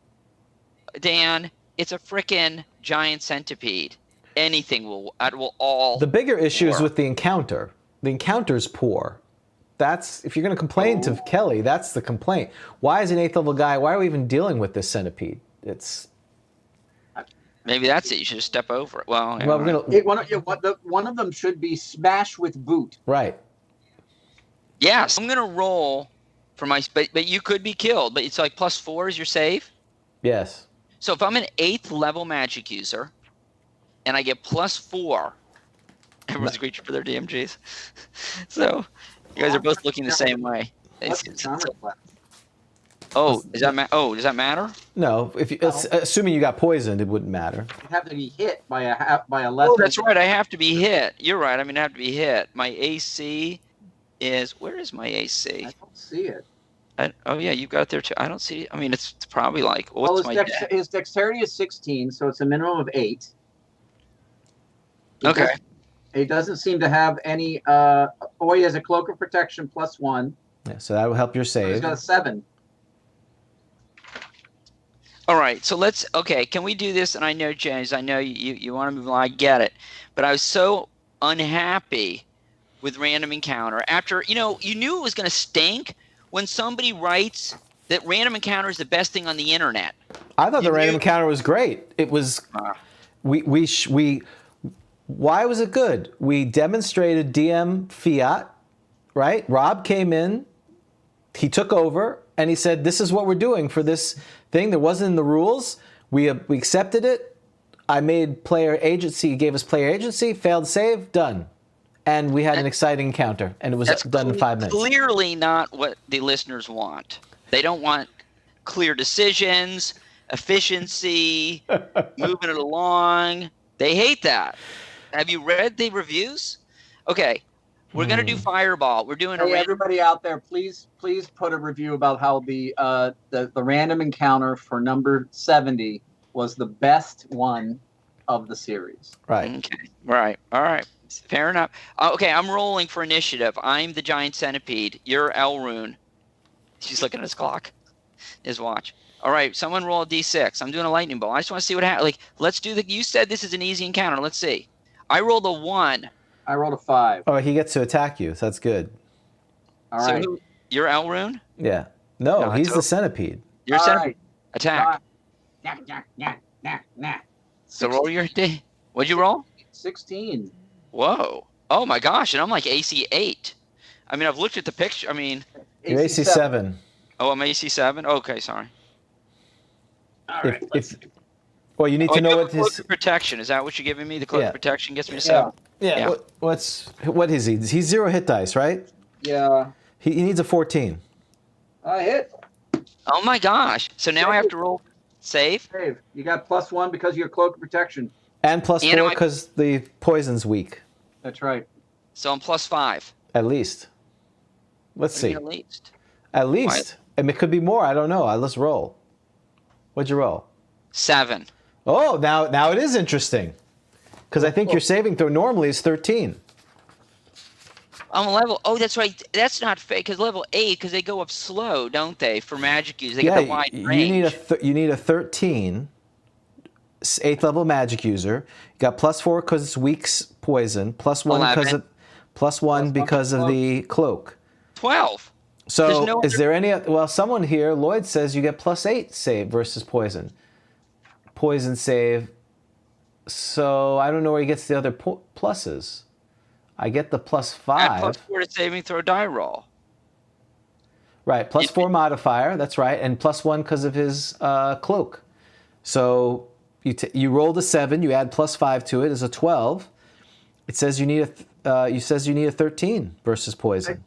Dan, it's a frickin' giant centipede. Anything will all. The bigger issue is with the encounter. The encounter's poor. That's if you're going to complain to Kelly, that's the complaint. Why is an 8th level guy? Why are we even dealing with this centipede? Maybe that's it. You should just step over it. Well, one of them should be smash with boot. Right. Yes, I'm gonna roll for my. But you could be killed. But it's like +4 is your save. Yes. So if I'm an 8th level magic user, and I get +4, everyone's a creature for their DMGs. So you guys are both looking the same way. Oh, does that matter? No, assuming you got poisoned, it wouldn't matter. You have to be hit by a lesser. Oh, that's right. I have to be hit. You're right. I mean, I have to be hit. My AC is. Where is my AC? I don't see it. Yeah, you've got it there too. I don't see it. I mean, it's probably like. His dexterity is 16, so it's a minimum of 8. Okay. He doesn't seem to have any. He has a cloak of protection +1. Yeah, so that will help your save. He's got a 7. All right, so can we do this? And I know, James, I know you want to move along. I get it. But I was so unhappy with random encounter. After, you knew it was going to stink when somebody writes that random encounter is the best thing on the internet. I thought the random encounter was great. It was, why was it good? We demonstrated DM fiat, right? Rob came in, he took over, and he said, this is what we're doing for this thing that wasn't in the rules. We accepted it. I made player agency, gave us player agency, failed save, done. And we had an exciting encounter, and it was done in 5 minutes. Clearly not what the listeners want. They don't want clear decisions, efficiency, moving it along. They hate that. Have you read the reviews? Okay. We're going to do Fireball. We're doing everybody out there, please put a review about how the random encounter for number 70 was the best one of the series. Right. Okay. Right. All right. Fair enough. Okay, I'm rolling for initiative. I'm the giant centipede. You're Elrune. She's looking at his clock, his watch. All right, someone roll a d6. I'm doing a lightning bolt. I just want to see what happens. Like, let's do you said this is an easy encounter. Let's see. I rolled a 1. I rolled a 5. Oh, he gets to attack you, so that's good. All right. So you're Elrune? Yeah. No, No, he's it's the centipede. You're All centipede. right. Attack. So roll your D. What'd you roll? 16. Whoa. Oh my gosh, and I'm like AC 8. I mean, I've looked at the picture. I mean, You're AC 7. oh, I'm AC 7? Okay, sorry. All right. Well, you need Oh, to I know do have what a cloak his. of protection. Is that what you're giving me? The cloak Yeah. of protection gets me to Yeah. 7? Yeah. Yeah. What is he? He's 0 hit dice, right? Yeah. He needs a 14. I hit. Oh my gosh. So now I have to roll save? Save. You got +1 because of your cloak of protection. And plus And 4 because the poison's weak, That's right. So I'm +5. at least. Let's What do you see. mean at least? At least. I mean, it could be more. I don't know. Let's roll. What'd you roll? 7. Oh, now it is interesting. Because I think your saving throw normally is 13. I'm a level. Oh, that's right. That's not fake. Because level 8, because they go up slow, don't they? For magic use, they get the wide range. You need a 13, 8th level magic user. You got +4 because it's weak poison. +1 because 11. of +1 because of the cloak. 12. So There's no is other- there any? Well, someone here, Lloyd says you get +8 save versus poison. Poison save. So I don't know where he gets the other pluses. I get the Add +5. +4 to saving throw die roll. Right, +4 modifier. That's right, and +1 because of his cloak. So you rolled a 7. You add +5 to it is a 12. It says you need a 13 versus poison.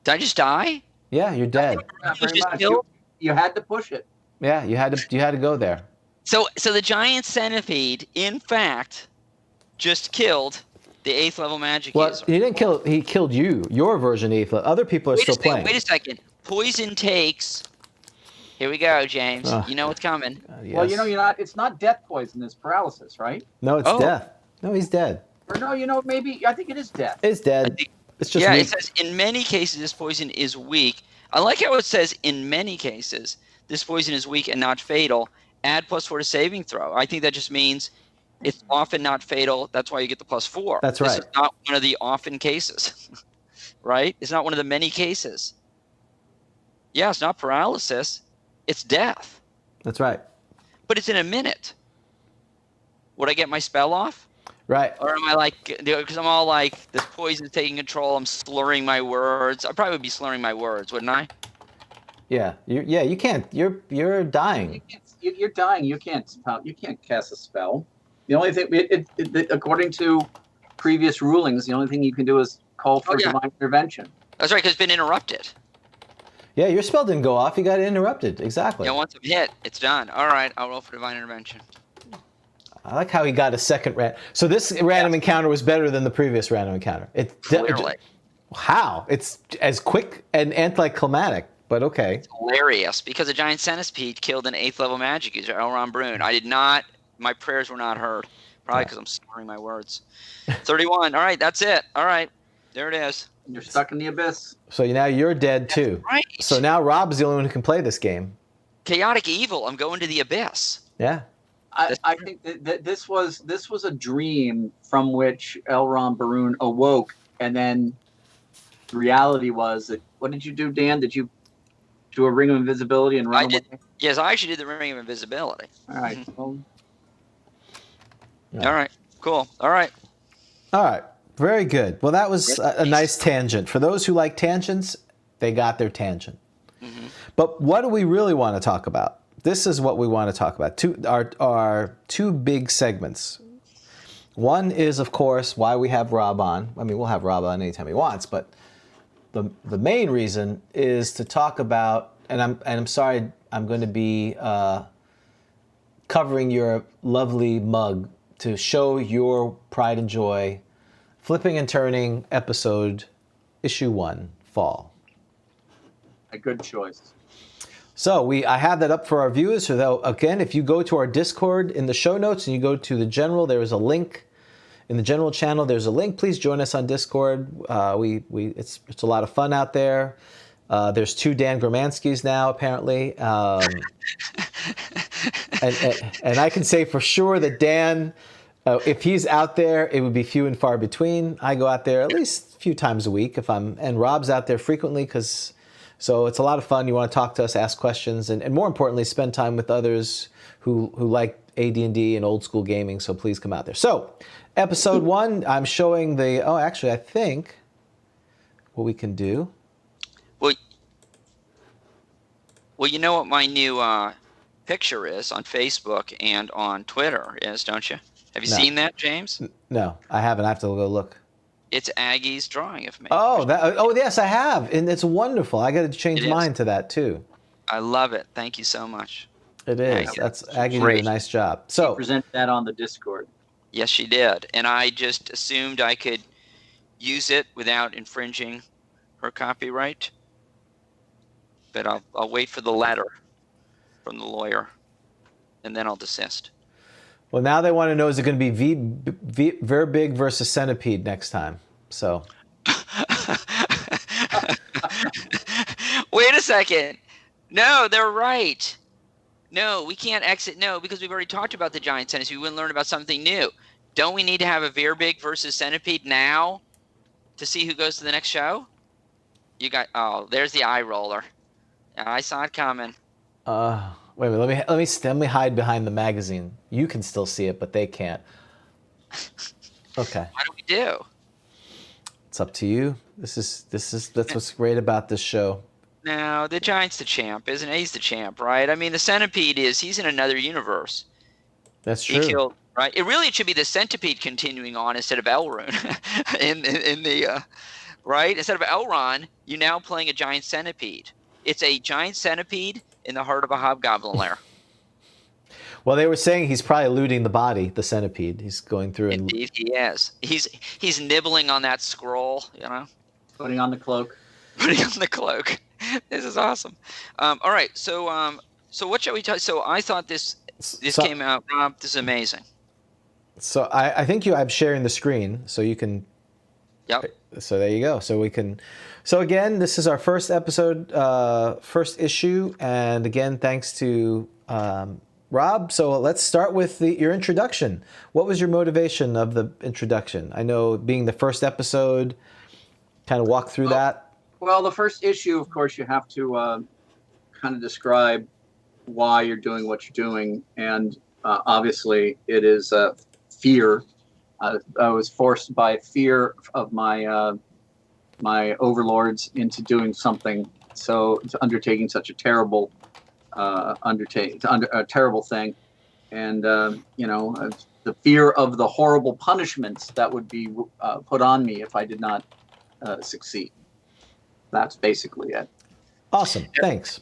Did I just die? Yeah, you're dead. Not very Just much. killed? You had to push it. Yeah, you had to go there. So the giant centipede, in fact, just killed the 8th level magic Well, user. he didn't kill. He killed you. Your version, Eve. Other people are still playing. Wait a second. Poison takes. Here we go, James. Ugh. You know what's coming. Yes. Well, it's not death poison, it's paralysis, right? No, it's Oh. death. No, he's dead. Or no, maybe, I think it is death. It's I dead. think- It's just yeah, weak. it says in many cases this poison is weak. I like how it says in many cases this poison is weak and not fatal. Add +4 to saving throw. I think that just means it's often not fatal. That's why you get the +4. That's This right. is not one of the often cases, right? It's not one of the many cases. Yeah, it's not paralysis. It's death. That's right. But it's in a minute. Would I get my spell off? Right. Or am I like, because I'm all like, this poison's taking control, I'm slurring my words. I probably would be slurring my words, wouldn't I? Yeah. You can't. You're dying. You're dying. You can't cast a spell. The only thing, according to previous rulings, the only thing you can do is call for divine intervention. That's right, because it's been interrupted. Yeah, your spell didn't go off. You got interrupted. Exactly. Yeah, once I'm hit, it's done. All right, I'll roll for divine intervention. I like how he got a second So this random encounter was better than the previous random encounter. Clearly. How? It's as quick and anticlimactic, but okay. Hilarious, because a giant centipede killed an 8th level magic user, Elron Brune. My prayers were not heard. Probably because I'm slurring my words. 31. All right, that's it. All right, there it is. You're stuck in the abyss. So now you're dead too. Right. So now Rob's the only one who can play this game. Chaotic evil, I'm going to the abyss. Yeah. I think that this was a dream from which Elron Baroon awoke, and then the reality was that. What did you do, Dan? Did you do a ring of invisibility and run I away? did. Yes, I actually did the ring of invisibility. All right. Well, Yeah. All right, cool. All right. All right. Very good. Well, that was a nice tangent. For those who like tangents, they got their tangent. Mm-hmm. But what do we really want to talk about? This is what we want to talk about. Our two big segments. One is, of course, why we have Rob on. I mean, we'll have Rob on anytime he wants, but the main reason is to talk about, and I'm sorry, I'm going to be covering your lovely mug to show your pride and joy. Flipping and Turning episode, issue 1, fall. a good choice. So I have that up for our viewers. So again, if you go to our Discord in the show notes and you go to the general, there is a link. In the general channel, there's a link. Please join us on Discord. It's a lot of fun out there. There's 2 Dan Gromanskis now, apparently. And I can say for sure that Dan, if he's out there, it would be few and far between. I go out there at least a few times a week and Rob's out there frequently because So it's a lot of fun. You want to talk to us, ask questions, and more importantly, spend time with others who like AD&D and old school gaming. So please come out there. So episode 1, I'm showing the. Oh, actually, I think what we can do. Well, you know what my new picture is on Facebook and on Twitter is, don't you? Have you seen that, James? No, I haven't. I have to go look. It's Aggie's drawing of me. Oh, yes, I have, and it's wonderful. I got to change mine to that too. I love it. Thank you so much. It is. That's Aggie did a nice job. So she presented that on the Discord. Yes, she did, and I just assumed I could use it without infringing her copyright. But I'll wait for the letter from the lawyer, and then I'll desist. Well, now they want to know, is it going to be Verbig versus Centipede next time? So. Wait a second. No, they're right. No, we can't exit. No, because we've already talked about the giant centipede. We wouldn't learn about something new. Don't we need to have a Verbig versus Centipede now to see who goes to the next show? You got. Oh, there's the eye roller. I saw it coming. Wait a minute. Let me hide behind the magazine. You can still see it, but they can't. Okay. What do we do? It's up to you. That's what's great about this show. No, the Giant's the champ, isn't he? He's the champ, right? I mean, the Centipede he's in another universe. That's true. He killed, right? It should be the Centipede continuing on instead of Elrond in the right? Instead of Elrond, you're now playing a giant centipede. It's a giant centipede in the heart of a hobgoblin lair. Well, they were saying he's probably looting the body, the centipede. He's going through and indeed he is. He's nibbling on that scroll, Putting on the cloak. Putting on the cloak. This is awesome. All right, so what shall we talk? So I thought this came out, Rob. This is amazing. So I think I'm sharing the screen, so you can. Yep. So there you go. So we can. So again, this is our first episode, first issue, and again, thanks to Rob. So let's start with your introduction. What was your motivation of the introduction? I know being the first episode, kind of walk through that. Well, the first issue, of course, you have to kind of describe why you're doing what you're doing, and obviously, it is fear. I was forced by fear of my overlords into doing something, undertaking such a terrible a terrible thing, and the fear of the horrible punishments that would be put on me if I did not succeed. That's basically it. Awesome. Thanks.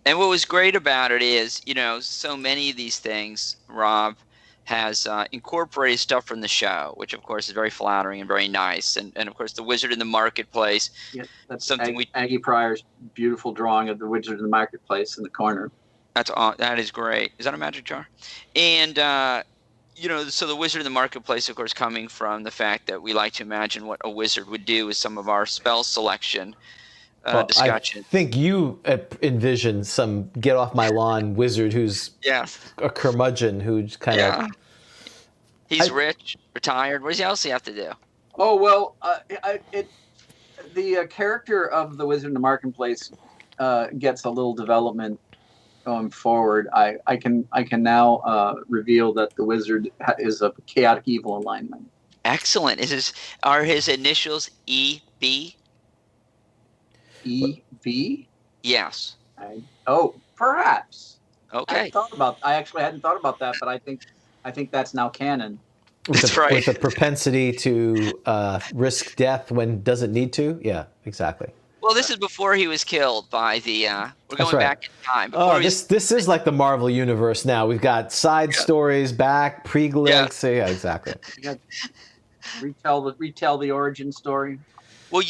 And what was great about it is, so many of these things, Rob has incorporated stuff from the show, which of course is very flattering and very nice. And of course, the Wizard in the Marketplace. Yeah, that's something Aggie Pryor's beautiful drawing of the Wizard in the Marketplace in the corner. That is great. Is that a magic jar? And so the Wizard in the Marketplace, of course, coming from the fact that we like to imagine what a wizard would do with some of our spell selection discussion. I think you envision some get off my lawn wizard who's a curmudgeon who's kind of. He's rich, retired. What does he else have to do? Oh well, the character of the Wizard in the Marketplace gets a little development going forward. I can now reveal that the wizard is a chaotic evil alignment. Excellent. Are his initials EB? EB? Yes. Perhaps. Okay. I actually hadn't thought about that, but I think that's now canon. That's right. With a propensity to risk death when doesn't need to. Yeah, exactly. Well, this is before he was killed by the. We're going back in time. This is like the Marvel universe now. We've got side stories, back, pre-glitz. Yeah, exactly. Retell the origin story. Well,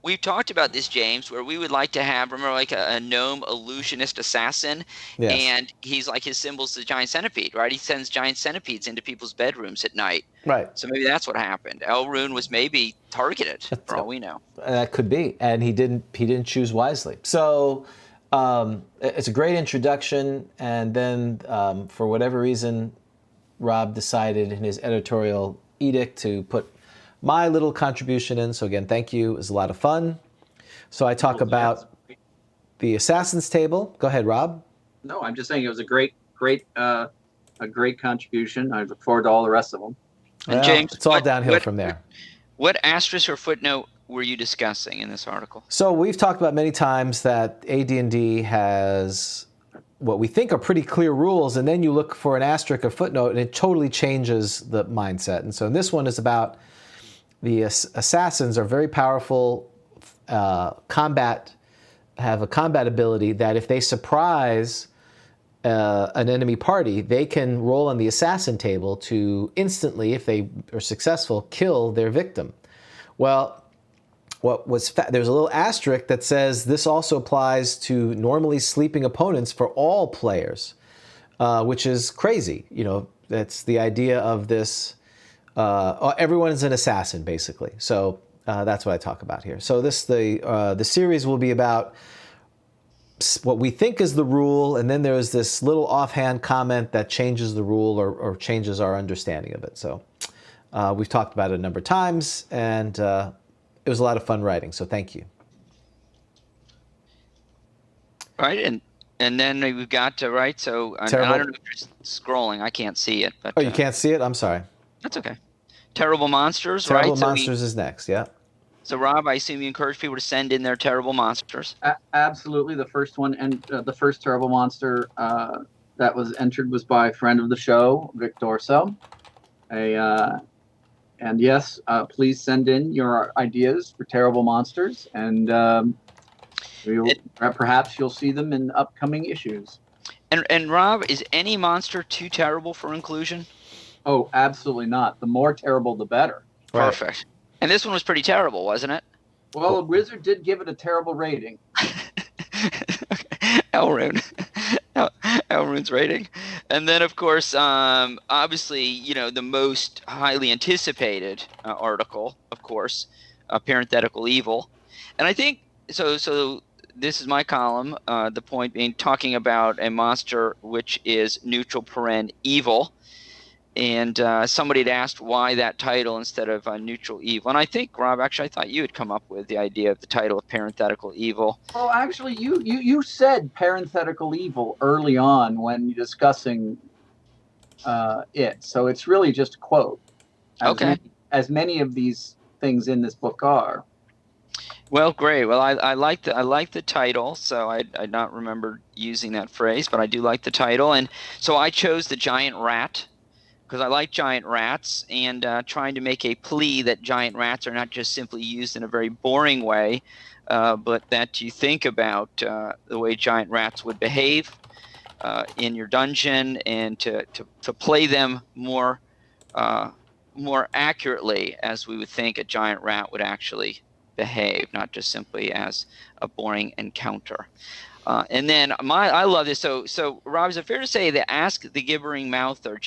we've talked about this, James, where we would like to have, remember, like a gnome illusionist assassin, and he's like his symbol's the giant centipede, right? He sends giant centipedes into people's bedrooms at night. Right. So maybe that's what happened. Elrond was maybe targeted, for all we know. That could be, and he didn't choose wisely. So it's a great introduction, and then for whatever reason, Rob decided in his editorial edict to put my little contribution in. So again, thank you. It was a lot of fun. So I talk about the Assassin's Table. Go ahead, Rob. No, I'm just saying it was a great contribution. I look forward to all the rest of them. And Well, James, it's all downhill from there. What asterisk or footnote were you discussing in this article? So we've talked about many times that AD&D has what we think are pretty clear rules, and then you look for an asterisk or footnote, and it totally changes the mindset. And so this one is about the assassins are very powerful have a combat ability that if they surprise an enemy party, they can roll on the assassin table to instantly, if they are successful, kill their victim. Well, there's a little asterisk that says this also applies to normally sleeping opponents for all players, which is crazy. That's the idea of this. Everyone is an assassin, basically. So that's what I talk about here. So the series will be about what we think is the rule, and then there's this little offhand comment that changes the rule or changes our understanding of it. So we've talked about it a number of times, and it was a lot of fun writing, so thank you. Right, and then we've got to right. So I don't know if you're scrolling. I can't see it. But, you can't see it? I'm sorry. That's okay. Terrible Monsters, Terrible right? Monsters is next, yeah. So Rob, I assume you encourage people to send in their terrible monsters. Absolutely. The first one and the first terrible monster that was entered was by a friend of the show, Vic Dorso. And yes, please send in your ideas for terrible monsters, and perhaps you'll see them in upcoming issues. And Rob, is any monster too terrible for inclusion? Oh, absolutely not. The more terrible, the better. Perfect. And this one was pretty terrible, wasn't it? Well, Wizard did give it a terrible rating. Elrune's rating. And then, of course, obviously, the most highly anticipated article, of course, Parenthetical Evil. And I think, so this is my column, the point being talking about a monster which is neutral paren evil. And somebody had asked why that title instead of neutral evil. And I think, Rob, actually, I thought you had come up with the idea of the title of Parenthetical Evil. Well, actually, you said Parenthetical Evil early on when you're discussing it. So it's really just a quote. As many of these things in this book are. Well, great. Well, I like the title, so I not remember using that phrase, but I do like the title. And so I chose the giant rat, because I like giant rats, and trying to make a plea that giant rats are not just simply used in a very boring way, but that you think about the way giant rats would behave in your dungeon, and to play them more accurately as we would think a giant rat would actually behave, not just simply as a boring encounter. And then I love this. So Rob, is it fair to say that ask the gibbering mouth or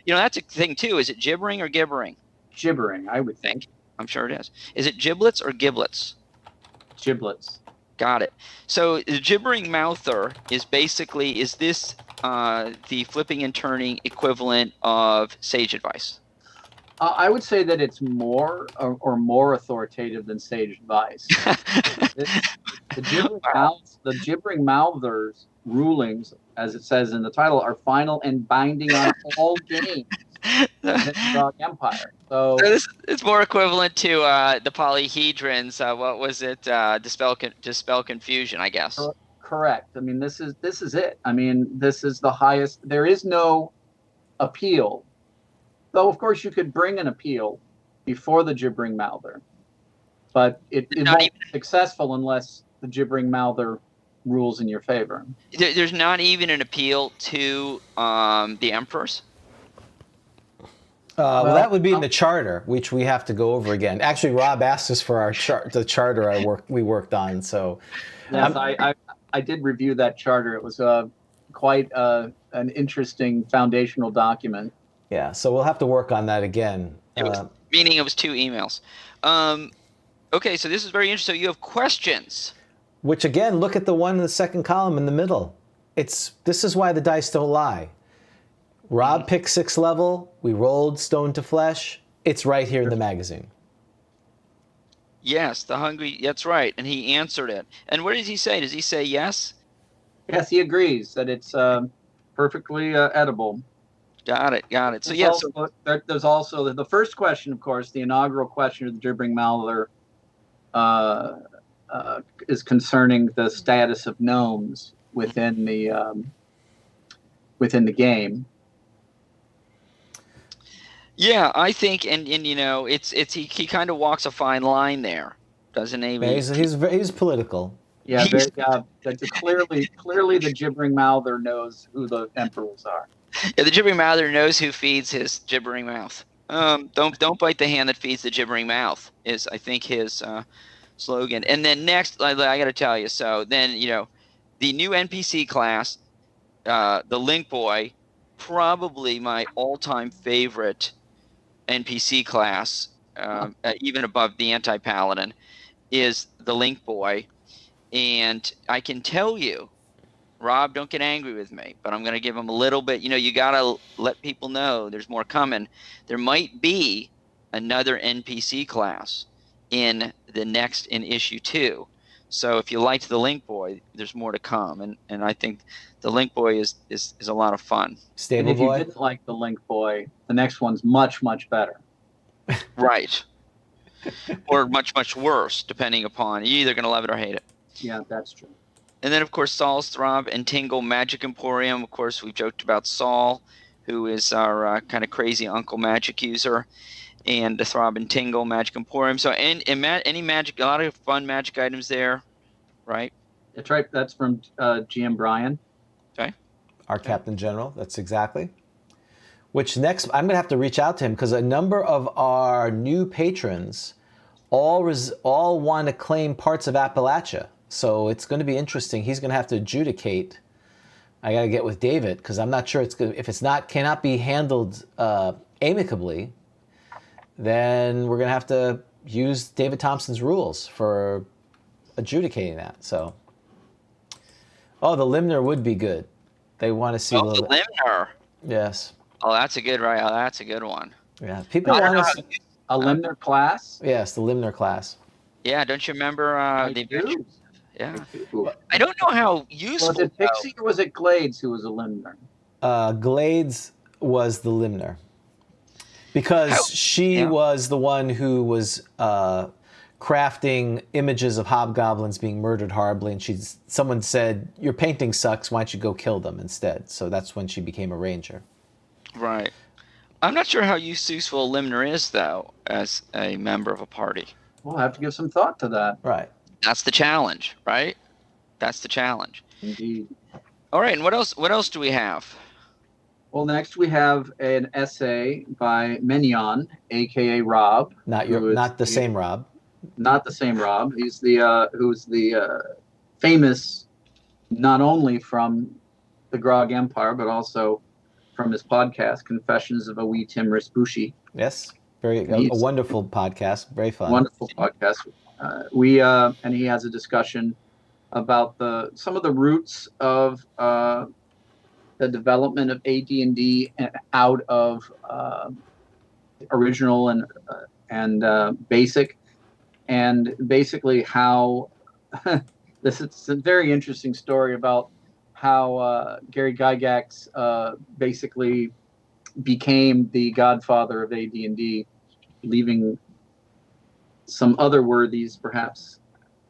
that's a thing too. Is it gibbering or gibbering? Gibbering, I would think. I'm sure it is. Is it giblets or giblets? Giblets. Got it. So the gibbering mouther is this the flipping and turning equivalent of sage advice? I would say that it's more or more authoritative than sage advice. The gibbering mouthers rulings, as it says in the title, are final and binding on all games in the Dog Empire. So it's more equivalent to the polyhedrons. What was it? Dispel confusion, I guess. Correct. I mean, this is it. I mean, this is the highest. There is no appeal. Though, of course, you could bring an appeal before the gibbering mouther, but it won't be successful unless the gibbering mouther rules in your favor. There's not even an appeal to the emperors? Well, that would be in the charter, which we have to go over again. Actually, Rob asked us for the charter we worked on. So, yes, I did review that charter. It was quite an interesting foundational document. Yeah, so we'll have to work on that again. Meaning it was 2 emails. Okay, so this is very interesting. So you have questions. Which, again, look at the one in the second column in the middle. This is why the dice don't lie. Rob picked 6th level. We rolled stone to flesh. It's right here in the magazine. Yes, the hungry. That's right. And he answered it. And what does he say? Does he say yes? Yes, he agrees that it's perfectly edible. Got it. Got it. So There's also the first question, of course, the inaugural question of the Gibbering Mouthler is concerning the status of gnomes within the game. Yeah, I think, and he kind of walks a fine line there, doesn't he? Yeah, he's political. Yeah, clearly the Gibbering Mouther knows who the emperors are. Yeah, the gibbering mouther knows who feeds his gibbering mouth. Don't bite the hand that feeds the gibbering mouth is, I think, his slogan. And then next, I got to tell you. So then, the new NPC class, the Link Boy, probably my all-time favorite NPC class, even above the Anti-Paladin, is the Link Boy. And I can tell you, Rob, don't get angry with me, but I'm going to give him a little bit. You got to let people know there's more coming. There might be another NPC class in issue 2. So if you liked the Link Boy, there's more to come. And I think the Link Boy is a lot of fun. Stable and if Boy? you didn't like the Link Boy, the next one's much, much better. Right. Or much, much worse, depending upon. You're either going to love it or hate it. Yeah, that's true. And then, of course, Saul's Throb and Tingle Magic Emporium. Of course, we've joked about Saul, who is our kind of crazy uncle magic user, and the Throb and Tingle Magic Emporium. So, any magic, a lot of fun magic items there, right? That's right. That's from GM Brian. Okay. Our Captain General. That's exactly. Which next, I'm going to have to reach out to him because a number of our new patrons all want to claim parts of Appalachia. So it's going to be interesting. He's going to have to adjudicate. I got to get with David because I'm not sure if it's cannot be handled amicably, then we're going to have to use David Thompson's rules for adjudicating that. So, the Limner would be good. They want to see a little bit. Limner. Yes. Oh, that's a good That's a good one. Yeah, people want to see a Limner class. Yes, the Limner class. Yeah, don't you remember the adventures? Yeah. I don't know how useful. Was it Pixie or was it Glades who was a Limner? Glades was the Limner. Because she was the one who was crafting images of hobgoblins being murdered horribly, and someone said, "Your painting sucks, why don't you go kill them instead?" So that's when she became a ranger. Right. I'm not sure how useful Limner is, though, as a member of a party. We'll have to give some thought to that. Right. That's the challenge, right? That's the challenge. Indeed. All right, and what else do we have? Well, next we have an essay by Mignon, aka Rob. Not the same Rob. Not the same Rob. He's who's the famous, not only from the Grog Empire, but also from his podcast, Confessions of a Wee Timorous Bushy. Yes, a wonderful podcast, very fun. Wonderful podcast. And he has a discussion about some of the roots of the development of AD&D out of original and basic, and basically how this is a very interesting story about how Gary Gygax basically became the godfather of AD&D, leaving some other worthies perhaps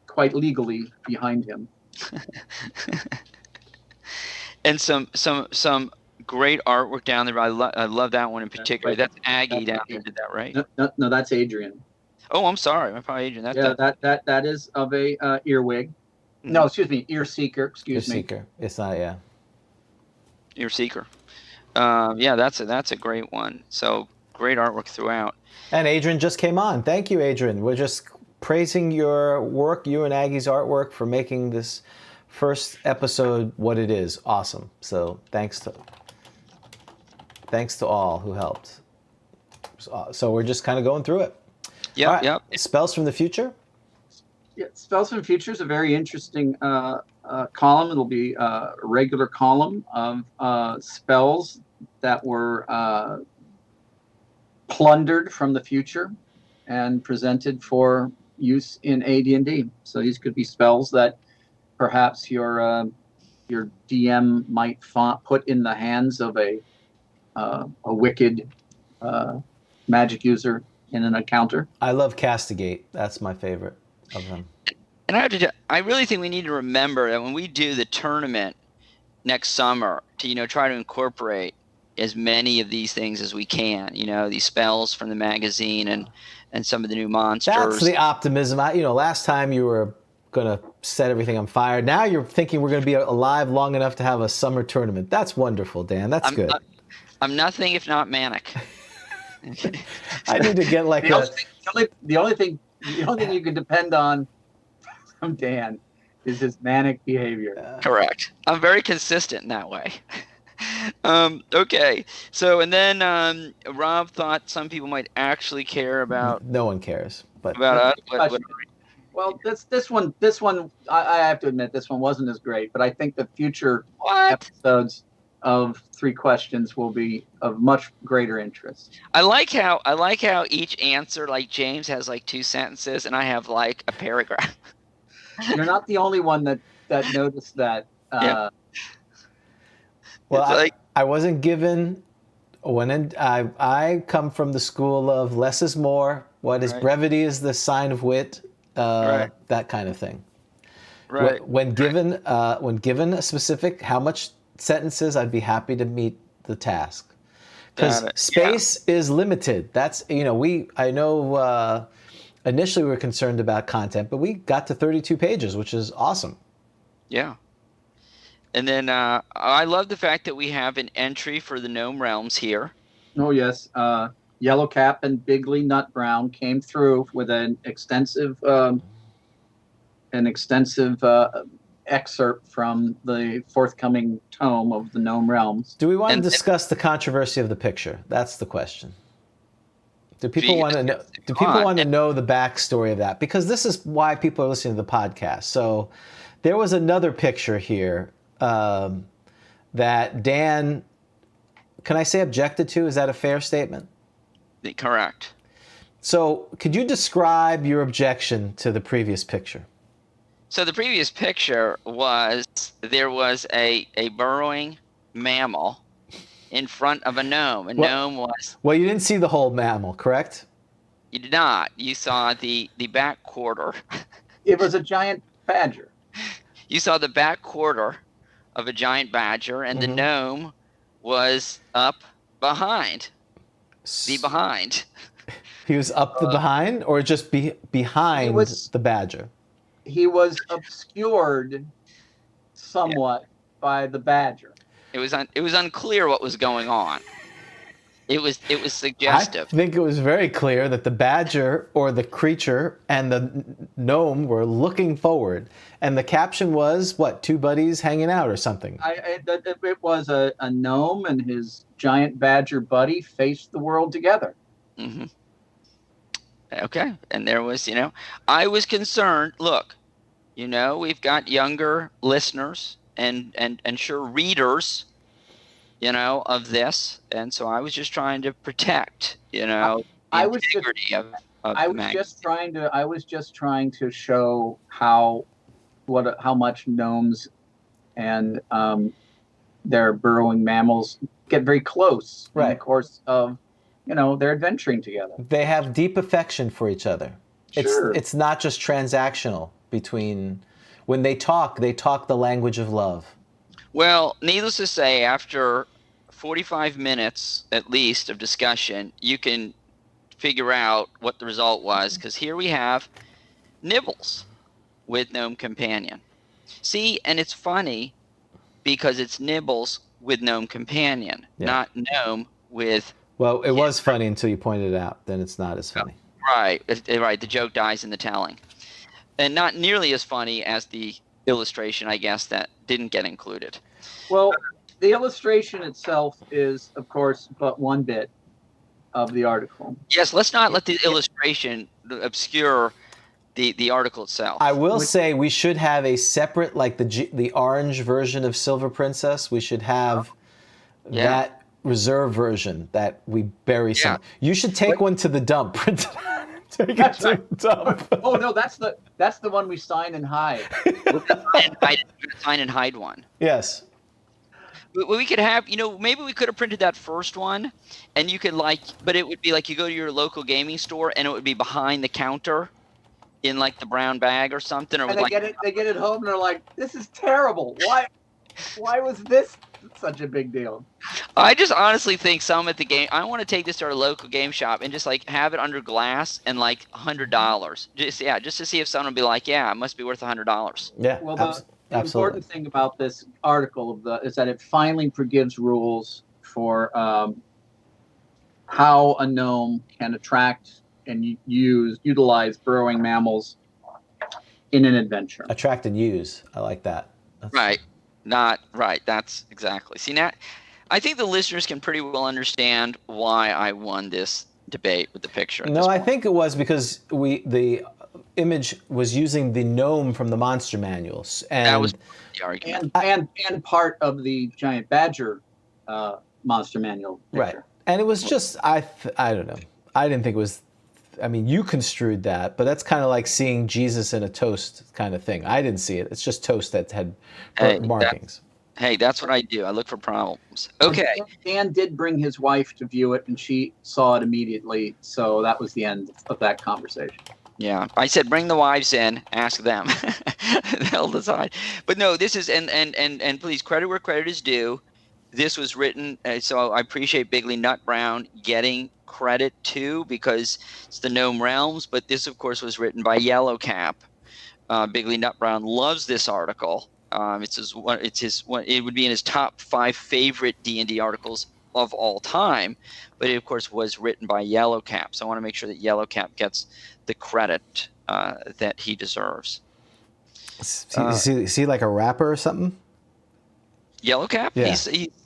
quite legally behind him. And some great artwork down there. I love that one in particular. That's Aggie down there did that, right? No, that's Adrian. Oh, I'm sorry. I'm probably Adrian. That is of a earwig. No, excuse me, ear seeker. Excuse me. Ear seeker. It's not, yeah. Ear seeker. That's a great one. So great artwork throughout. And Adrian just came on. Thank you, Adrian. We're just praising your work, you and Aggie's artwork, for making this first episode what it is. Awesome. So thanks to all who helped. So we're just kind of going through it. Yep, right. Yep. Spells from the Future? Yeah, Spells from the Future is a very interesting column. It'll be a regular column of spells that were plundered from the future and presented for use in AD&D. So these could be spells that perhaps your DM might put in the hands of a wicked magic user in an encounter. I love Castigate. That's my favorite of them. And I really think we need to remember that when we do the tournament next summer, to try to incorporate as many of these things as we can. These spells from the magazine and some of the new monsters. That's the optimism. Last time you were going to set everything on fire. Now you're thinking we're going to be alive long enough to have a summer tournament. That's wonderful, Dan. That's good. I'm nothing if not manic. I need to get like the only thing you can depend on from Dan is his manic behavior. Correct. I'm very consistent in that way. Okay. So, and then Rob thought some people might actually care about. No one cares, but about us. Well, this one, I have to admit, this one wasn't as great. But I think the future episodes of 3 questions will be of much greater interest. I like how each answer, like James has like 2 sentences, and I have like a paragraph. You're not the only one that noticed that. Yeah. Well, I wasn't given I come from the school of less is more. What is brevity is the sign of wit. That kind of thing. Right. When given a specific how much sentences, I'd be happy to meet the task. Because space is limited. That's I know initially we were concerned about content, but we got to 32 pages, which is awesome. Yeah. And then I love the fact that we have an entry for the Gnome Realms here. Oh, yes. Yellowcap and Bigly Nut Brown came through with an extensive excerpt from the forthcoming tome of the Gnome Realms. Do we want to discuss the controversy of the picture? That's the question. Do people want to know? Do people want to know the backstory of that? Because this is why people are listening to the podcast. So there was another picture here that Dan, can I say objected to? Is that a fair statement? Correct. So could you describe your objection to the previous picture? So the previous picture there was a burrowing mammal in front of a gnome. Gnome was... Well, you didn't see the whole mammal, correct? You did not. You saw the back quarter. It was a giant badger. You saw the back quarter of a giant badger, and the gnome was up behind. The behind. He was up the behind, or just behind the badger? He was obscured somewhat by the badger. It was unclear what was going on. It was suggestive. I think it was very clear that the badger or the creature and the gnome were looking forward, and the caption was what, 2 buddies hanging out or something. It was a gnome and his giant badger buddy faced the world together. Mm-hmm. Okay, and there was, I was concerned. Look, we've got younger listeners and sure readers, of this, and so I was just trying to protect, the integrity of the magazine. I was just trying to show how much gnomes and their burrowing mammals get very close in the course of they're adventuring together. They have deep affection for each other. Sure. It's not just transactional between. When they talk the language of love. Well, needless to say, after 45 minutes at least of discussion, you can figure out what the result was, because here we have Nibbles with Gnome Companion. See, and it's funny because it's Nibbles with Gnome Companion, not Gnome with... Well, it was funny until you pointed it out. Then it's not as funny. Right. The joke dies in the telling. And not nearly as funny as the illustration, I guess, that didn't get included. Well, the illustration itself is, of course, but one bit of the article. Yes, let's not let the illustration obscure the article itself. I will say we should have a separate, like the orange version of Silver Princess. We should have that reserve version that we bury some. You should take one to the dump. Take it That's to right. the dump. Oh no, that's the one we sign and hide. Sign and hide one. Yes. But we could have, maybe we could have printed that first one, and you could but it would be like you go to your local gaming store, and it would be behind the counter, in like the brown bag or something, or And with they get it home and they're like, "This is terrible. Why was this such a big deal?" I just honestly think some at the game. I want to take this to our local game shop and just like have it under glass and like $100. Just to see if someone will be like, "Yeah, it must be worth $100." Yeah. Well, the absolutely. important thing about this article is that it finally gives rules for how a gnome can attract and utilize burrowing mammals in an adventure. Attract and use. I like that. Right. Not right. That's exactly. See, now I think the listeners can pretty well understand why I won this debate with the picture. No, I think it was because the image was using the gnome from the monster manuals, and that was the argument. And part of the giant badger monster manual picture. Right. And it was just I don't know. I didn't think it was. I mean, you construed that, but that's kind of like seeing Jesus in a toast kind of thing. I didn't see it. It's just toast that had markings. That's what I do. I look for problems. Okay. Dan did bring his wife to view it, and she saw it immediately. So that was the end of that conversation. Yeah, I said bring the wives in, ask them. They'll decide. But no, this is and please, credit where credit is due. This was written, so I appreciate Bigley Nut Brown getting credit too, because it's the Gnome Realms. But this, of course, was written by Yellow Cap. Bigley Nut Brown loves this article. It would be in his top 5 favorite D&D articles of all time. But it, of course, was written by Yellow Cap. So I want to make sure that Yellow Cap gets the credit that he deserves. Is he like a rapper or something? Yellow Cap? Yeah.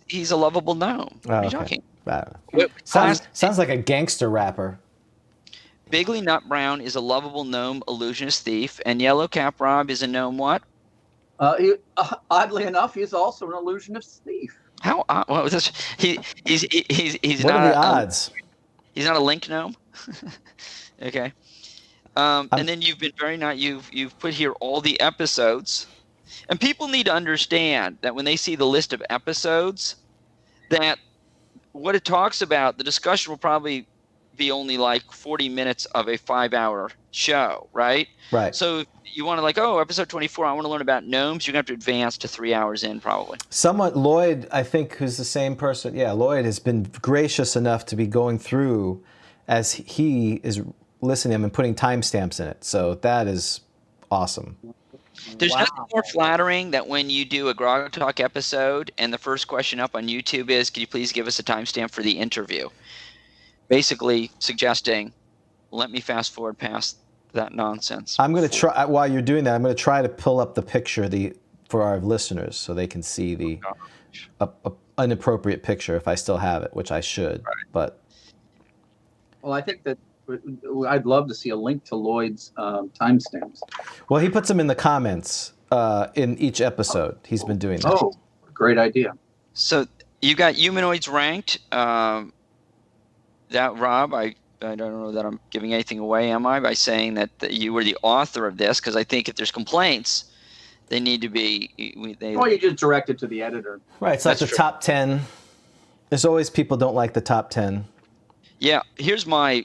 He's a lovable gnome. What are you talking? Sounds like a gangster rapper. Bigley Nut Brown is a lovable gnome illusionist thief, and Yellow Cap Rob is a gnome what? Oddly enough, he's also an illusionist thief. How? Well, he's What not are the odds? He's not a link gnome. Okay. And then you've been very nice. You've put here all the episodes, and people need to understand that when they see the list of episodes, that what it talks about, the discussion will probably be only like 40 minutes of a 5-hour show, right? Right. So if you want to episode 24, I want to learn about gnomes, you're going to have to advance to 3 hours in probably. Lloyd, I think, who's the same person. Yeah, Lloyd has been gracious enough to be going through as he is listening to him and putting timestamps in it. So that is awesome. There's nothing more flattering that when you do a GROGTALK episode and the first question up on YouTube is, can you please give us a timestamp for the interview? Basically suggesting, let me fast forward past that nonsense. I'm going to try, while you're doing that, I'm going to try to pull up the picture for our listeners so they can see the inappropriate picture if I still have it, which I should. Right. But well, I think that I'd love to see a link to Lloyd's timestamps. Well, he puts them in the comments in each episode. He's been doing that. Oh, great idea. So you got humanoids ranked. That, Rob, I don't know that I'm giving anything away, am I, by saying that you were the author of this? Because I think if there's complaints, they need to be. Well, you just direct it to the editor. Right. It's like the top 10. There's always people don't like the top 10. Yeah. Here's my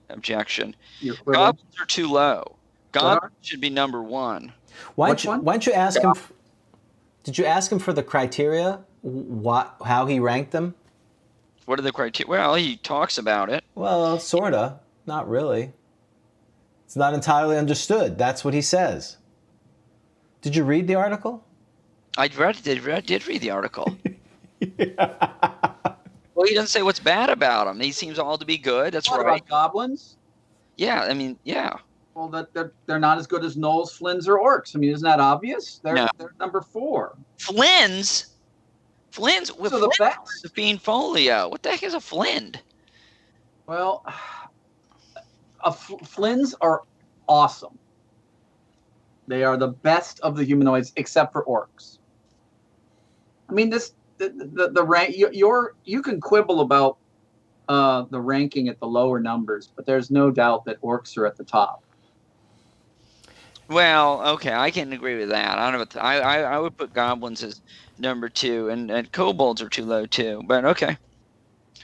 objection. Goblins are too low. Goblins should be number 1. Why don't you ask him? Did you ask him for the criteria? How he ranked them? What are the criteria? Well, he talks about it. Well, sorta. Not really. It's not entirely understood. That's what he says. Did you read the article? I did read the article. Yeah. Well, he doesn't say what's bad about him. He seems all to be good. That's right. About goblins? Yeah, I mean, yeah. Well, they're not as good as gnolls, flins, or orcs. I mean, isn't that obvious? They're number 4. Flins with the best. The Fiend Folio. What the heck is a flind? Well, flins are awesome. They are the best of the humanoids, except for orcs. I mean, the rank. You can quibble about the ranking at the lower numbers, but there's no doubt that orcs are at the top. Well, okay, I can agree with that. I don't know. I would put goblins as number 2, and kobolds are too low too. But okay.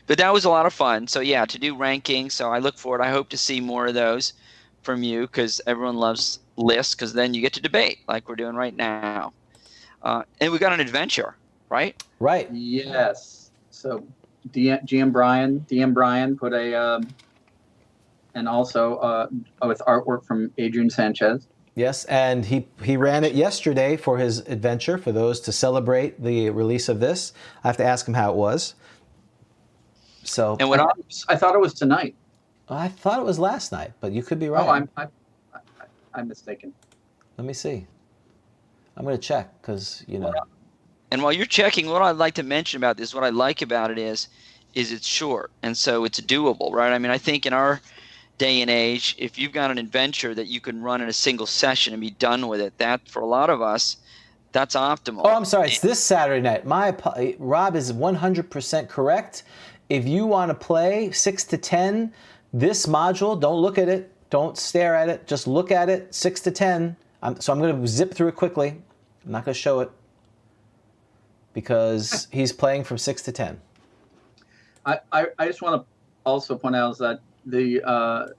But that was a lot of fun. So yeah, to do rankings. So I look forward. I hope to see more of those from you because everyone loves lists. Because then you get to debate like we're doing right now. And we got an adventure, right? Right. Yes. So DM Brian put a, and also with artwork from Adrian Sanchez. Yes, and he ran it yesterday for his adventure, for those to celebrate the release of this. I have to ask him how it was. So, And what I thought it was tonight. I thought it was last night, but you could be right. Oh, I'm mistaken. Let me see. I'm going to check because, you know. And while you're checking, what I'd like to mention about this, what I like about it is it's short, and so it's doable, right? I mean, I think in our day and age, if you've got an adventure that you can run in a single session and be done with it, that for a lot of us, that's optimal. Oh, I'm sorry. It's this Saturday night. Rob is 100% correct. If you want to play 6 to 10, this module, don't look at it. Don't stare at it. Just look at it, 6 to 10. So I'm going to zip through it quickly. I'm not going to show it because he's playing from 6 to 10. I just want to also point out is that the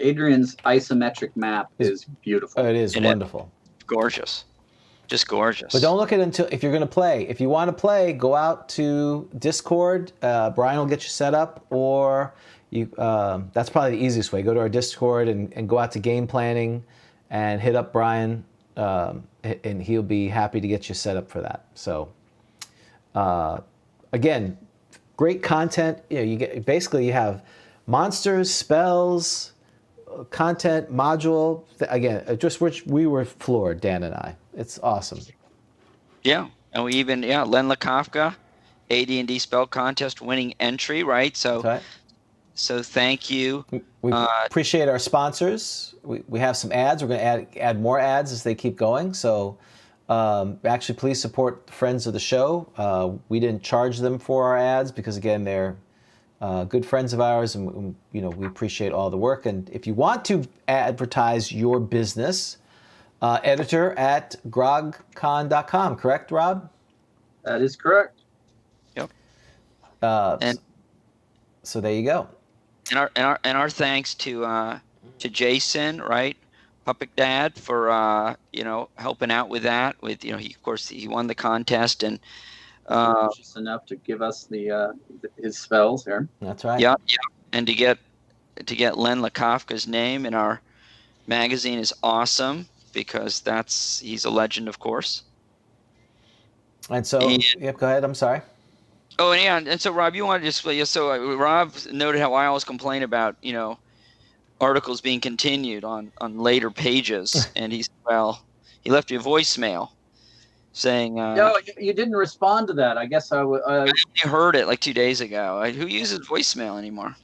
Adrian's isometric map is beautiful. It is wonderful. Gorgeous. Just gorgeous. But don't look at it until, if you're going to play. If you want to play, go out to Discord. Brian will get you set up, or you. That's probably the easiest way. Go to our Discord and go out to game planning and hit up Brian, and he'll be happy to get you set up for that. So, again, great content. You know, you have monsters, spells, content, module. Again, we were floored, Dan and I. It's awesome. Yeah, and we even Len LaKafka, AD&D spell contest winning entry, right? So, right. So thank you. We appreciate our sponsors. We have some ads. We're going to add more ads as they keep going. So, actually, please support friends of the show. We didn't charge them for our ads because, again, they're good friends of ours, and we appreciate all the work. And if you want to advertise your business, editor at grogcon.com, correct, Rob? That is correct. Yep. And so there you go. And our thanks to Jason, right, Puppet Dad, for helping out with that. With he won the contest and just enough to give us his spells here. That's right. Yeah, and to get Len LaKafka's name in our magazine is awesome because he's a legend, of course. And so, yep, go ahead. I'm sorry. Oh, and so Rob, you wanted to just Rob noted how I always complain about articles being continued on later pages, and he left you a voicemail saying no, you didn't respond to that. I guess I heard it like 2 days ago. Who uses voicemail anymore,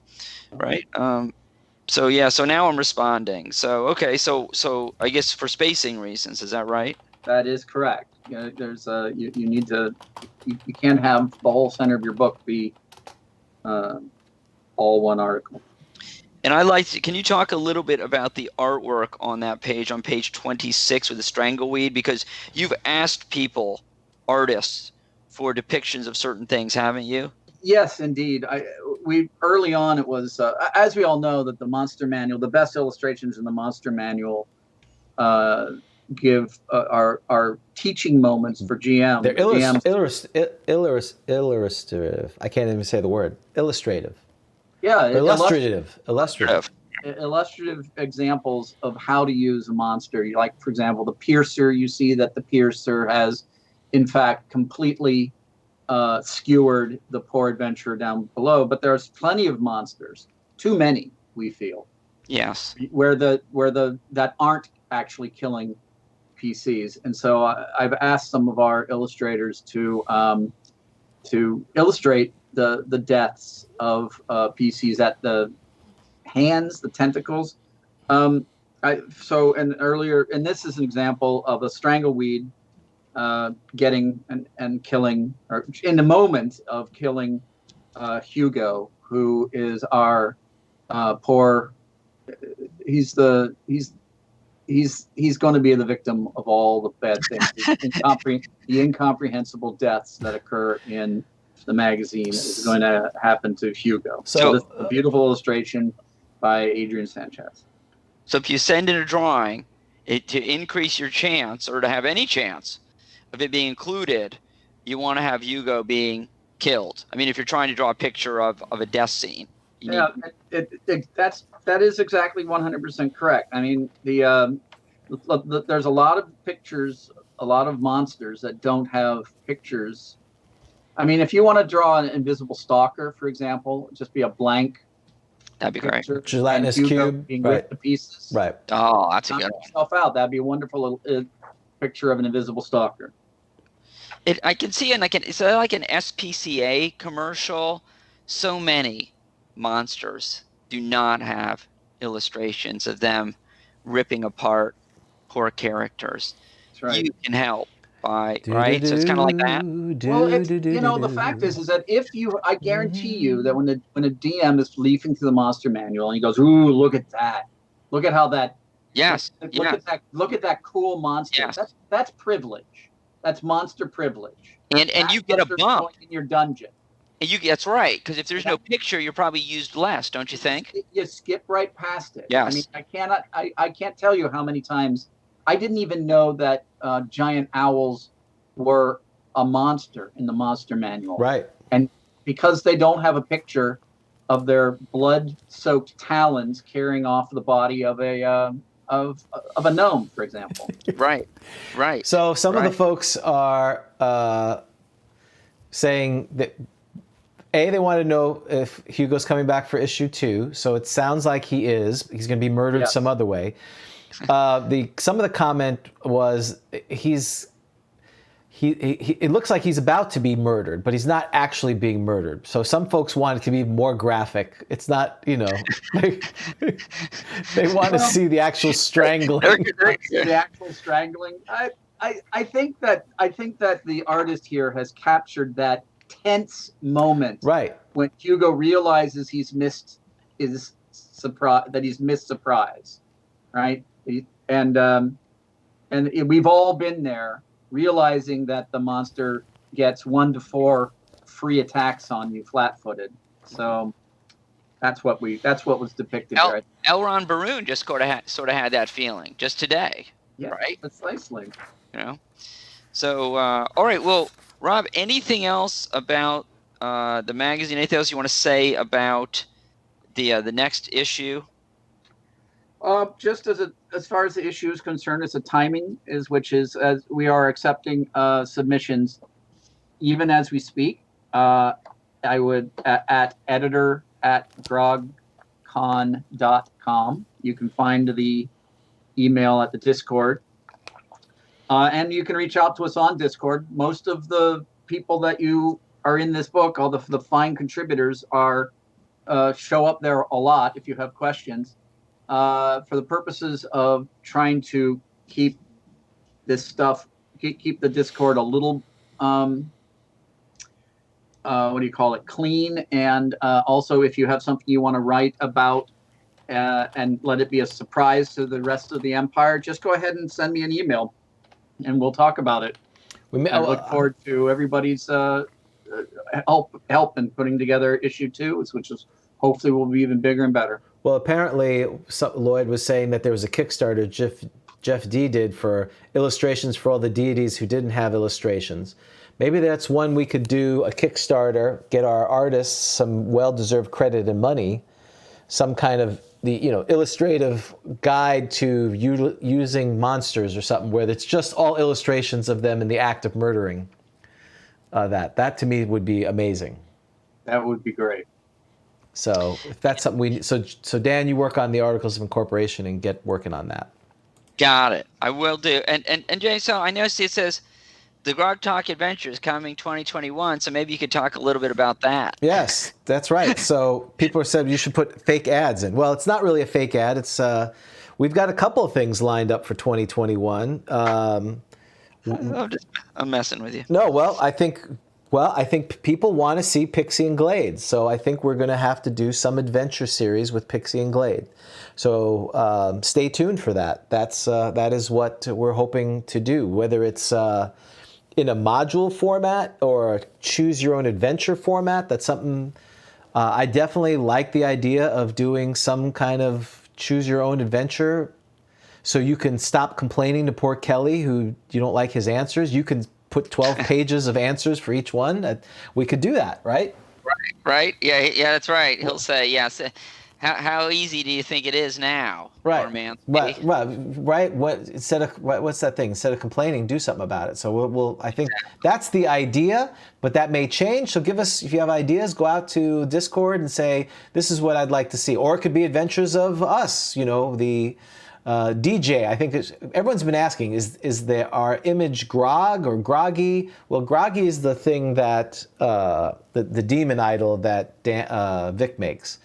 right? So now I'm responding. So okay, so I guess for spacing reasons, is that right? That is correct. There's you need to you can't have the whole center of your book be all one article. And can you talk a little bit about the artwork on that page, on page 26 with the strangleweed? Because you've asked people, artists, for depictions of certain things, haven't you? Yes, indeed. We early on it was, as we all know, that the Monster Manual, the best illustrations in the Monster Manual give our teaching moments for GM. They're illustrative. I can't even say the word. Illustrative. Yeah, illustrative examples of how to use a monster. Like, for example, the Piercer. You see that the Piercer has, in fact, completely skewered the poor adventurer down below. But there's plenty of monsters, too many, we feel. Yes. Where that aren't actually killing PCs, and so I've asked some of our illustrators to illustrate the deaths of PCs at the hands, the tentacles. And this is an example of a strangleweed getting and killing, or in the moment of killing Hugo, who is our poor. He's going to be the victim of all the bad things, the incomprehensible deaths that occur in the magazine is going to happen to Hugo. So this is a beautiful illustration by Adrian Sanchez. So if you send in a drawing to increase your chance, or to have any chance of it being included, you want to have Hugo being killed. I mean, if you're trying to draw a picture of a death scene. That is exactly 100% correct. I mean, there's a lot of pictures, a lot of monsters that don't have pictures. I mean, if you want to draw an invisible stalker, for example, just be a blank. That'd be great. Gelatinous cube, being ripped to pieces. Right. Oh, that's a good one. Yourself out. That'd be a wonderful picture of an invisible stalker. I can see it. It's like an SPCA commercial. So many monsters do not have illustrations of them ripping apart poor characters. That's right. You can help by right. So it's kind of like that. Well, the fact is that I guarantee you that when a DM is leafing through the monster manual and he goes, "Ooh, look at that! Look at how that! Yes. Look at that cool monster! Yes. That's privilege. That's monster privilege. And you get a bump in your dungeon. And that's right, because if there's no picture, you're probably used less, don't you think? You skip right past it. Yes. I mean, I can't tell you how many times I didn't even know that giant owls were a monster in the monster manual. Right. And because they don't have a picture of their blood-soaked talons carrying off the body of a gnome, for example. Right. So some of the folks are saying that they want to know if Hugo's coming back for issue 2. So it sounds like he is. He's going to be murdered some other way. Some of the comment was it looks like he's about to be murdered, but he's not actually being murdered. So some folks want it to be more graphic. It's not, they want to see the actual strangling. The actual strangling. I think that the artist here has captured that tense moment, right, when Hugo realizes he's missed his surprise, right? And we've all been there, realizing that the monster gets 1 to 4 free attacks on you flat-footed. So that's what was depicted there. Elron Baroon just sort of had that feeling just today. Yeah, right? Precisely. So all right, well, Rob, anything else about the magazine? Anything else you want to say about the next issue? Just as far as the issue is concerned, it's a timing which is as we are accepting submissions even as we speak. I would at editor@grogcon.com. You can find the email at the Discord. And you can reach out to us on Discord. Most of the people that you are in this book, all the fine contributors, show up there a lot if you have questions. For the purposes of trying to keep this stuff, keep the Discord a little, clean. And also, if you have something you want to write about and let it be a surprise to the rest of the Empire, just go ahead and send me an email. And we'll talk about it. I look forward to everybody's help in putting together issue 2, which is hopefully will be even bigger and better. Well, apparently Lloyd was saying that there was a Kickstarter Jeff D did for illustrations for all the deities who didn't have illustrations. Maybe that's one we could do, a Kickstarter, get our artists some well-deserved credit and money, some kind of illustrative guide to using monsters or something where it's just all illustrations of them in the act of murdering. That to me would be amazing. That would be great. So if that's something we need, so Dan, you work on the articles of incorporation and get working on that. Got it. I will do. And Jay, so I noticed it says the GROGTALK Adventure is coming 2021, so maybe you could talk a little bit about that. Yes, that's right. So people have said you should put fake ads in. Well, it's not really a fake ad. It's we've got a couple of things lined up for 2021. I'm messing with you. No, well, I think Well, I think people want to see Pixie and Glade, so I think we're going to have to do some adventure series with Pixie and Glade. So stay tuned for that. That is what we're hoping to do, whether it's in a module format or a choose your own adventure format. That's something I definitely like the idea of doing some kind of choose your own adventure, so you can stop complaining to poor Kelly who you don't like his answers. You can put 12 pages of answers for each one. We could do that, right? Right. Yeah. That's right. He'll say, yes. How easy do you think it is now? Right. Poor man. Right. What's that thing? Instead of complaining, do something about it. So we'll I think that's the idea, but that may change. So give us, if you have ideas, go out to Discord and say, this is what I'd like to see. Or it could be adventures of us, the DJ. I think everyone's been asking, is there our image Grog or Groggy? Well, Groggy is the thing that the demon idol that Vic makes.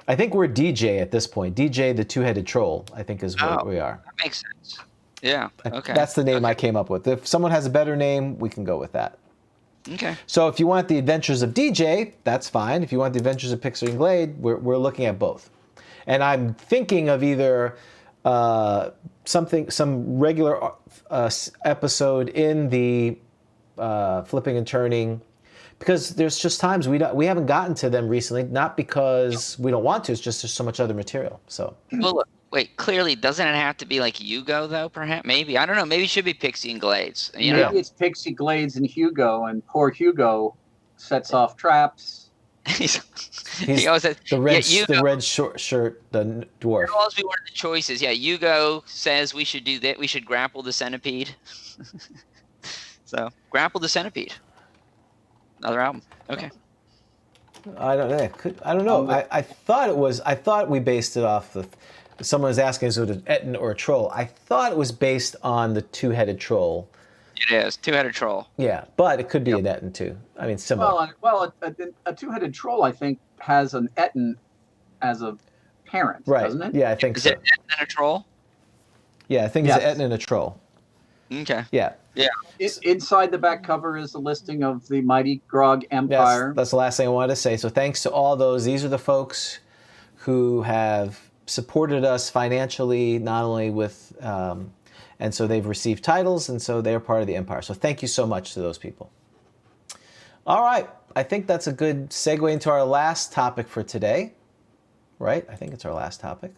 I think we're DJ at this point. DJ, the two-headed troll, I think is what we are. That makes sense. Yeah. Okay. That's the name I came up with. If someone has a better name, we can go with that. Okay. So if you want the Adventures of DJ, that's fine. If you want the Adventures of Pixie and Glade, we're looking at both. And I'm thinking of either some regular episode in the flipping and turning, because there's just times we haven't gotten to them recently, not because we don't want to, it's just there's so much other material. So Well, look, wait, clearly, doesn't it have to be like Hugo, though, perhaps? Maybe. I don't know. Maybe it should be Pixie and Glades. You know? Maybe it's Pixie, Glades, and Hugo, and poor Hugo sets off traps. He always says, the red, Hugo, the red short shirt, the dwarf. It'll always be one of the choices. Yeah, Hugo says we should do that. We should grapple the centipede. So, grapple the centipede. Another album. Okay. I don't know. I thought we based it off the. Someone was asking, is it an Etten or a troll? I thought it was based on the two-headed troll. It is two-headed troll. Yeah, but it could be an Etten too. I mean, similar. Well, a two-headed troll, I think, has an Etten as a parent, Right. Mm-hmm. Doesn't it? Yeah, I think Is so. it Etten and a troll? Yeah, I think it's an Etten and a troll. Okay. Yeah. Yeah. Inside the back cover is a listing of the mighty Grog Empire. That's the last thing I wanted to say. So thanks to all those. These are the folks who have supported us financially, not only with, and so they've received titles, and so they're part of the Empire. So thank you so much to those people. All right. I think that's a good segue into our last topic for today. Right? I think it's our last topic.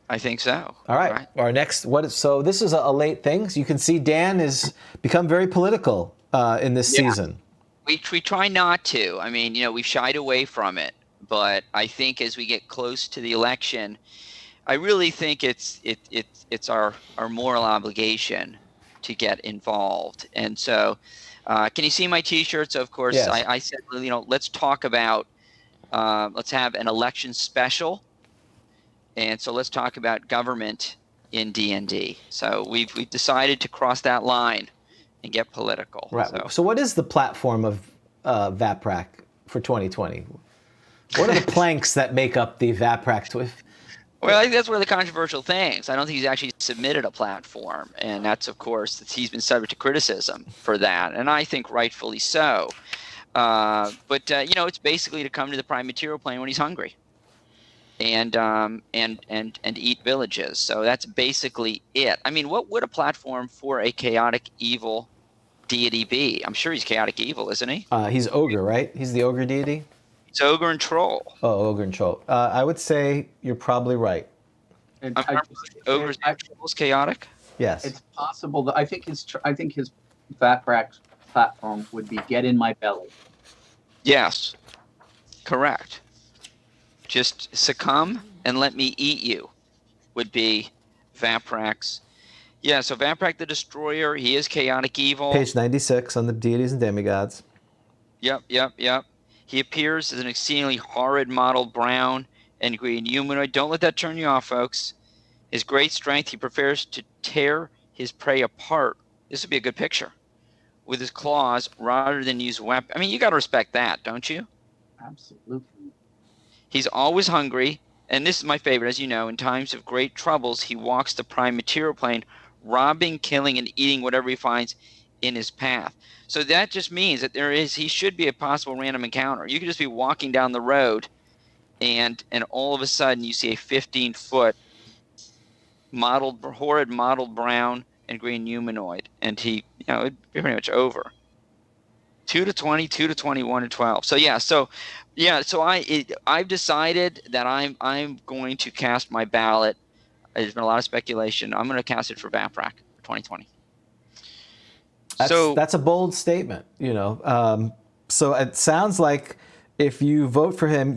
I think so. All right. Our next, so this is a late thing. So you can see Dan has become very political in this season. We try not to. I mean, we've shied away from it. But I think as we get close to the election, I really think it's our moral obligation to get involved. And so, can you see my T-shirts? Of course, yes. I said, let's talk about, let's have an election special. And so let's talk about government in D&D. So we've decided to cross that line and get political. Right. So what is the platform of VAPRAC for 2020? What are the planks that make up the VAPRAC? Well, I think that's one of the controversial things. I don't think he's actually submitted a platform. And that's, of course, he's been subject to criticism for that. And I think rightfully so. But it's basically to come to the prime material plane when he's hungry. And eat villages. So that's basically it. I mean, what would a platform for a chaotic evil deity be? I'm sure he's chaotic evil, isn't he? He's ogre, right? He's the ogre deity? It's ogre and troll. Oh, ogre and troll. I would say you're probably right. Ogres and trolls chaotic? Yes. It's possible that I think his VAPRAC platform would be get in my belly. Yes. Correct. Just succumb and let me eat you would be VAPRAC's. Yeah, so VAPRAC the Destroyer, he is chaotic evil. Page 96 on the deities and demigods. Yep. He appears as an exceedingly horrid mottled brown and green humanoid. Don't let that turn you off, folks. His great strength, he prefers to tear his prey apart. This would be a good picture. With his claws rather than use weapons. I mean, you got to respect that, don't you? Absolutely. He's always hungry, and this is my favorite, as you know. In times of great troubles, he walks the prime material plane, robbing, killing, and eating whatever he finds in his path. So that just means that he should be a possible random encounter. You could just be walking down the road, and all of a sudden you see a 15-foot horrid mottled brown and green humanoid, and it'd be pretty much over. 2 to 20, 2 to 20, 1 to 12. So I've decided that I'm going to cast my ballot. There's been a lot of speculation. I'm going to cast it for Vaprak for 2020. That's a bold statement, So it sounds like if you vote for him,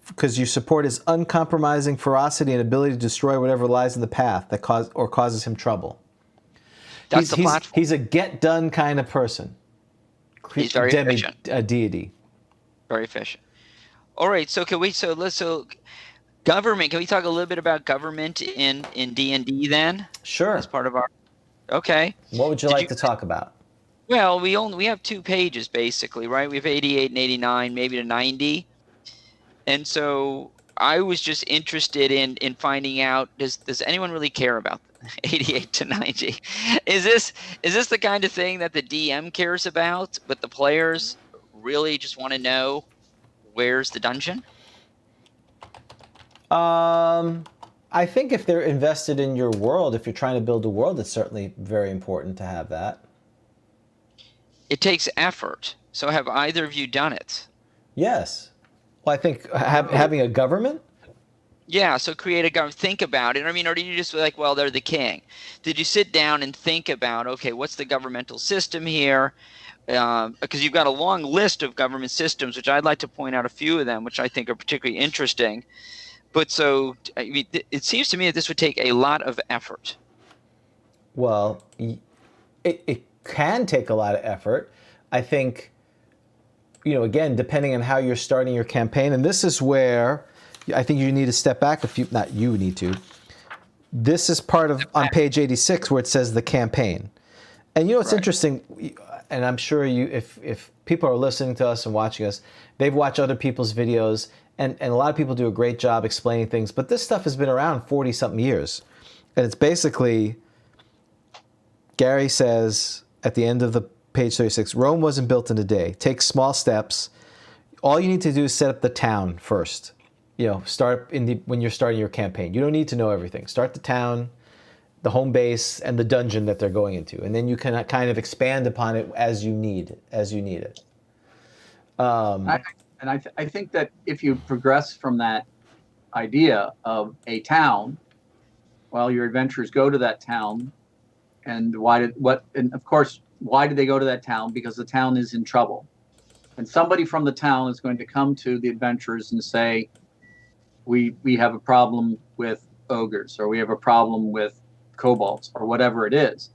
because you support his uncompromising ferocity and ability to destroy whatever lies in the path that causes him trouble. That's the platform. He's a get-done kind of person. He's very efficient. A deity. Very efficient. All right, government. Can we talk a little bit about government in D&D then? Sure. As part of our. Okay. What would you like to talk about? Well, we have 2 pages basically, right? We have 88 and 89, maybe to 90. And so I was just interested in finding out, does anyone really care about 88 to 90? Is this the kind of thing that the DM cares about, but the players really just want to know where's the dungeon? I think if they're invested in your world, if you're trying to build a world, it's certainly very important to have that. It takes effort. So have either of you done it? Yes. Well, I think having a government? Yeah, so create a government. Think about it. I mean, or did you just like, well, they're the king? Did you sit down and think about, okay, what's the governmental system here? Because you've got a long list of government systems, which I'd like to point out a few of them, which I think are particularly interesting. But so it seems to me that this would take a lot of effort. Well, it can take a lot of effort. I think, again, depending on how you're starting your campaign, and this is where I think you need to step back not you need to. This is part of, on page 86, where it says the campaign. And it's interesting, and I'm sure if people are listening to us and watching us, they've watched other people's videos, and a lot of people do a great job explaining things, but this stuff has been around 40-something years. And it's basically, Gary says at the end of the page 36, Rome wasn't built in a day. Take small steps. All you need to do is set up the town first. Start when you're starting your campaign. You don't need to know everything. Start the town, the home base, and the dungeon that they're going into, and then you can kind of expand upon it as you need it. I think that if you progress from that idea of a town, well, your adventurers go to that town, and why did they go to that town? Because the town is in trouble, and somebody from the town is going to come to the adventurers and say, we have a problem with ogres, or we have a problem with kobolds, or whatever it is.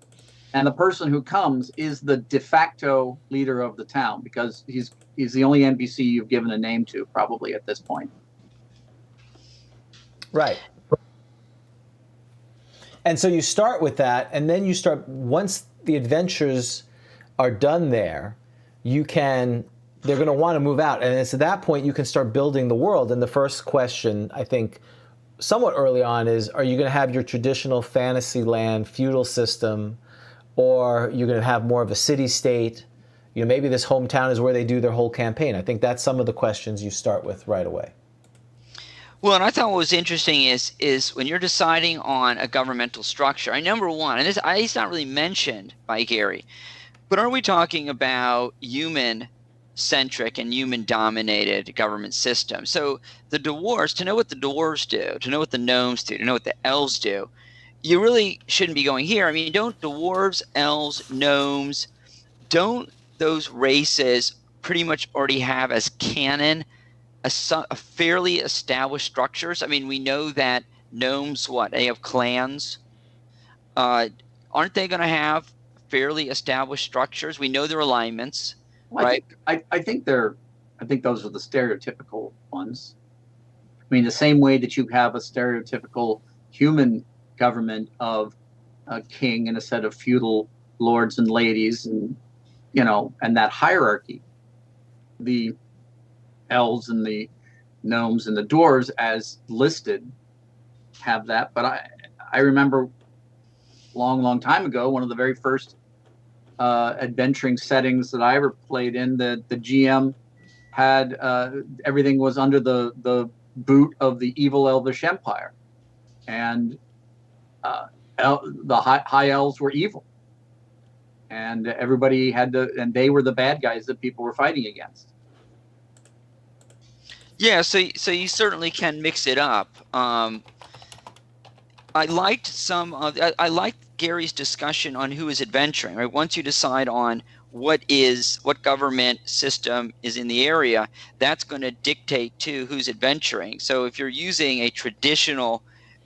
And the person who comes is the de facto leader of the town, because he's the only NPC you've given a name to, probably at this point. Right. And so you start with that, and then you start, once the adventures are done there, they're going to want to move out. And it's at that point you can start building the world. And the first question, I think, somewhat early on is, are you going to have your traditional fantasy land feudal system, or you're going to have more of a city-state? Maybe this hometown is where they do their whole campaign. I think that's some of the questions you start with right away. Well, and I thought what was interesting is when you're deciding on a governmental structure, number one, and it's not really mentioned by Gary, but are we talking about human-centric and human-dominated government system? So the dwarves, to know what the dwarves do, to know what the gnomes do, to know what the elves do, you really shouldn't be going here. I mean, don't dwarves, elves, gnomes, don't those races pretty much already have as canon a fairly established structures? I mean, we know that gnomes, they have clans. Aren't they going to have fairly established structures? We know their alignments, well, right? I think those are the stereotypical ones. I mean, the same way that you have a stereotypical human government of a king and a set of feudal lords and ladies, and and that hierarchy. The elves and the gnomes and the dwarves, as listed, have that. But I remember long time ago, one of the very first adventuring settings that I ever played in. The GM had everything was under the boot of the evil Elvish Empire, and the high elves were evil, and everybody had to, and they were the bad guys that people were fighting against. Yeah, so you certainly can mix it up. I liked I liked Gary's discussion on who is adventuring. Right, once you decide on what government system is in the area, that's going to dictate to who's adventuring. So if you're using a traditional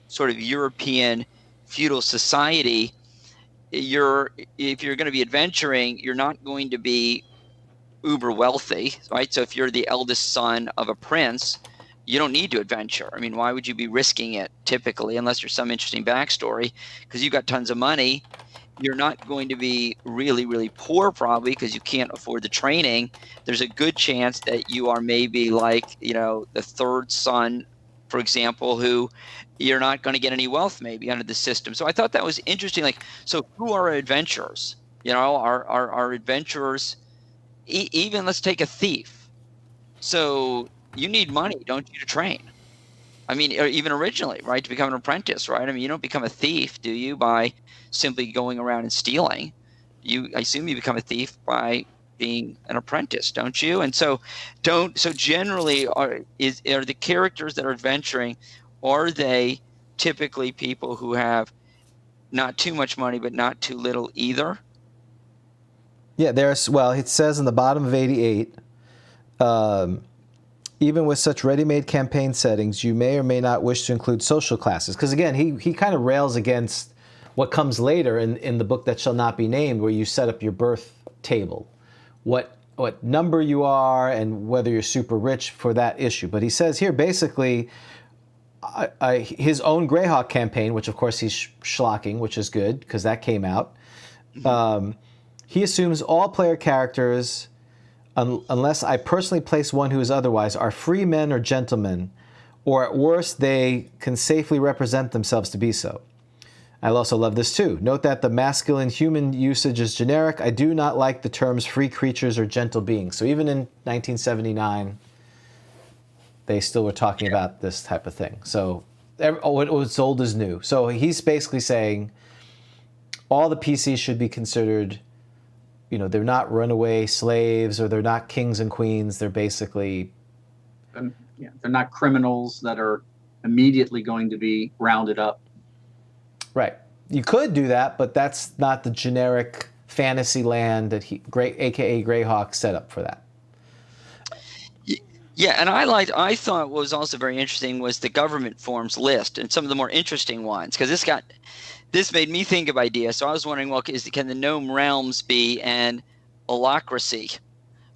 sort of European feudal society, if you're going to be adventuring, you're not going to be uber wealthy, right? So if you're the eldest son of a prince, you don't need to adventure. I mean, why would you be risking it typically, unless you're some interesting backstory? Because you've got tons of money. You're not going to be really, really poor probably because you can't afford the training. There's a good chance that you are maybe like, the third son, for example, who you're not going to get any wealth maybe under the system. So I thought that was interesting. Like, so who are adventurers? Are adventurers, even let's take a thief. So you need money, don't you, to train? I mean, or even originally, right, to become an apprentice, right? I mean, you don't become a thief, do you, by simply going around and stealing? I assume you become a thief by being an apprentice, don't you? And so generally are the characters that are adventuring, are they typically people who have not too much money but not too little either? Yeah, it says in the bottom of 88, even with such ready-made campaign settings, you may or may not wish to include social classes. Because again, he kind of rails against what comes later in the book that shall not be named, where you set up your birth table, what number you are and whether you're super rich for that issue. But he says here basically his own Greyhawk campaign, which of course he's schlocking, which is good because that came out. He assumes all player characters, unless I personally place one who is otherwise, are free men or gentlemen, or at worst they can safely represent themselves to be so. I also love this too. Note that the masculine human usage is generic. I do not like the terms free creatures or gentle beings. So even in 1979, they still were talking about this type of thing. So what's old is new. So he's basically saying all the PCs should be considered, they're not runaway slaves or they're not kings and queens. They're basically... they're not criminals that are immediately going to be rounded up. Right. You could do that, but that's not the generic fantasy land that aka Greyhawk set up for that. Yeah, and I thought what was also very interesting was the government forms list and some of the more interesting ones, because this made me think of ideas. So I was wondering, well, can the gnome realms be an holacracy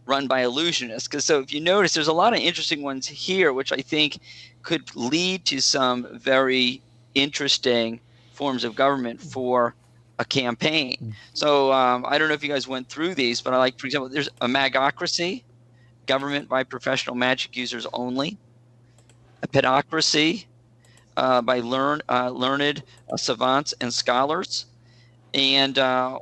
run by illusionists? Because so if you notice, there's a lot of interesting ones here, which I think could lead to some very interesting forms of government for a campaign. So I don't know if you guys went through these, but I like, for example, there's a magocracy, government by professional magic users only, a pedocracy by learned savants and scholars, and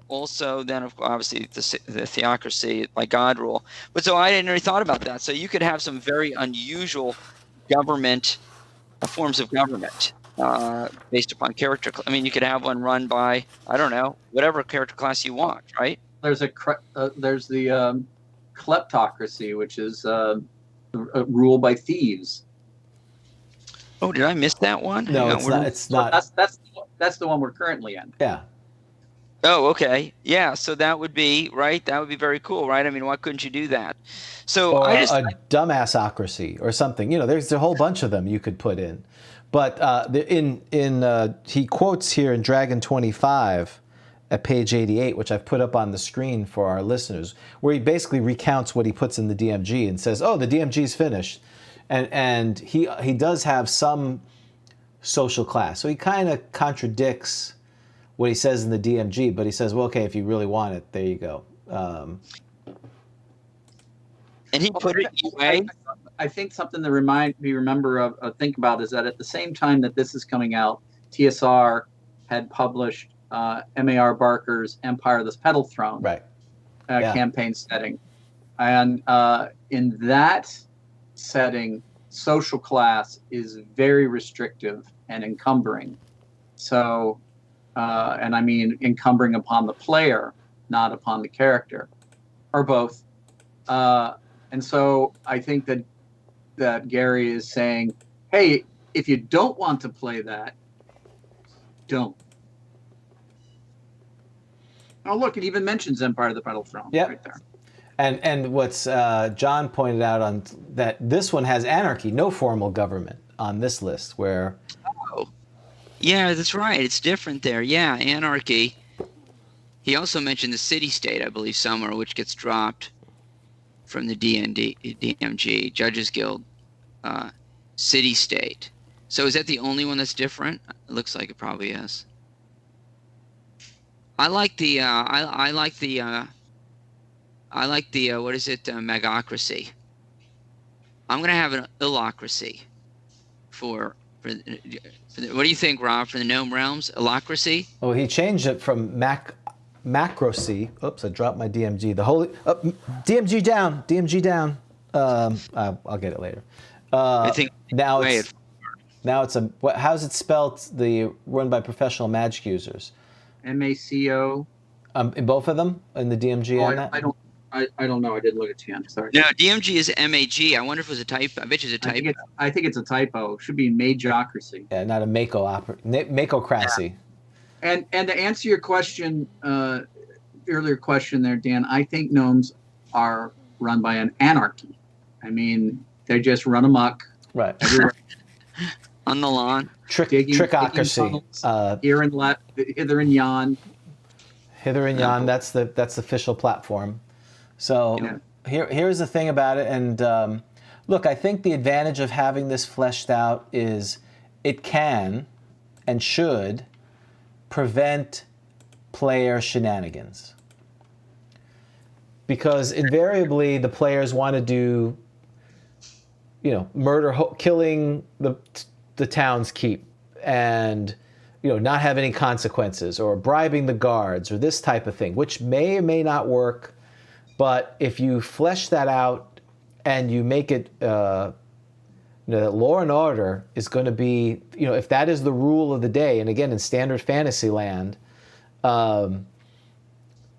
also then obviously the theocracy by God rule. But so I hadn't really thought about that. So you could have some very unusual government forms of government based upon character. I mean, you could have one run by, I don't know, whatever character class you want, right? There's the kleptocracy, which is ruled by thieves. Oh, did I miss that one? No, it's not. That's the one we're currently in. Yeah. Oh, okay. Yeah, so that would be, right? That would be very cool, right? I mean, why couldn't you do that? So or a dumbassocracy or something. There's a whole bunch of them you could put in. But he quotes here in Dragon 25 at page 88, which I've put up on the screen for our listeners, where he basically recounts what he puts in the DMG and says, oh, the DMG's finished. And he does have some social class. So he kind of contradicts what he says in the DMG, but he says, well, okay, if you really want it, there you go. And he put it away. I think something to think about is that at the same time that this is coming out, TSR had published M.A.R. Barker's Empire of the Petal Throne Right. Yeah. campaign setting. And in that setting, social class is very restrictive and encumbering. So, and I mean encumbering upon the player, not upon the character, or both. And so I think that Gary is saying, hey, if you don't want to play that, don't. Oh, look, it even mentions Empire of the Petal Throne right there. And what's John pointed out on that this one has anarchy, no formal government on this list where. Oh, yeah, that's right. It's different there. Yeah, anarchy. He also mentioned the city-state, I believe, somewhere, which gets dropped from the DMG, Judges Guild, city-state. So is that the only one that's different? It looks like it probably is. I like the what is it, magocracy. I'm gonna have an illocracy for what do you think, Rob, for the Gnome Realms? Illocracy? Oh, he changed it from macrocy. Oops, I dropped my DMG. The holy DMG down. DMG down. I'll get it later. I think now it's a how's it spelled? The run by professional magic users. MACO. In both of them, in the DMG and that. I don't know. I didn't look at the end. Sorry. No, DMG is MAG. I wonder if it was a typo. I bet you it's a typo. I think it's a typo. It should be magocracy. Yeah, not a macocracy. Yeah. And to answer your question, earlier question there, Dan, I think gnomes are run by an anarchy. I mean, they just run amok. Right. Everywhere. On the lawn. Trickocracy. Here and left, hither and yon. Hither and yon. That's the official platform. So here's the thing about it. And look, I think the advantage of having this fleshed out is it can and should prevent player shenanigans. Because invariably the players want to do, murder, killing the town's keep, and not have any consequences, or bribing the guards, or this type of thing, which may or may not work. But if you flesh that out and you make it, that law and order is going to be, if that is the rule of the day, and again in standard fantasy land,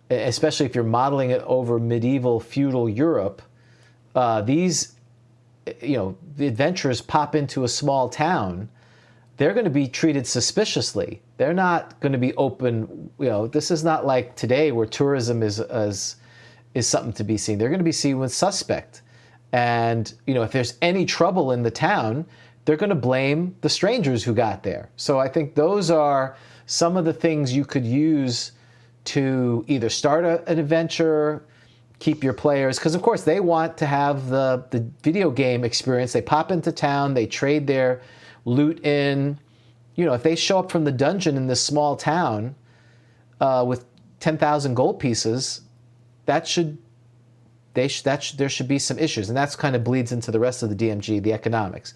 especially if you're modeling it over medieval feudal Europe, the adventurers pop into a small town, they're going to be treated suspiciously. They're not going to be open. This is not like today where tourism is something to be seen. They're going to be seen with suspect. And, if there's any trouble in the town, they're going to blame the strangers who got there. So I think those are some of the things you could use to either start an adventure, keep your players, because of course they want to have the video game experience. They pop into town, they trade their loot in. If they show up from the dungeon in this small town with 10,000 gold pieces, there should be some issues, and that's kind of bleeds into the rest of the DMG, the economics.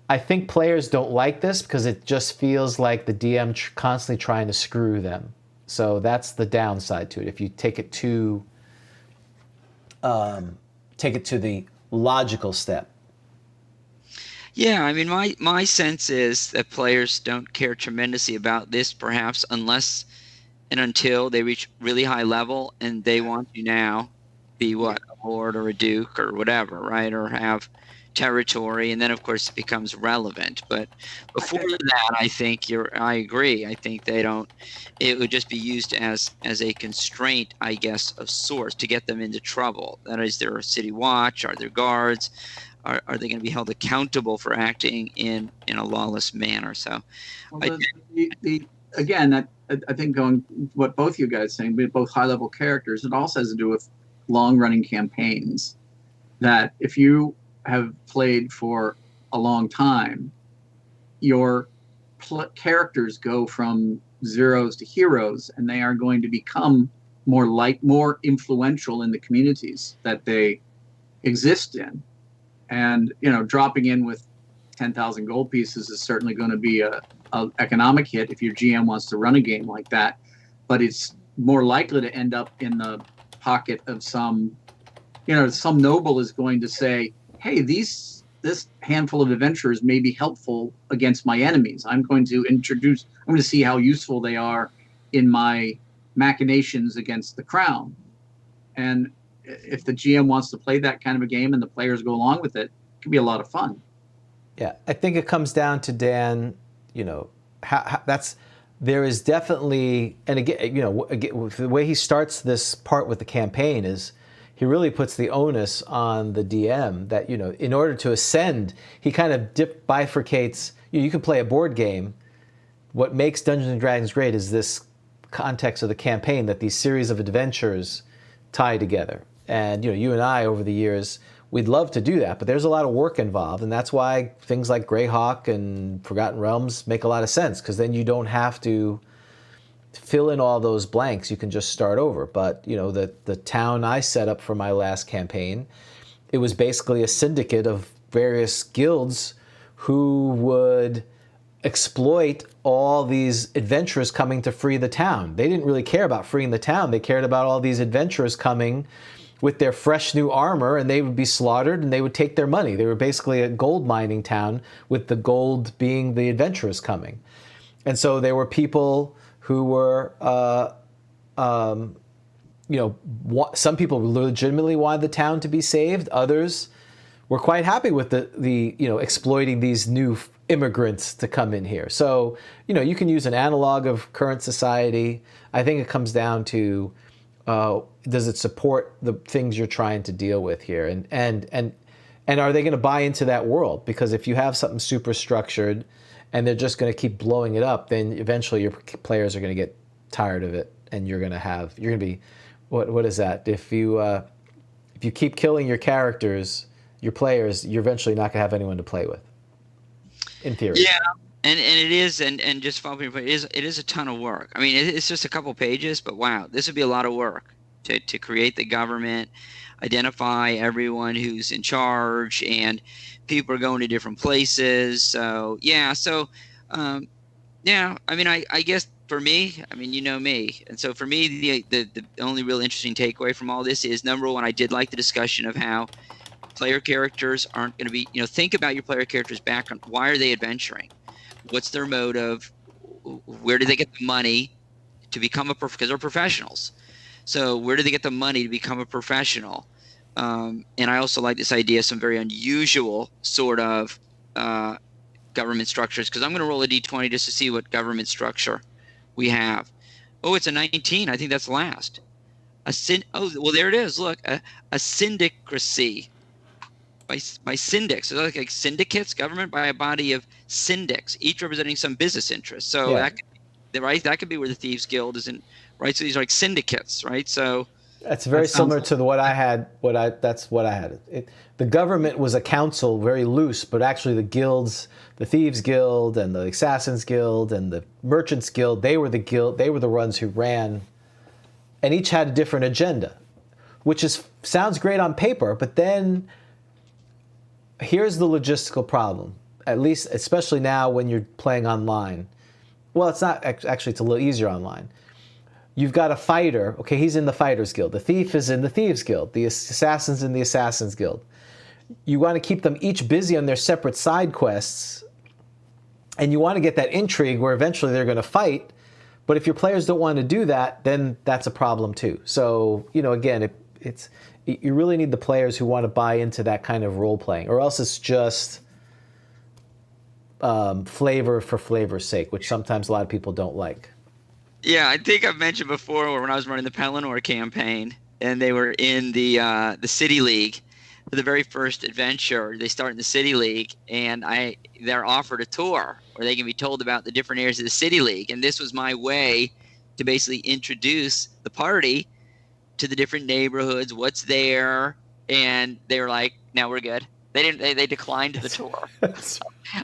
I think players don't like this because it just feels like the DM constantly trying to screw them. So that's the downside to it. If you take it to the logical step. Yeah, I mean, my sense is that players don't care tremendously about this, perhaps, unless and until they reach really high level and they want to now be a lord or a duke or whatever, right? Or have territory, and then of course it becomes relevant. But before that, I agree. I think it would just be used as a constraint, I guess, of sorts to get them into trouble. That is, there a city watch? Are there guards? Are they going to be held accountable for acting in a lawless manner? So, well, I think going what both you guys saying, both high-level characters, it also has to do with long-running campaigns. That if you have played for a long time, your characters go from zeros to heroes, and they are going to become more influential in the communities that they exist in. And dropping in with 10,000 gold pieces is certainly going to be a economic hit if your GM wants to run a game like that, but it's more likely to end up in the pocket of some noble is going to say, hey, this handful of adventurers may be helpful against my enemies. I'm going to see how useful they are in my machinations against the crown. And if the GM wants to play that kind of a game and the players go along with it, it can be a lot of fun. Yeah, I think it comes down to, Dan, there is definitely, and again, the way he starts this part with the campaign is he really puts the onus on the DM that, in order to ascend, he kind of bifurcates. You can play a board game. What makes Dungeons and Dragons great is this context of the campaign, that these series of adventures tie together. And, you and I, over the years, we'd love to do that, but there's a lot of work involved, and that's why things like Greyhawk and Forgotten Realms make a lot of sense, because then you don't have to fill in all those blanks. You can just start over. But the town I set up for my last campaign, it was basically a syndicate of various guilds who would exploit all these adventurers coming to free the town. They didn't really care about freeing the town. They cared about all these adventurers coming with their fresh new armor, and they would be slaughtered and they would take their money. They were basically a gold mining town, with the gold being the adventurers coming. And so there were people who were, some people legitimately wanted the town to be saved. Others were quite happy with the exploiting these new immigrants to come in here. So, you can use an analog of current society. I think it comes down to, does it support the things you're trying to deal with here? And are they going to buy into that world? Because if you have something super structured and they're just going to keep blowing it up, then eventually your players are going to get tired of it, and you're going to be, what is that? If you keep killing your characters, your players, you're eventually not going to have anyone to play with, in theory. Yeah. And it is, and just following, it is a ton of work. I mean, it's just a couple pages, but wow, this would be a lot of work to create the government, identify everyone who's in charge, and people are going to different places. So yeah, I mean, I guess for me, I mean, you know me, and so for me, the only real interesting takeaway from all this is, number one, I did like the discussion of how player characters aren't going to be, think about your player characters' background. Why are they adventuring? What's their motive? Where do they get the money to become because they're professionals? So where do they get the money to become a professional? And I also like this idea of some very unusual sort of government structures, because I'm going to roll a d20 just to see what government structure we have. Oh, it's a 19. I think that's last. Well, there it is. Look, a syndicracy. By syndics, so like syndicates, government by a body of syndics, each representing some business interest. So that could be where the Thieves Guild is in, right? So these are like syndicates, right? So that's very similar to what I had. That's what I had. The government was a council, very loose, but actually the guilds, the Thieves Guild and the Assassins Guild and the Merchants Guild, they were the ones who ran, and each had a different agenda, which sounds great on paper, but then here's the logistical problem, at least, especially now when you're playing online. Well, it's not actually, it's a little easier online. You've got a fighter. Okay, he's in the Fighters Guild. The thief is in the Thieves Guild. The assassin's in the Assassins Guild. You want to keep them each busy on their separate side quests, and you want to get that intrigue where eventually they're going to fight. But if your players don't want to do that, then that's a problem too. So, again, you really need the players who want to buy into that kind of role playing, or else it's just flavor for flavor's sake, which sometimes a lot of people don't like. Yeah, I think I've mentioned before when I was running the Pelennor campaign, and they were in the City League for the very first adventure. They start in the City League, and they're offered a tour where they can be told about the different areas of the City League, and this was my way to basically introduce the party to the different neighborhoods, what's there, and they were like, "No, we're good." They declined the tour.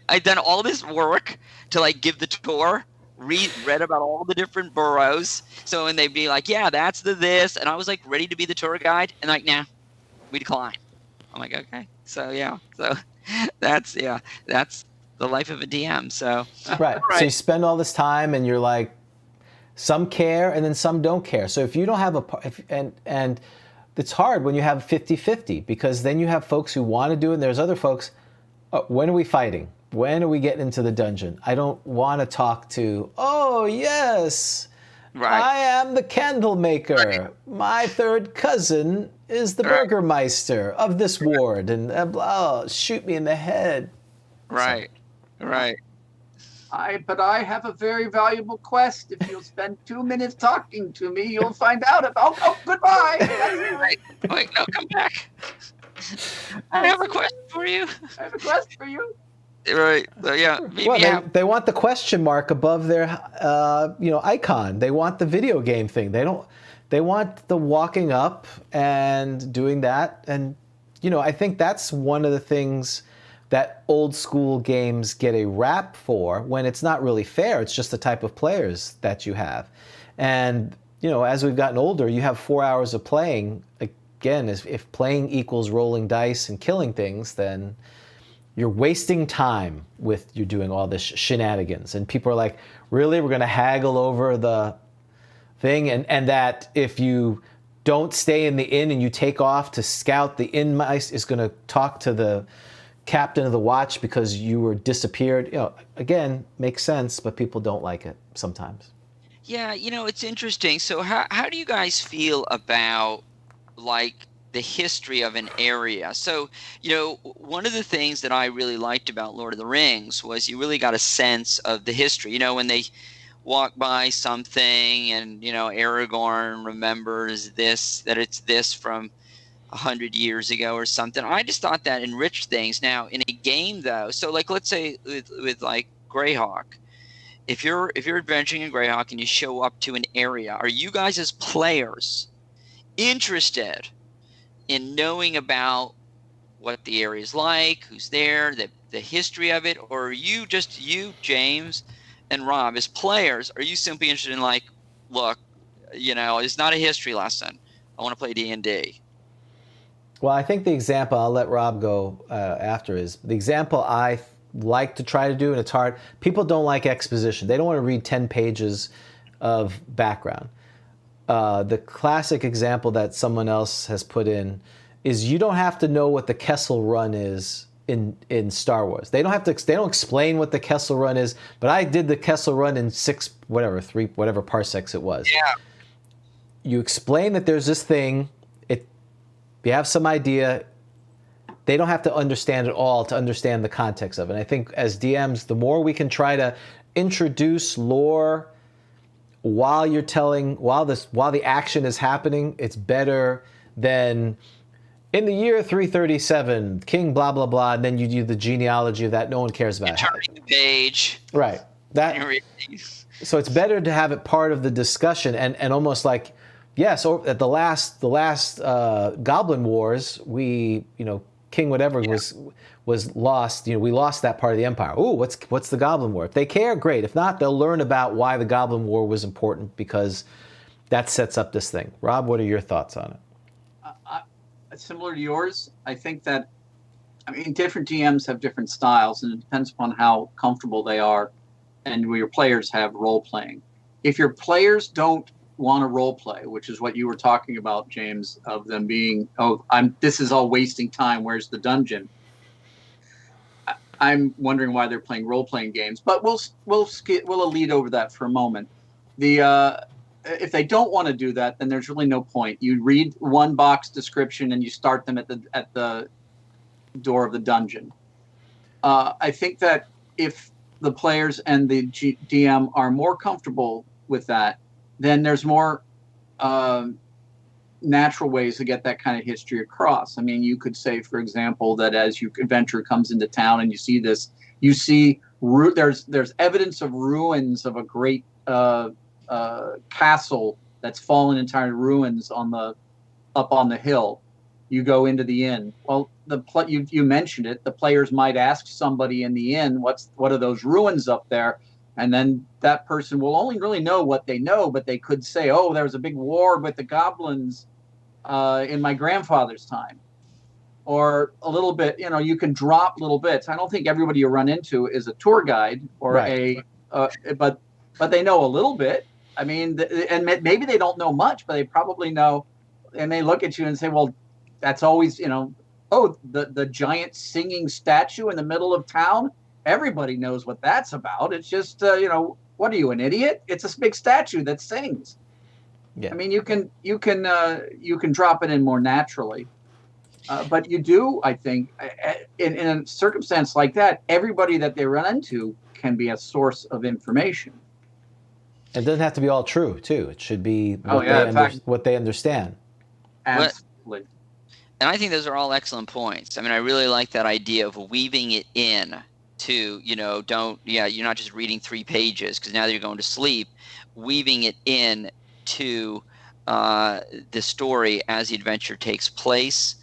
I'd done all this work to give the tour, read about all the different boroughs. So when they'd be like, "Yeah, that's this," and I was ready to be the tour guide, and "Nah, we decline." I'm like, "Okay." So yeah, so that's the the life of a DM. So Right. So you spend all this time, and you're like, some care, and then some don't care. So if you don't have and it's hard when you have 50-50, because then you have folks who want to do it, and there's other folks. When are we fighting? When are we getting into the dungeon? I don't want to talk to. Oh yes. Right. I am the candle maker. Right. My third cousin is the burgermeister of this ward, and shoot me in the head. Right, right. But I have a very valuable quest. If you'll spend 2 minutes talking to me, you'll find out about. Oh, goodbye. Wait, no, come back. I have a question for you. Right. Yeah. They want the question mark above their icon. They want the video game thing. They want the walking up and doing that. And I think that's one of the things that old school games get a rap for, when it's not really fair. It's just the type of players that you have. And as we've gotten older, you have 4 hours of playing. Again, if playing equals rolling dice and killing things, then you're wasting time with you doing all this shenanigans. And people are like, really? We're going to haggle over the thing? And that if you don't stay in the inn and you take off to scout, the inn mice is going to talk to the captain of the watch because you were disappeared. Again, makes sense, but people don't like it sometimes. Yeah, it's interesting. So how do you guys feel about, like, the history of an area? So, one of the things that I really liked about Lord of the Rings was you really got a sense of the history. When they walk by something and, Aragorn remembers that it's this from 100 years ago or something. I just thought that enriched things. Now, in a game, though, so like, let's say with like Greyhawk, if you're adventuring in Greyhawk and you show up to an area, are you guys as players interested in knowing about what the area is like, who's there, the history of it, or are you James and Rob, as players, are you simply interested in, like, look, it's not a history lesson, I want to play D&D? Well, I think the example, I'll let Rob go after, is the example I like to try to do, and it's hard. People don't like exposition. They don't want to read 10 pages of background. The classic example that someone else has put in is you don't have to know what the Kessel Run is in Star Wars. They don't explain what the Kessel Run is, but I did the Kessel Run in 3 parsecs it was. Yeah. You explain that there's this thing. You have some idea. They don't have to understand it all to understand the context of it. And I think as DMs, the more we can try to introduce lore while the action is happening, it's better than in the year 337, King blah blah blah, and then you do the genealogy of that. No one cares about it. Turning the page. Right. So it's better to have it part of the discussion, and almost like, yes, or at the last Goblin Wars, we, King whatever was lost. We lost that part of the empire. Ooh, what's the Goblin War? If they care, great. If not, they'll learn about why the Goblin War was important, because that sets up this thing. Rob, what are your thoughts on it? Similar to yours, I think that, different DMs have different styles, and it depends upon how comfortable they are, and your players have role playing. If your players don't want to role play, which is what you were talking about, James, of them being, this is all wasting time, where's the dungeon? I'm wondering why they're playing role-playing games, but we'll lead over that for a moment. If they don't want to do that, then there's really no point. You read one box description and you start them at the door of the dungeon. I think that if the players and the DM are more comfortable with that, then there's more natural ways to get that kind of history across. You could say, for example, that as your adventurer comes into town and you see this, there's evidence of ruins of a great castle that's fallen entirely to ruins up on the hill. You go into the inn. Well, you mentioned it. The players might ask somebody in the inn, what are those ruins up there? And then that person will only really know what they know, but they could say, there was a big war with the goblins in my grandfather's time. or a little bit, you can drop little bits. I don't think everybody you run into is a tour guide or Right. but they know a little bit. I mean, and maybe they don't know much, but they probably know, and they look at you and say, well, that's always, oh, the giant singing statue in the middle of town. Everybody knows what that's about. It's just, what are you, an idiot? It's a big statue that sings. Yeah. I mean, you can drop it in more naturally. But you do, I think, in a circumstance like that, everybody that they run into can be a source of information. It doesn't have to be all true, too. It should be what they understand. Absolutely. And I think those are all excellent points. I mean, I really like that idea of weaving it in to, you're not just reading 3 pages because now that you're going to sleep, weaving it in to the story as the adventure takes place.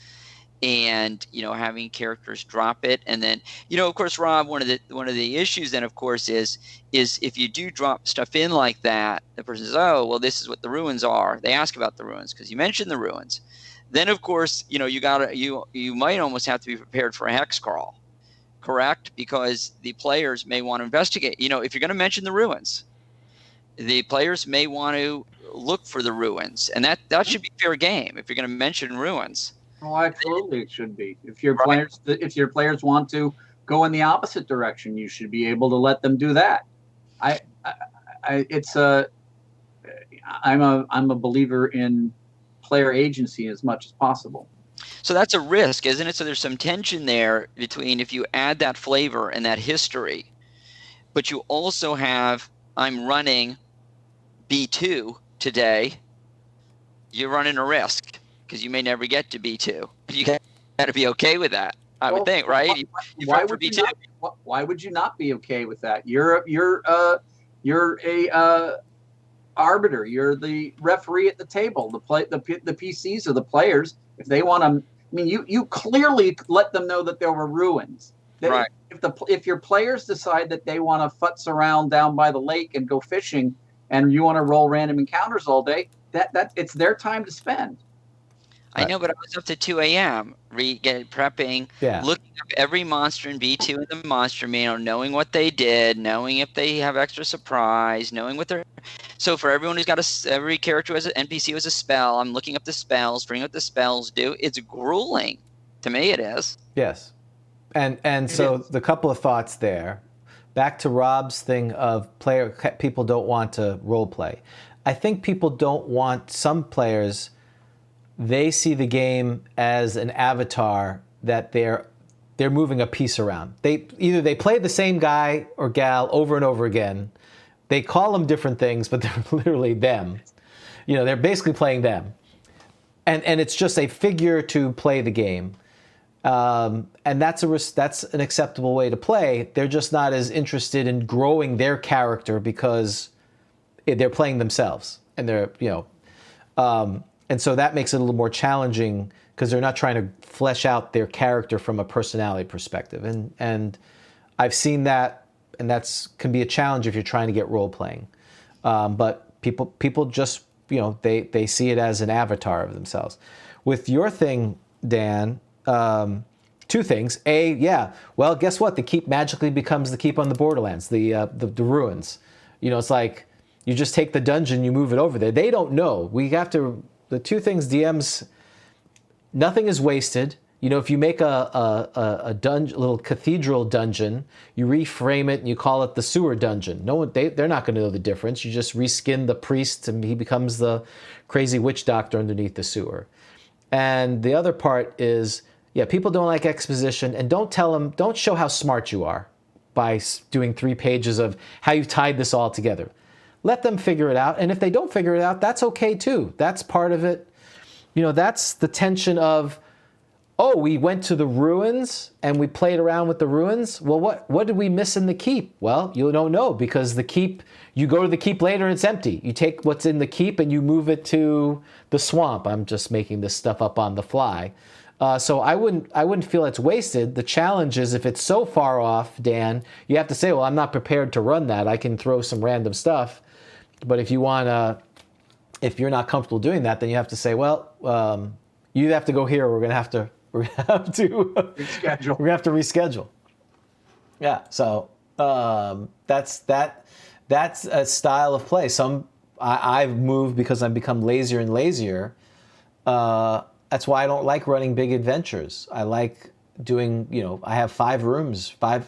And having characters drop it, and then of course, Rob, one of the issues then of course is if you do drop stuff in like that, the person says, oh well, this is what the ruins are. They ask about the ruins because you mentioned the ruins. Then of course you might almost have to be prepared for a hex crawl, correct? Because the players may want to investigate. If you're going to mention the ruins, the players may want to look for the ruins, and that should be fair game if you're going to mention ruins. Oh, absolutely, it should be. If your players want to go in the opposite direction, you should be able to let them do that. I'm a believer in player agency as much as possible. So that's a risk, isn't it? So there's some tension there between if you add that flavor and that history, but you also have, I'm running B2 today, you're running a risk. Because you may never get to B2. You got to be okay with that, I would think, right? Why would you not be okay with that? You're a arbiter. You're the referee at the table. The PCs are the players. If they want to, I mean, you clearly let them know that there were ruins. Right. If your players decide that they want to futz around down by the lake and go fishing, and you want to roll random encounters all day, that it's their time to spend. I know, but I was up to 2 a.m. Prepping, looking up every monster in B2 in the monster manual, knowing what they did, knowing if they have extra surprise, knowing what they're. So for everyone who's got every character who has an NPC who has a spell, I'm looking up the spells, figuring out what the spells do. It's grueling. To me, it is. Yes, and so the couple of thoughts there. Back to Rob's thing of people don't want to role play. I think people don't want some players. They see the game as an avatar that they're moving a piece around. They play the same guy or gal over and over again. They call them different things, but they're literally them. They're basically playing them, and it's just a figure to play the game. And that's an acceptable way to play. They're just not as interested in growing their character because they're playing themselves, and they're and so that makes it a little more challenging because they're not trying to flesh out their character from a personality perspective. And I've seen that, and can be a challenge if you're trying to get role playing. But people just, they see it as an avatar of themselves. With your thing, Dan, 2 things. Well, guess what? The keep magically becomes the keep on the Borderlands, the ruins. It's like you just take the dungeon, you move it over there. They don't know. We have to. The 2 things DMs, nothing is wasted. If you make a little cathedral dungeon, you reframe it and you call it the sewer dungeon. They're not going to know the difference. You just reskin the priest and he becomes the crazy witch doctor underneath the sewer. And the other part is, people don't like exposition, and don't show how smart you are by doing 3 pages of how you've tied this all together. Let them figure it out. And if they don't figure it out, that's okay too. That's part of it. That's the tension of, oh, we went to the ruins and we played around with the ruins. Well, what did we miss in the keep? Well, you don't know, because the keep, you go to the keep later and it's empty. You take what's in the keep and you move it to the swamp. I'm just making this stuff up on the fly. So I wouldn't feel it's wasted. The challenge is if it's so far off, Dan, you have to say, well, I'm not prepared to run that. I can throw some random stuff. But if you're not comfortable doing that, then you have to say, well, you have to go here. Or we're going to have to We're gonna have to Reschedule. We're gonna have to reschedule. Yeah. So that's a style of play. I've moved because I've become lazier and lazier. That's why I don't like running big adventures. I like doing, I have 5 rooms, five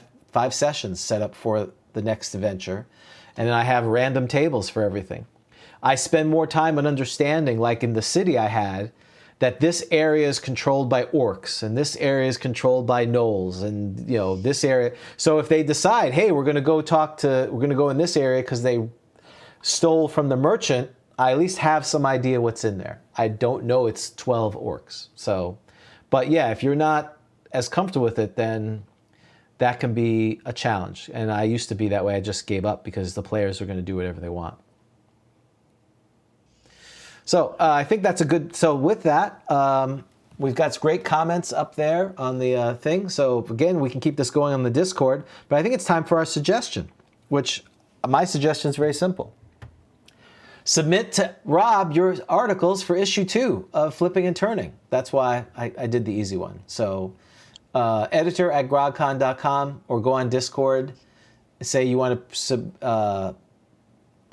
sessions set up for the next adventure, and then I have random tables for everything. I spend more time on understanding, like in the city I had, that this area is controlled by orcs, and this area is controlled by gnolls, and this area. So if they decide, hey, we're going to go in this area because they stole from the merchant, I at least have some idea what's in there. I don't know it's 12 orcs. So, but yeah, if you're not as comfortable with it, then that can be a challenge. And I used to be that way. I just gave up because the players are going to do whatever they want. So I think that's a good. So with that, we've got great comments up there on the thing. So again, we can keep this going on the Discord. But I think it's time for our suggestion, which my suggestion is very simple. Submit to Rob your articles for issue 2 of Flipping and Turning. That's why I did the easy one. So editor@grogcon.com, or go on Discord. Say you want to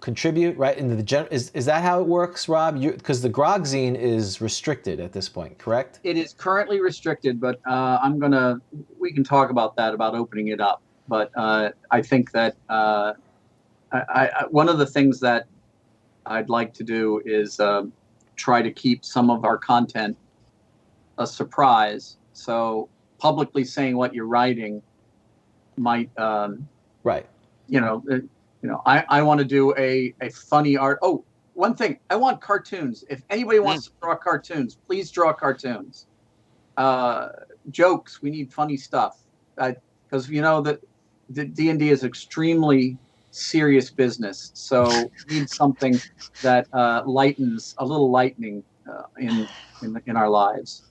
contribute right into the is that how it works, Rob? Because the Grog zine is restricted at this point, correct? It is currently restricted, but we can talk about that, about opening it up. But I think that one of the things that I'd like to do is try to keep some of our content a surprise. So publicly saying what you're writing might, right. I want to do a funny art. Oh, one thing, I want cartoons. If anybody wants to draw cartoons, please draw cartoons. Jokes, we need funny stuff. Because that the D&D is extremely serious business. So we need something that lightens, a little lightening in our lives.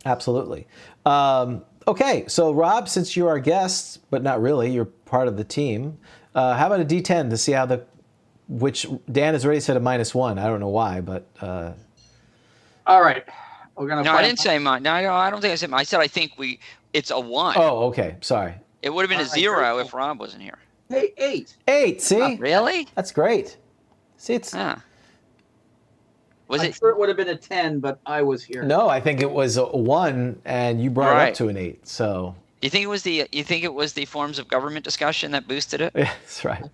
Absolutely. Okay, so Rob, since you're our guest, but not really, you're part of the team. How about a D10 to see how which Dan has already said a -1. I don't know why, but. All right. We're gonna. No, I didn't say mine. No, I don't think I said mine. I said I think it's a 1. Oh, okay. Sorry. It would have been a 0 if Rob wasn't here. Hey, 8. 8. See? Oh, really? That's great. See, it's. Was I'm sure it would have been a 10, but I was here. No, I think it was a 1, and you brought it up to an 8. So. You think it was the forms of government discussion that boosted it? Yeah, that's right.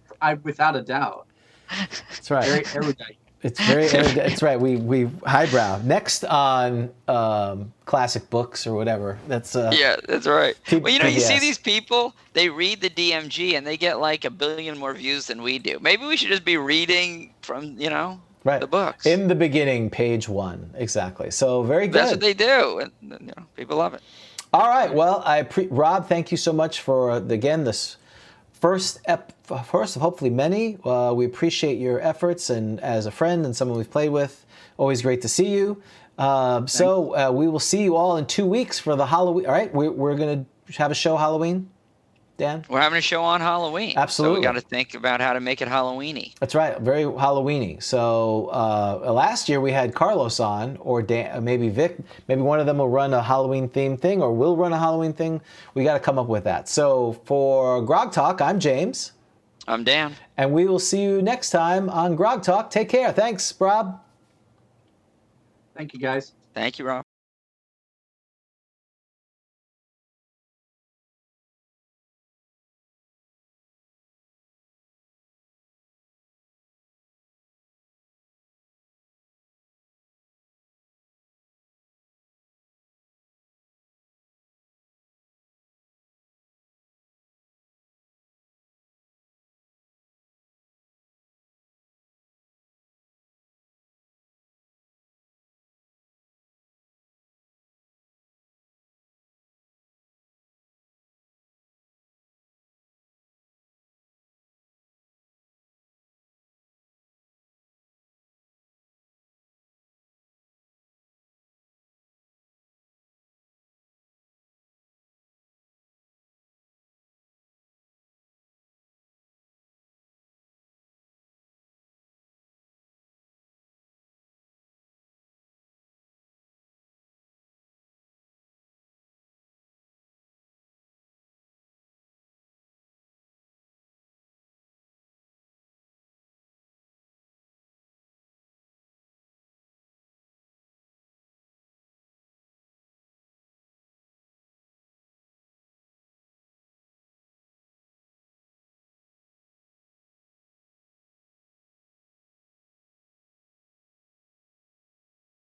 Without a doubt. That's right. Very erudite. It's very erudite. That's right. We highbrow. Next on classic books or whatever. That's yeah, that's right. Well, you see PBS. these people, they read the DMG and they get like 1 billion more views than we do. Maybe we should just be reading from, right. the books. In the beginning, page 1. Exactly. So very good. That's what they do, and people love it. All right. Well, Rob, thank you so much for again this first of hopefully many. We appreciate your efforts, and as a friend and someone we've played with, always great to see you. So we will see you all in 2 weeks for the Halloween. All right, we're gonna have a show Halloween. Dan? We're having a show on Halloween. Absolutely. So we got to think about how to make it Halloweeny. That's right, very Halloweeny. So last year we had Carlos on, or Dan, maybe Vic. Maybe one of them will run a Halloween themed thing, or will run a Halloween thing. We got to come up with that. So for Grog Talk, I'm James. I'm Dan. And we will see you next time on Grog Talk. Take care. Thanks, Rob. Thank you, guys. Thank you, Rob.